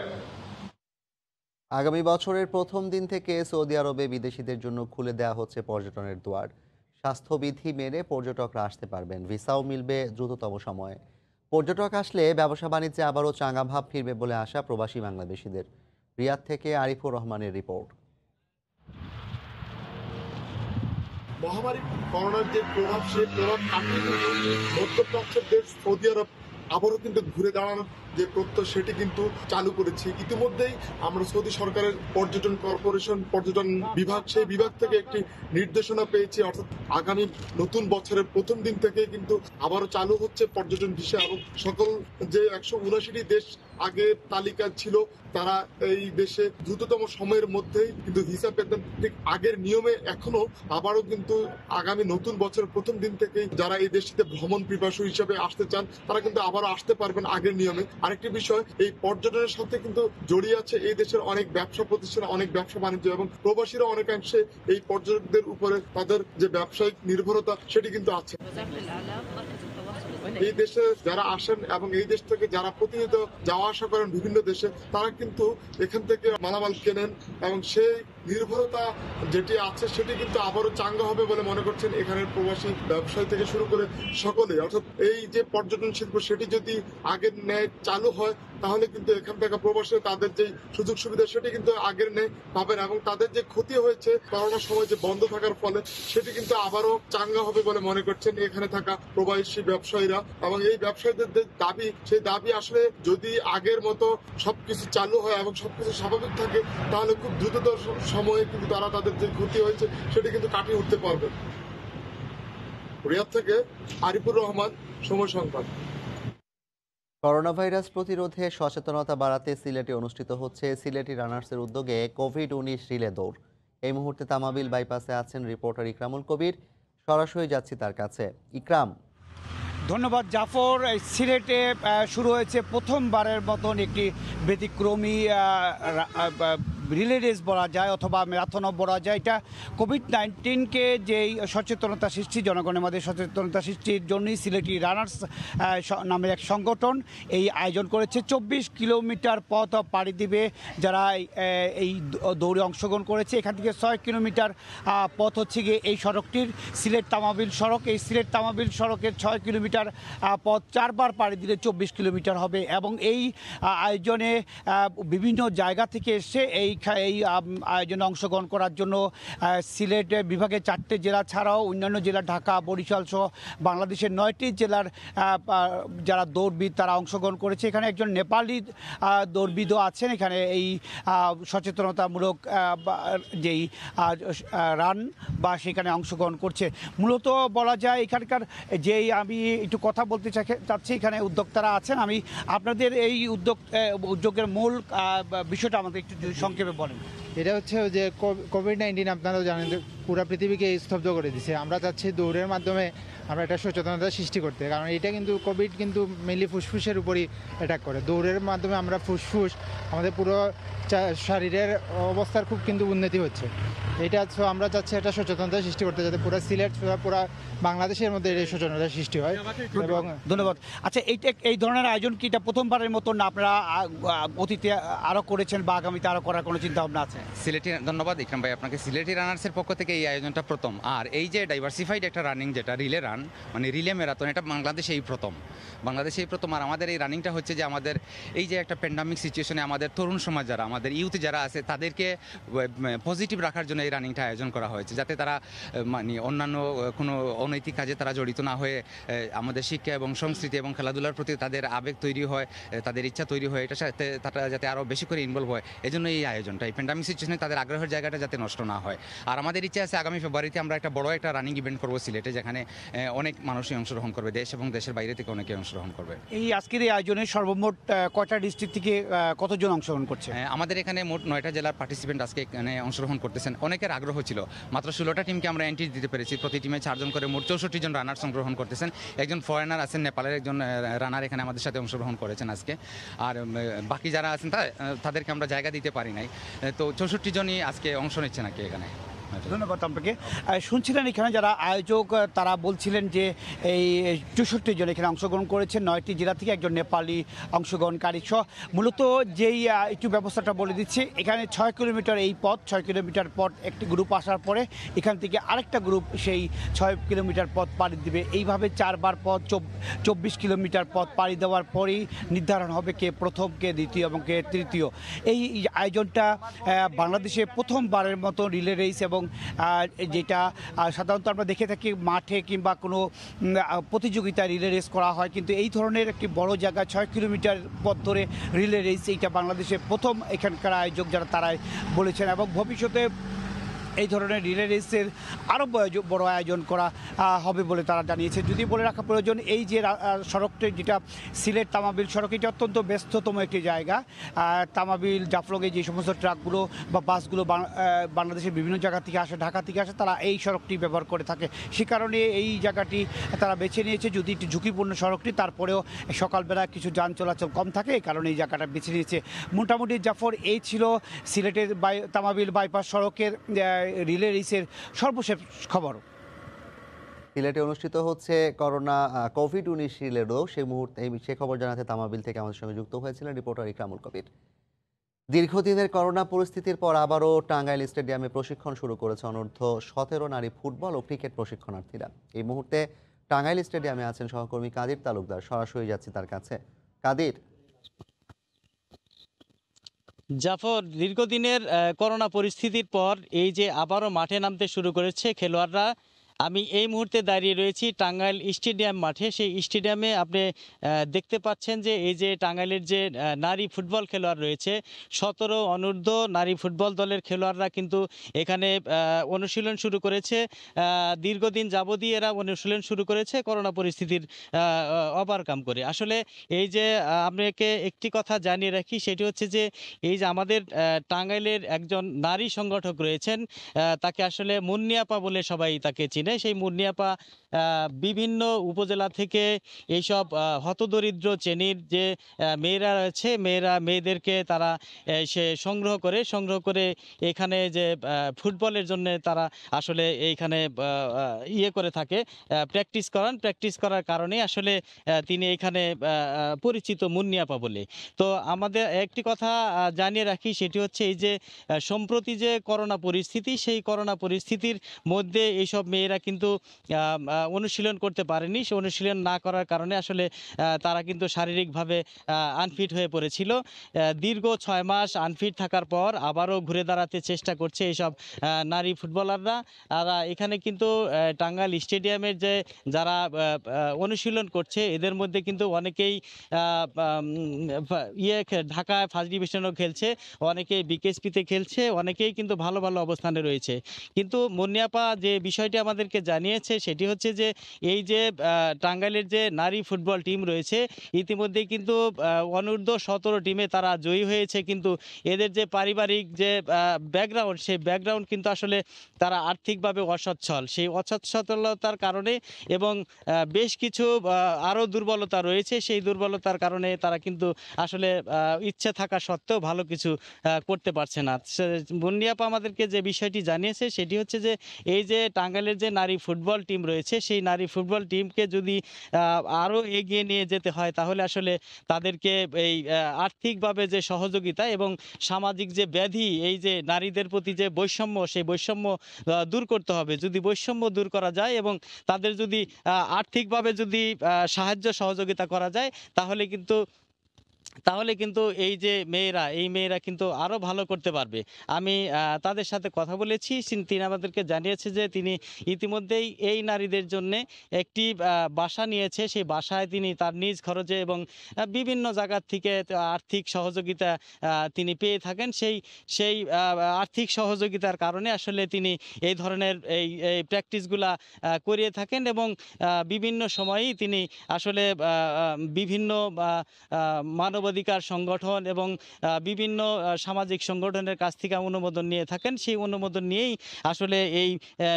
[SPEAKER 1] আগামী বছরের প্রথম দিন থেকে সৌদি আরবে বিদেশিদের জন্য খুলে দেওয়া হচ্ছে পর্যটনের দুয়ার। স্বাস্থ্যবিধি মেনে পর্যটকরা আসতে পারবেন। ভিসাও মিলবে দ্রুততম সময়ে। পর্যটক আসলে ব্যবসা বাণিজ্যে আবারও চাঙ্গা ভাব ফিরবে বলে আশা প্রবাসী বাংলাদেশিদের। রিয়াদ থেকে আরিফুর রহমানের রিপোর্ট।
[SPEAKER 27] মহামারী করোনার যে প্রভাব, সেই প্রভাব কাটিয়ে মধ্যপ্রাচ্যের দেশ সৌদি আরব আবারও কিন্তু ঘুরে দাঁড়ানোর যে প্রত্যয় সেটি কিন্তু চালু করেছি। ইতিমধ্যেই আমরা সৌদি সরকারের পর্যটন কর্পোরেশন পর্যটন বিভাগ সেই বিভাগ থেকে একটি নির্দেশনা পেয়েছি, অর্থাৎ আগামী নতুন বছরের প্রথম দিন থেকে কিন্তু আবারও চালু হচ্ছে পর্যটন ভিসা এবং সকল যে 179টি দেশ আগে তালিকা ছিল তারা এই দেশে দ্রুততম সময়ের মধ্যেই কিন্তু ভিসা পেতেন। ঠিক আগের নিয়মে এখনো আবারও কিন্তু আগামী নতুন বছরের প্রথম দিন থেকেই যারা এই দেশটিতে ভ্রমণ পিপাসু হিসেবে আসতে চান তারা কিন্তু আবারও আসতে পারবেন আগের নিয়মে। আরেকটি বিষয়, এই পর্যটনের সাথে কিন্তু জড়িয়ে আছে এই দেশের অনেক ব্যবসা প্রতিষ্ঠান, অনেক ব্যবসা বাণিজ্য এবং প্রবাসীরা অনেকাংশে এই পর্যটকদের উপরে তাদের যে ব্যবসায়িক নির্ভরতা সেটি কিন্তু আছে। এই দেশে যারা আসেন এবং এই দেশ থেকে যারা প্রতিনিয়ত যাওয়া আসা করেন বিভিন্ন দেশে তারা কিন্তু এখান থেকে মালামাল কেনেন এবং সেই নির্ভরতা যেটি আছে সেটি কিন্তু আবারও চাঙ্গা হবে বলে মনে করছেন এখানের প্রবাসী ব্যবসায়ী থেকে শুরু করে সকলে। অর্থাৎ এই যে পর্যটন শিল্প সেটি যদি আগের ন্যায় চালু হয় তাহলে কিন্তু এখান থেকে প্রবাসী তাদের যে সুযোগ সুবিধা সেটি কিন্তু আগের ন্যায় পাবেন এবং তাদের যে ক্ষতি হয়েছে করোনার সময় যে বন্ধ থাকার ফলে সেটি কিন্তু আবারও চাঙ্গা হবে বলে মনে করছেন এখানে থাকা প্রবাসী ব্যবসায়ীরা। এবং এই ব্যবসায়ীদের যে দাবি সেই দাবি আসলে যদি আগের মতো সবকিছু চালু হয় এবং সবকিছু স্বাভাবিক থাকে তাহলে খুব দ্রুততর সময়ে কিন্তু তারা তাদের যে ক্ষতি হয়েছে সেটি কিন্তু কাটিয়ে উঠতে পারবে। রিয়াদ থেকে আরিফুর রহমান, সময় সংবাদ।
[SPEAKER 1] করোনা ভাইরাস প্রতিরোধে সচেতনতা বাড়াতে সিলেটে অনুষ্ঠিত হচ্ছে সিলেটি রানার্সের উদ্যোগে কোভিড-19 রিলে দৌড়। এই মুহূর্তে তামাবিল বাইপাসে আছেন রিপোর্টার ইকরামুল কবির, সরাসরি যাচ্ছি তার কাছে। ইকরাম।
[SPEAKER 2] ধন্যবাদ জাফর। সিলেটে শুরু হয়েছে প্রথমবারের মতন একটি ব্যতিক্রমী রিলে রেস বলা যায় অথবা ম্যারাথনও বলা যায়। এটা কোভিড-19কে যেই সচেতনতা সৃষ্টি, জনগণের মধ্যে সচেতনতা সৃষ্টির জন্যই সিলেটি রানার্স নামের এক সংগঠন এই আয়োজন করেছে। 24 কিলোমিটার পথ পাড়ি দিবে যারা এই দৌড়ে অংশগ্রহণ করেছে। এখান থেকে 6 কিলোমিটার পথ হচ্ছে গিয়ে এই সড়কটির সিলেট তামাবিল সড়ক। এই সিলেট তামাবিল সড়কের 6 কিলোমিটার পথ 4 বার পাড়ি দিলে 24 কিলোমিটার হবে এবং এই আয়োজনে বিভিন্ন জায়গা থেকে এসে এই আয়োজনে অংশগ্রহণ করার জন্য সিলেট বিভাগের 4টে জেলা ছাড়াও অন্যান্য জেলা ঢাকা, বরিশাল সহ বাংলাদেশের 9টি জেলার যারা দৌড়বিদ তারা অংশগ্রহণ করেছে। এখানে একজন নেপালি দৌড়বিদও আছেন এখানে এই সচেতনতামূলক যেই রান বা সেখানে অংশগ্রহণ করছে। মূলত বলা যায় এখানকার যেই আমি একটু কথা বলতে চাচ্ছি, এখানে উদ্যোক্তারা আছেন। আমি আপনাদের এই উদ্যোগের মূল বিষয়টা আমাদের একটু সংক্ষেপে বলেন।
[SPEAKER 3] এটা হচ্ছে যে কোভিড-19 আপনারাও জানেন পুরো পৃথিবীকে স্তব্ধ করে দিছে। আমরা চাচ্ছি দৌড়ের মাধ্যমে আমরা একটা সচেতনতা সৃষ্টি করতে, কারণ এটা কিন্তু কোভিড কিন্তু মেনলি ফুসফুসের উপরই অ্যাটাক করে। দৌড়ের মাধ্যমে আমরা ফুসফুস আমাদের পুরো শরীরের অবস্থার খুব কিন্তু উন্নতি হচ্ছে। এটা আমরা চাচ্ছি একটা সচেতনতা সৃষ্টি করতে যাতে পুরো সিলেট পুরো বাংলাদেশের মধ্যে এই সচেতনতা সৃষ্টি হয়। এবং
[SPEAKER 2] ধন্যবাদ। আচ্ছা, এই ধরনের আয়োজন কি এটা প্রথমবারের মতো না আপনারা অতীতে আরও করেছেন বা আগামীতে আরও করার কোনো চিন্তা ভাবনা আছে?
[SPEAKER 4] সিলেটি ধন্যবাদ ইকরাম ভাই আপনাকে। সিলেটি রানার্সের পক্ষ থেকে এই আয়োজনটা প্রথম। আর এই যে ডাইভার্সিফাইড একটা রানিং যেটা রিলে রান মানে রিলে ম্যারাথন, এটা বাংলাদেশে এই প্রথম। আর আমাদের এই রানিংটা হচ্ছে যে আমাদের এই যে একটা প্যান্ডামিক সিচুয়েশনে আমাদের তরুণ সমাজ যারা আমাদের ইউথ যারা আছে তাদেরকে পজিটিভ রাখার জন্য এই রানিংটা আয়োজন করা হয়েছে, যাতে তারা মানে অন্যান্য কোনো অনৈতিক কাজে তারা জড়িত না হয়ে আমাদের শিক্ষা এবং সংস্কৃতি এবং খেলাধুলার প্রতি তাদের আবেগ তৈরি হয়, তাদের ইচ্ছা তৈরি হয়, এটার সাথে তারা যাতে আরও বেশি করে ইনভলভ হয়। এই জন্য এই আয়োজনটা, এই প্যান্ডামিক সিচুয়েশনে তাদের আগ্রহের জায়গাটা যাতে নষ্ট না হয়। আর আমাদের ইচ্ছা আছে আগামী ফেব্রুয়ারিতে আমরা একটা বড় একটা রানিং ইভেন্ট করবো সিলেটে, যেখানে অনেক মানুষই অংশগ্রহণ করবে, দেশ এবং দেশের বাইরে থেকে অনেকে অংশগ্রহণ করবে।
[SPEAKER 2] এই আজকের এই আয়োজনে সর্বমোট কয়টা ডিস্ট্রিক্ট থেকে কতজন অংশগ্রহণ করছে?
[SPEAKER 4] আমাদের এখানে মোট 9টা জেলার পার্টিসিপেন্ট আজকে এখানে অংশগ্রহণ করতেছেন। অনেকের আগ্রহ ছিল, মাত্র 16টা টিমকে আমরা এন্ট্রি দিতে পেরেছি। প্রতি টিমে 4 জন করে মোট 64 জন রানার্স অংশগ্রহণ করতেছেন। একজন ফরেনার আছেন, নেপালের একজন রানার এখানে আমাদের সাথে অংশগ্রহণ করেছেন আজকে। আর বাকি যারা আছেন তাদেরকে আমরা জায়গা দিতে পারি নাই। তো 64 জনই আজকে অংশ নিচ্ছে নাকি এখানে।
[SPEAKER 2] ধন্যবাদ আপনাকে। শুনছিলেন এখানে যারা আয়োজক তারা বলছিলেন যে এই 64 জন এখানে অংশগ্রহণ করেছেন 9টি জেলা থেকে, একজন নেপালি অংশগ্রহণকারী সহ। মূলত যেই একটু ব্যবস্থাটা বলে দিচ্ছি, এখানে 6 কিলোমিটার এই পথ, 6 কিলোমিটার পথ একটি গ্রুপ আসার পরে এখান থেকে আরেকটা গ্রুপ সেই 6 কিলোমিটার পথ পাড়ি দিবে। এইভাবে 4 বার পথ 24 কিলোমিটার পথ পাড়ি দেওয়ার পরেই নির্ধারণ হবে কে প্রথম, কে দ্বিতীয় এবং কে তৃতীয়। এই আয়োজনটা বাংলাদেশে প্রথমবারের মতো রিলে রেস এবং এবং যেটা সাধারণত আমরা দেখে থাকি মাঠে কিংবা কোনো প্রতিযোগিতা রিলে রেস করা হয়, কিন্তু এই ধরনের একটি বড় জায়গা 6 কিলোমিটার পথ ধরে রিলে রেস এইটা বাংলাদেশে প্রথম এখানকার আয়োজক যারা তারাই বলেছেন, এবং ভবিষ্যতে এই ধরনের রিলে রেসের আরও বড় আয়োজন করা হবে বলে তারা জানিয়েছে। যদি বলে রাখা প্রয়োজন, এই যে সড়কটি যেটা সিলেট তামাবিল সড়ক, এটি অত্যন্ত ব্যস্ততম একটি জায়গা। তামাবিল জাফলংয়ে যে সমস্ত ট্রাকগুলো বা বাসগুলো বাংলাদেশের বিভিন্ন জায়গা থেকে আসে, ঢাকা থেকে আসে, তারা এই সড়কটি ব্যবহার করে থাকে। সে কারণে এই জায়গাটি তারা বেছে নিয়েছে। যদি একটি ঝুঁকিপূর্ণ সড়কটি, তারপরেও সকালবেলা কিছু যান চলাচল কম থাকে, এই কারণে এই জায়গাটা বেছে নিয়েছে। মোটামুটি জাফর এই ছিল সিলেটের তামাবিল বাইপাস সড়কের রিলে রেসের সর্বশেষ খবর।
[SPEAKER 1] সিলেটে অনুষ্ঠিত হচ্ছে কোভিড-19 রিলেরও সেই মুহূর্তে সে খবর জানাতে তামাবিল থেকে আমাদের সঙ্গে যুক্ত হয়েছিলেন রিপোর্টার ইকরামুল কবির। দীর্ঘদিনের করোনা পরিস্থিতির পর আবারও টাঙ্গাইল স্টেডিয়ামে প্রশিক্ষণ শুরু করেছে অনূর্ধ্ব 17 নারী ফুটবল ও ক্রিকেট প্রশিক্ষণার্থীরা। এই মুহূর্তে টাঙ্গাইল স্টেডিয়ামে আছেন সহকর্মী কাদির তালুকদার। সরাসরি যাচ্ছি তার কাছে। কাদির,
[SPEAKER 5] জাফর, দীর্ঘদিনের করোনা পরিস্থিতির পর এই যে আবারও মাঠে নামতে শুরু করেছে খেলোয়াড়রা, আমি এই মুহূর্তে দাঁড়িয়ে রয়েছি টাঙ্গাইল স্টেডিয়াম মাঠে। সেই স্টেডিয়ামে আপনি দেখতে পাচ্ছেন যে এই যে টাঙ্গাইলের যে নারী ফুটবল খেলোয়াড় রয়েছে, 17 অনূর্ধ্ব নারী ফুটবল দলের খেলোয়াড়রা কিন্তু এখানে অনুশীলন শুরু করেছে। দীর্ঘদিন যাবতই এরা অনুশীলন শুরু করেছে করোনা পরিস্থিতির ওভারকাম করে। আসলে এই যে আপনাকে একটি কথা জানিয়ে রাখি, সেটি হচ্ছে যে এই যে আমাদের টাঙ্গাইলের একজন নারী সংগঠক রয়েছেন, তাকে আসলে মুন্নিয়াপা বলে সবাই তাকে চিনে। সেই মুন্নিয়াপা বিভিন্ন উপজেলা থেকে এইসব হতদরিদ্র শ্রেণীর যে মেয়েরা রয়েছে, মেয়েদেরকে তারা সে সংগ্রহ করে এখানে যে ফুটবলের জন্য তারা আসলে এইখানে করে থাকে, প্র্যাকটিস করার কারণে আসলে তিনি এখানে পরিচিত মুন্নিয়াপা বলে। তো আমাদের একটি কথা জানিয়ে রাখি, সেটি হচ্ছে এই যে সম্প্রতি যে করোনা পরিস্থিতি, সেই করোনা পরিস্থিতির মধ্যে এইসব মেয়েরা কিন্তু অনুশীলন করতে পারেনি। সে অনুশীলন না করার কারণে আসলে তারা কিন্তু শারীরিকভাবে আনফিট হয়ে পড়েছিল। দীর্ঘ 6 মাস আনফিট থাকার পর আবারও ঘুরে দাঁড়াতে চেষ্টা করছে এইসব নারী ফুটবলাররা। আর এখানে কিন্তু টাঙ্গাইল স্টেডিয়ামের যে যারা অনুশীলন করছে, এদের মধ্যে কিন্তু অনেকেই ঢাকা ফার্স্ট ডিভিশনও খেলছে, অনেকেই বিকেএসপিতে খেলছে, অনেকেই কিন্তু ভালো ভালো অবস্থানে রয়েছে। কিন্তু মুন্নিয়াপা যে বিষয়টি আমাদেরকে জানিয়েছে, সেটি হচ্ছে যে এই যে টাঙ্গাইলের যে নারী ফুটবল টিম রয়েছে, ইতিমধ্যেই কিন্তু অনূর্ধ্ব 17 টিমে তারা জয়ী হয়েছে। কিন্তু এদের যে পারিবারিক যে ব্যাকগ্রাউন্ড, সেই ব্যাকগ্রাউন্ড কিন্তু আসলে তারা আর্থিকভাবে অসচ্ছল। সেই অসচ্ছলতার কারণে এবং বেশ কিছু আরও দুর্বলতা রয়েছে, সেই দুর্বলতার কারণে তারা কিন্তু আসলে ইচ্ছে থাকা সত্ত্বেও ভালো কিছু করতে পারছে না। মুন্নিয়াপা আমাদেরকে যে বিষয়টি জানিয়েছে, সেটি হচ্ছে যে এই যে টাঙ্গাইলের যে নারী ফুটবল টিম রয়েছে, সেই নারী ফুটবল টিমকে যদি আরও এগিয়ে নিয়ে যেতে হয়, তাহলে আসলে তাদেরকে এই আর্থিকভাবে যে সহযোগিতা এবং সামাজিক যে ব্যাধি, এই যে নারীদের প্রতি যে বৈষম্য, সেই বৈষম্য দূর করতে হবে। যদি বৈষম্য দূর করা যায় এবং তাদের যদি আর্থিকভাবে যদি সাহায্য সহযোগিতা করা যায়, তাহলে কিন্তু এই যে মেয়েরা কিন্তু আরও ভালো করতে পারবে। আমি তাদের সাথে কথা বলেছি, তিনি আমাদেরকে জানিয়েছে যে তিনি ইতিমধ্যেই এই নারীদের জন্য একটি বাসা নিয়েছে। সেই বাসায় তিনি তার নিজ খরচে এবং বিভিন্ন জায়গার থেকে আর্থিক সহযোগিতা তিনি পেয়ে থাকেন। সেই আর্থিক সহযোগিতার কারণে আসলে তিনি এই ধরনের এই প্র্যাকটিসগুলা করিয়ে থাকেন এবং বিভিন্ন সময়েই তিনি আসলে বিভিন্ন মানবাধিকার সংগঠন এবং বিভিন্ন সামাজিক সংগঠনের কাছ থেকে অনুমোদন নিয়ে থাকেন। সেই অনুমোদন নিয়েই আসলে এই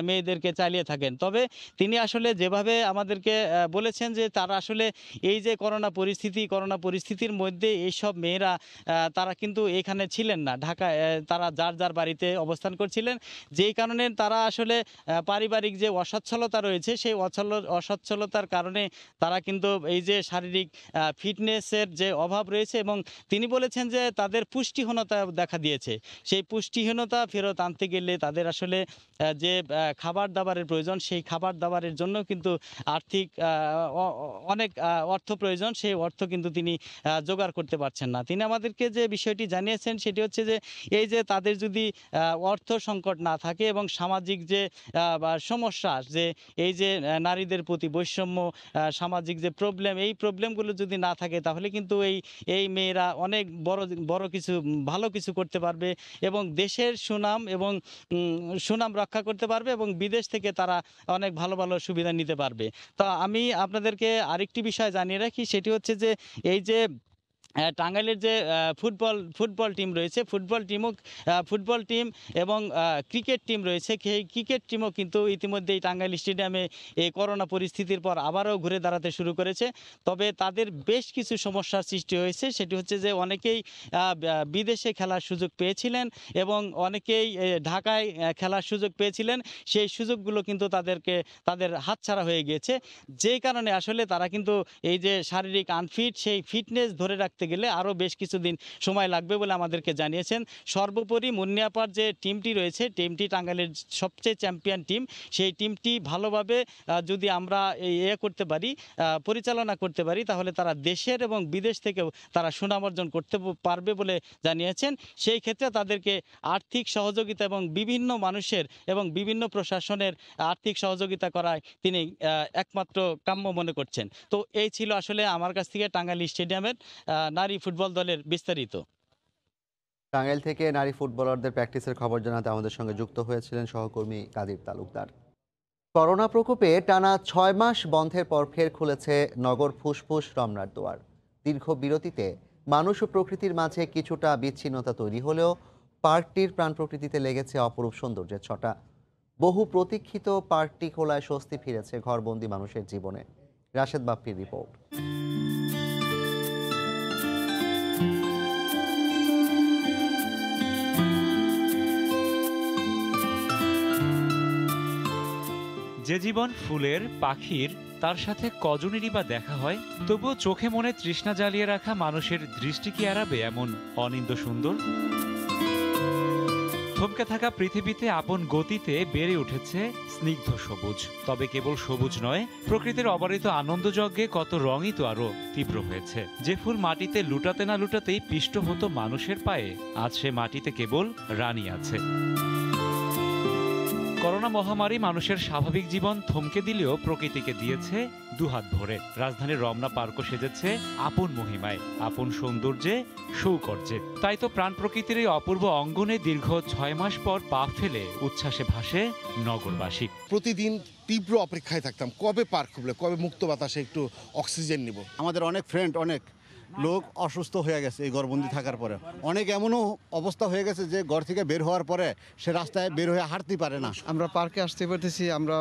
[SPEAKER 5] মেয়েদেরকে চালিয়ে থাকেন। তবে তিনি আসলে যেভাবে আমাদেরকে বলেছেন যে তারা আসলে এই যে করোনা পরিস্থিতির মধ্যে এইসব মেয়েরা তারা কিন্তু এখানে ছিলেন না, ঢাকায় তারা যার বাড়িতে অবস্থান করছিলেন, যেই কারণে তারা আসলে পারিবারিক যে অসচ্ছলতা রয়েছে, সেই অসচ্ছলতার কারণে তারা কিন্তু এই যে শারীরিক ফিটনেসের যে অভাব রয়েছে এবং তিনি বলেছেন যে তাদের পুষ্টিহীনতা দেখা দিয়েছে। সেই পুষ্টিহীনতা ফেরত আনতে গেলে তাদের আসলে যে খাবার দাবারের প্রয়োজন, সেই খাবার দাবারের জন্য কিন্তু আর্থিক অনেক অর্থ প্রয়োজন, সেই অর্থ কিন্তু তিনি জোগাড় করতে পারছেন না। তিনি আমাদেরকে যে বিষয়টি জানিয়েছেন সেটি হচ্ছে যে এই যে তাদের যদি অর্থ সংকট না থাকে এবং সামাজিক যে সমস্যা, যে এই যে নারীদের প্রতি বৈষম্য, সামাজিক যে প্রবলেম, এই প্রবলেমগুলো যদি না থাকে তাহলে কিন্তু এই মেয়েরা অনেক বড় কিছু ভালো কিছু করতে পারবে এবং দেশের সুনাম রক্ষা করতে পারবে এবং বিদেশ থেকে তারা অনেক ভালো ভালো সুবিধা নিতে পারবে। তো আমি আপনাদেরকে আরেকটি বিষয় জানিয়ে রাখি, সেটি হচ্ছে যে এই যে টাঙ্গাইলের যে ফুটবল টিম রয়েছে, ফুটবল টিম এবং ক্রিকেট টিম রয়েছে, সেই ক্রিকেট টিমও কিন্তু ইতিমধ্যেই টাঙ্গাইল স্টেডিয়ামে এই করোনা পরিস্থিতির পর আবারও ঘুরে দাঁড়াতে শুরু করেছে। তবে তাদের বেশ কিছু সমস্যার সৃষ্টি হয়েছে, সেটি হচ্ছে যে অনেকেই বিদেশে খেলার সুযোগ পেয়েছিলেন এবং অনেকেই ঢাকায় খেলার সুযোগ পেয়েছিলেন, সেই সুযোগগুলো কিন্তু তাদের হাতছাড়া হয়ে গিয়েছে, যেই কারণে আসলে তারা কিন্তু এই যে শারীরিক আনফিট, সেই ফিটনেস ধরে রাখতে গেলে আরও বেশ কিছুদিন সময় লাগবে বলে আমাদেরকে জানিয়েছেন। সর্বোপরি মুন্নিয়াপার যে টিমটি রয়েছে, টিমটি টাঙ্গাইলের সবচেয়ে চ্যাম্পিয়ন টিম, সেই টিমটি ভালোভাবে যদি আমরা করতে পারি, পরিচালনা করতে পারি, তাহলে তারা দেশের এবং বিদেশ থেকেও তারা সুনাম অর্জন করতে পারবে বলে জানিয়েছেন। সেই ক্ষেত্রে তাদেরকে আর্থিক সহযোগিতা এবং বিভিন্ন মানুষের এবং বিভিন্ন প্রশাসনের আর্থিক সহযোগিতা করায় তিনি একমাত্র কাম্য মনে করছেন। তো এই ছিল আসলে আমার কাছ থেকে টাঙ্গাইল স্টেডিয়ামের নারী ফুটবল দলের বিস্তারিত।
[SPEAKER 1] টাঙ্গাইল থেকে নারী ফুটবলারদের প্র্যাকটিসের খবর জানাতে আমাদের সঙ্গে যুক্ত হয়েছিলেন সহকর্মী কাদির তালুকদার। করোনা প্রকোপে টানা 6 মাস বন্ধের পর ফের খুলেছে নগর ফুসফুস রমনার দুয়ার। দীর্ঘ বিরতিতে মানুষ ও প্রকৃতির মাঝে কিছুটা বিচ্ছিন্নতা তৈরি হলেও পার্কটির প্রাণ প্রকৃতিতে লেগেছে অপরূপ সৌন্দর্যের ছটা। বহু প্রতীক্ষিত পার্কটি খোলায় স্বস্তি ফিরেছে ঘরবন্দি মানুষের জীবনে। রাশেদ বাপ্পির রিপোর্ট।
[SPEAKER 6] যে জীবন ফুলের, পাখির, তার সাথে কজনেরই বা দেখা হয়, তবুও চোখে মনে তৃষ্ণা জ্বালিয়ে রাখা মানুষের দৃষ্টি কি এড়াবে এমন অনিন্দ সুন্দর? থমকে থাকা পৃথিবীতে আপন গতিতে বেড়ে উঠেছে স্নিগ্ধ সবুজ। তবে কেবল সবুজ নয়, প্রকৃতির অবারিত আনন্দযজ্ঞে কত রঙই তো আরো তীব্র হয়েছে। যে ফুল মাটিতে লুটাতে না লুটাতেই পিষ্ট হতো মানুষের পায়ে, আজ সে মাটিতে কেবল রানী আছে। করোনা মহামারী মানুষের স্বাভাবিক জীবন থমকে দিলেও প্রকৃতিকে দিয়েছে দুহাত ভরে। রাজধানীর রমনা পার্কও সেজেছে আপন মহিমায়, আপন সৌন্দর্যে, সৌকর্যে। তাই তো প্রাণ প্রকৃতির এই অপূর্ব অঙ্গনে দীর্ঘ 6 মাস পর পা ফেলে উচ্ছ্বাসে ভাসে নগরবাসী।
[SPEAKER 7] প্রতিদিন তীব্র অপেক্ষায় থাকতাম, কবে পার্ক খুলবে, কবে মুক্ত বাতাসে একটু অক্সিজেন নিব।
[SPEAKER 8] আমাদের অনেক ফ্রেন্ড, অনেক লোক অসুস্থ হয়ে গেছে এই ঘরবন্দি থাকার পরে। অনেক এমনও অবস্থা হয়ে গেছে যে ঘর থেকে বের হওয়ার পরে সে রাস্তায় বের হয়ে হাঁটতে পারে না।
[SPEAKER 10] আমরা পার্কে আসতে পারতেছি, আমরা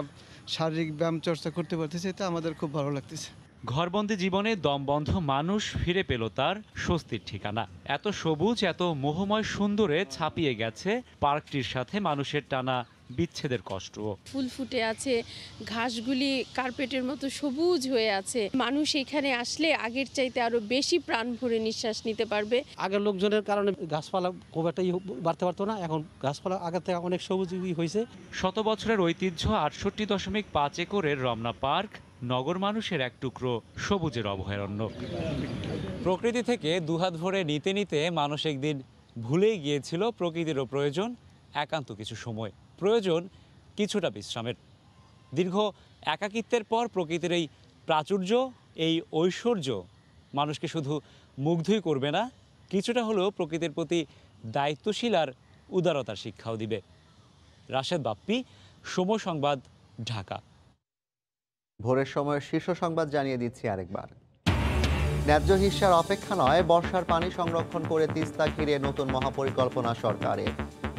[SPEAKER 10] শারীরিক ব্যায়াম চর্চা করতে পারতেছি, এটা আমাদের খুব ভালো লাগতেছে।
[SPEAKER 6] ঘরবন্দি জীবনে দমবন্ধ মানুষ ফিরে পেল তার স্বস্তির ঠিকানা। এত সবুজ, এত মোহময় সুন্দরে ছাপিয়ে গেছে পার্কটির সাথে মানুষের টানা বিচ্ছেদের কষ্ট।
[SPEAKER 11] ফুল ফুটে আছে, ঘাসগুলি কার্পেটের মতো সবুজ হয়ে আছে। মানুষ এখানে আসলে আগের চাইতে আরো বেশি প্রাণ ভরে নিঃশ্বাস নিতে পারবে।
[SPEAKER 17] আগের লোকজনের কারণে গাছপালা খুব একটা বাড়তে পারতো না, এখন গাছপালা আগের থেকে অনেক সবুজ হয়েছে।
[SPEAKER 6] শত বছরের ঐতিহ্য ৬৮.৫ একরের রমনা পার্ক নগর মানুষের এক টুকরো সবুজের অভয়ারণ্য। প্রকৃতি থেকে দুহাত ভরে নিতে নিতে মানুষ একদিন ভুলেই গিয়েছিল প্রকৃতিরও প্রয়োজন একান্ত কিছু সময়, প্রয়োজন কিছুটা বিশ্রামের। দীর্ঘ একাকিত্বের পর প্রকৃতির এই প্রাচুর্য, এই ঐশ্বর্য মানুষকে শুধু মুগ্ধই করবে না, কিছুটা হলেও প্রকৃতির প্রতি দায়িত্বশীল আর উদারতার শিক্ষাও দিবে। রাশেদ বাপ্পি, সময় সংবাদ, ঢাকা।
[SPEAKER 1] ভোরের সময়ের শীর্ষ সংবাদ জানিয়ে দিচ্ছি আরেকবার। ন্যায্য হিস্যার অপেক্ষা নয়, বর্ষার পানি সংরক্ষণ করে তিস্তা ঘিরে নতুন মহাপরিকল্পনা সরকারের।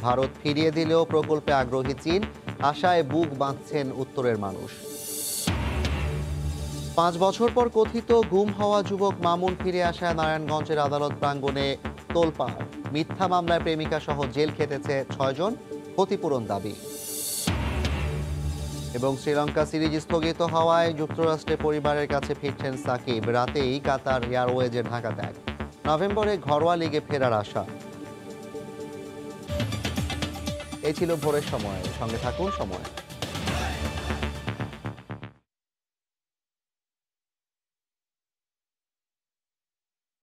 [SPEAKER 1] ভারত ফিরিয়ে দিলেও প্রকল্পে আগ্রহী চীন, আশায় বুক বাঁধছেন উত্তরের মানুষ। 5 বছর পর কথিত গুম হওয়া যুবক মামুন ফিরে আসায় নারায়ণগঞ্জের আদালত প্রাঙ্গণে তোলপাড়। মিথ্যা মামলায় প্রেমিকা সহ জেল খেটেছে 6 জন, ক্ষতিপূরণ দাবি। এবং শ্রীলঙ্কা সিরিজ স্থগিত হওয়ায় যুক্তরাষ্ট্রে পরিবারের কাছে ফিরছেন সাকিব। রাতেই কাতার এয়ারওয়েজের ঢাকা ত্যাগ। নভেম্বরে ঘরোয়া লিগে ফেরার আশা। এই ছিল ভোরের সময়, সঙ্গে থাকুন সময়।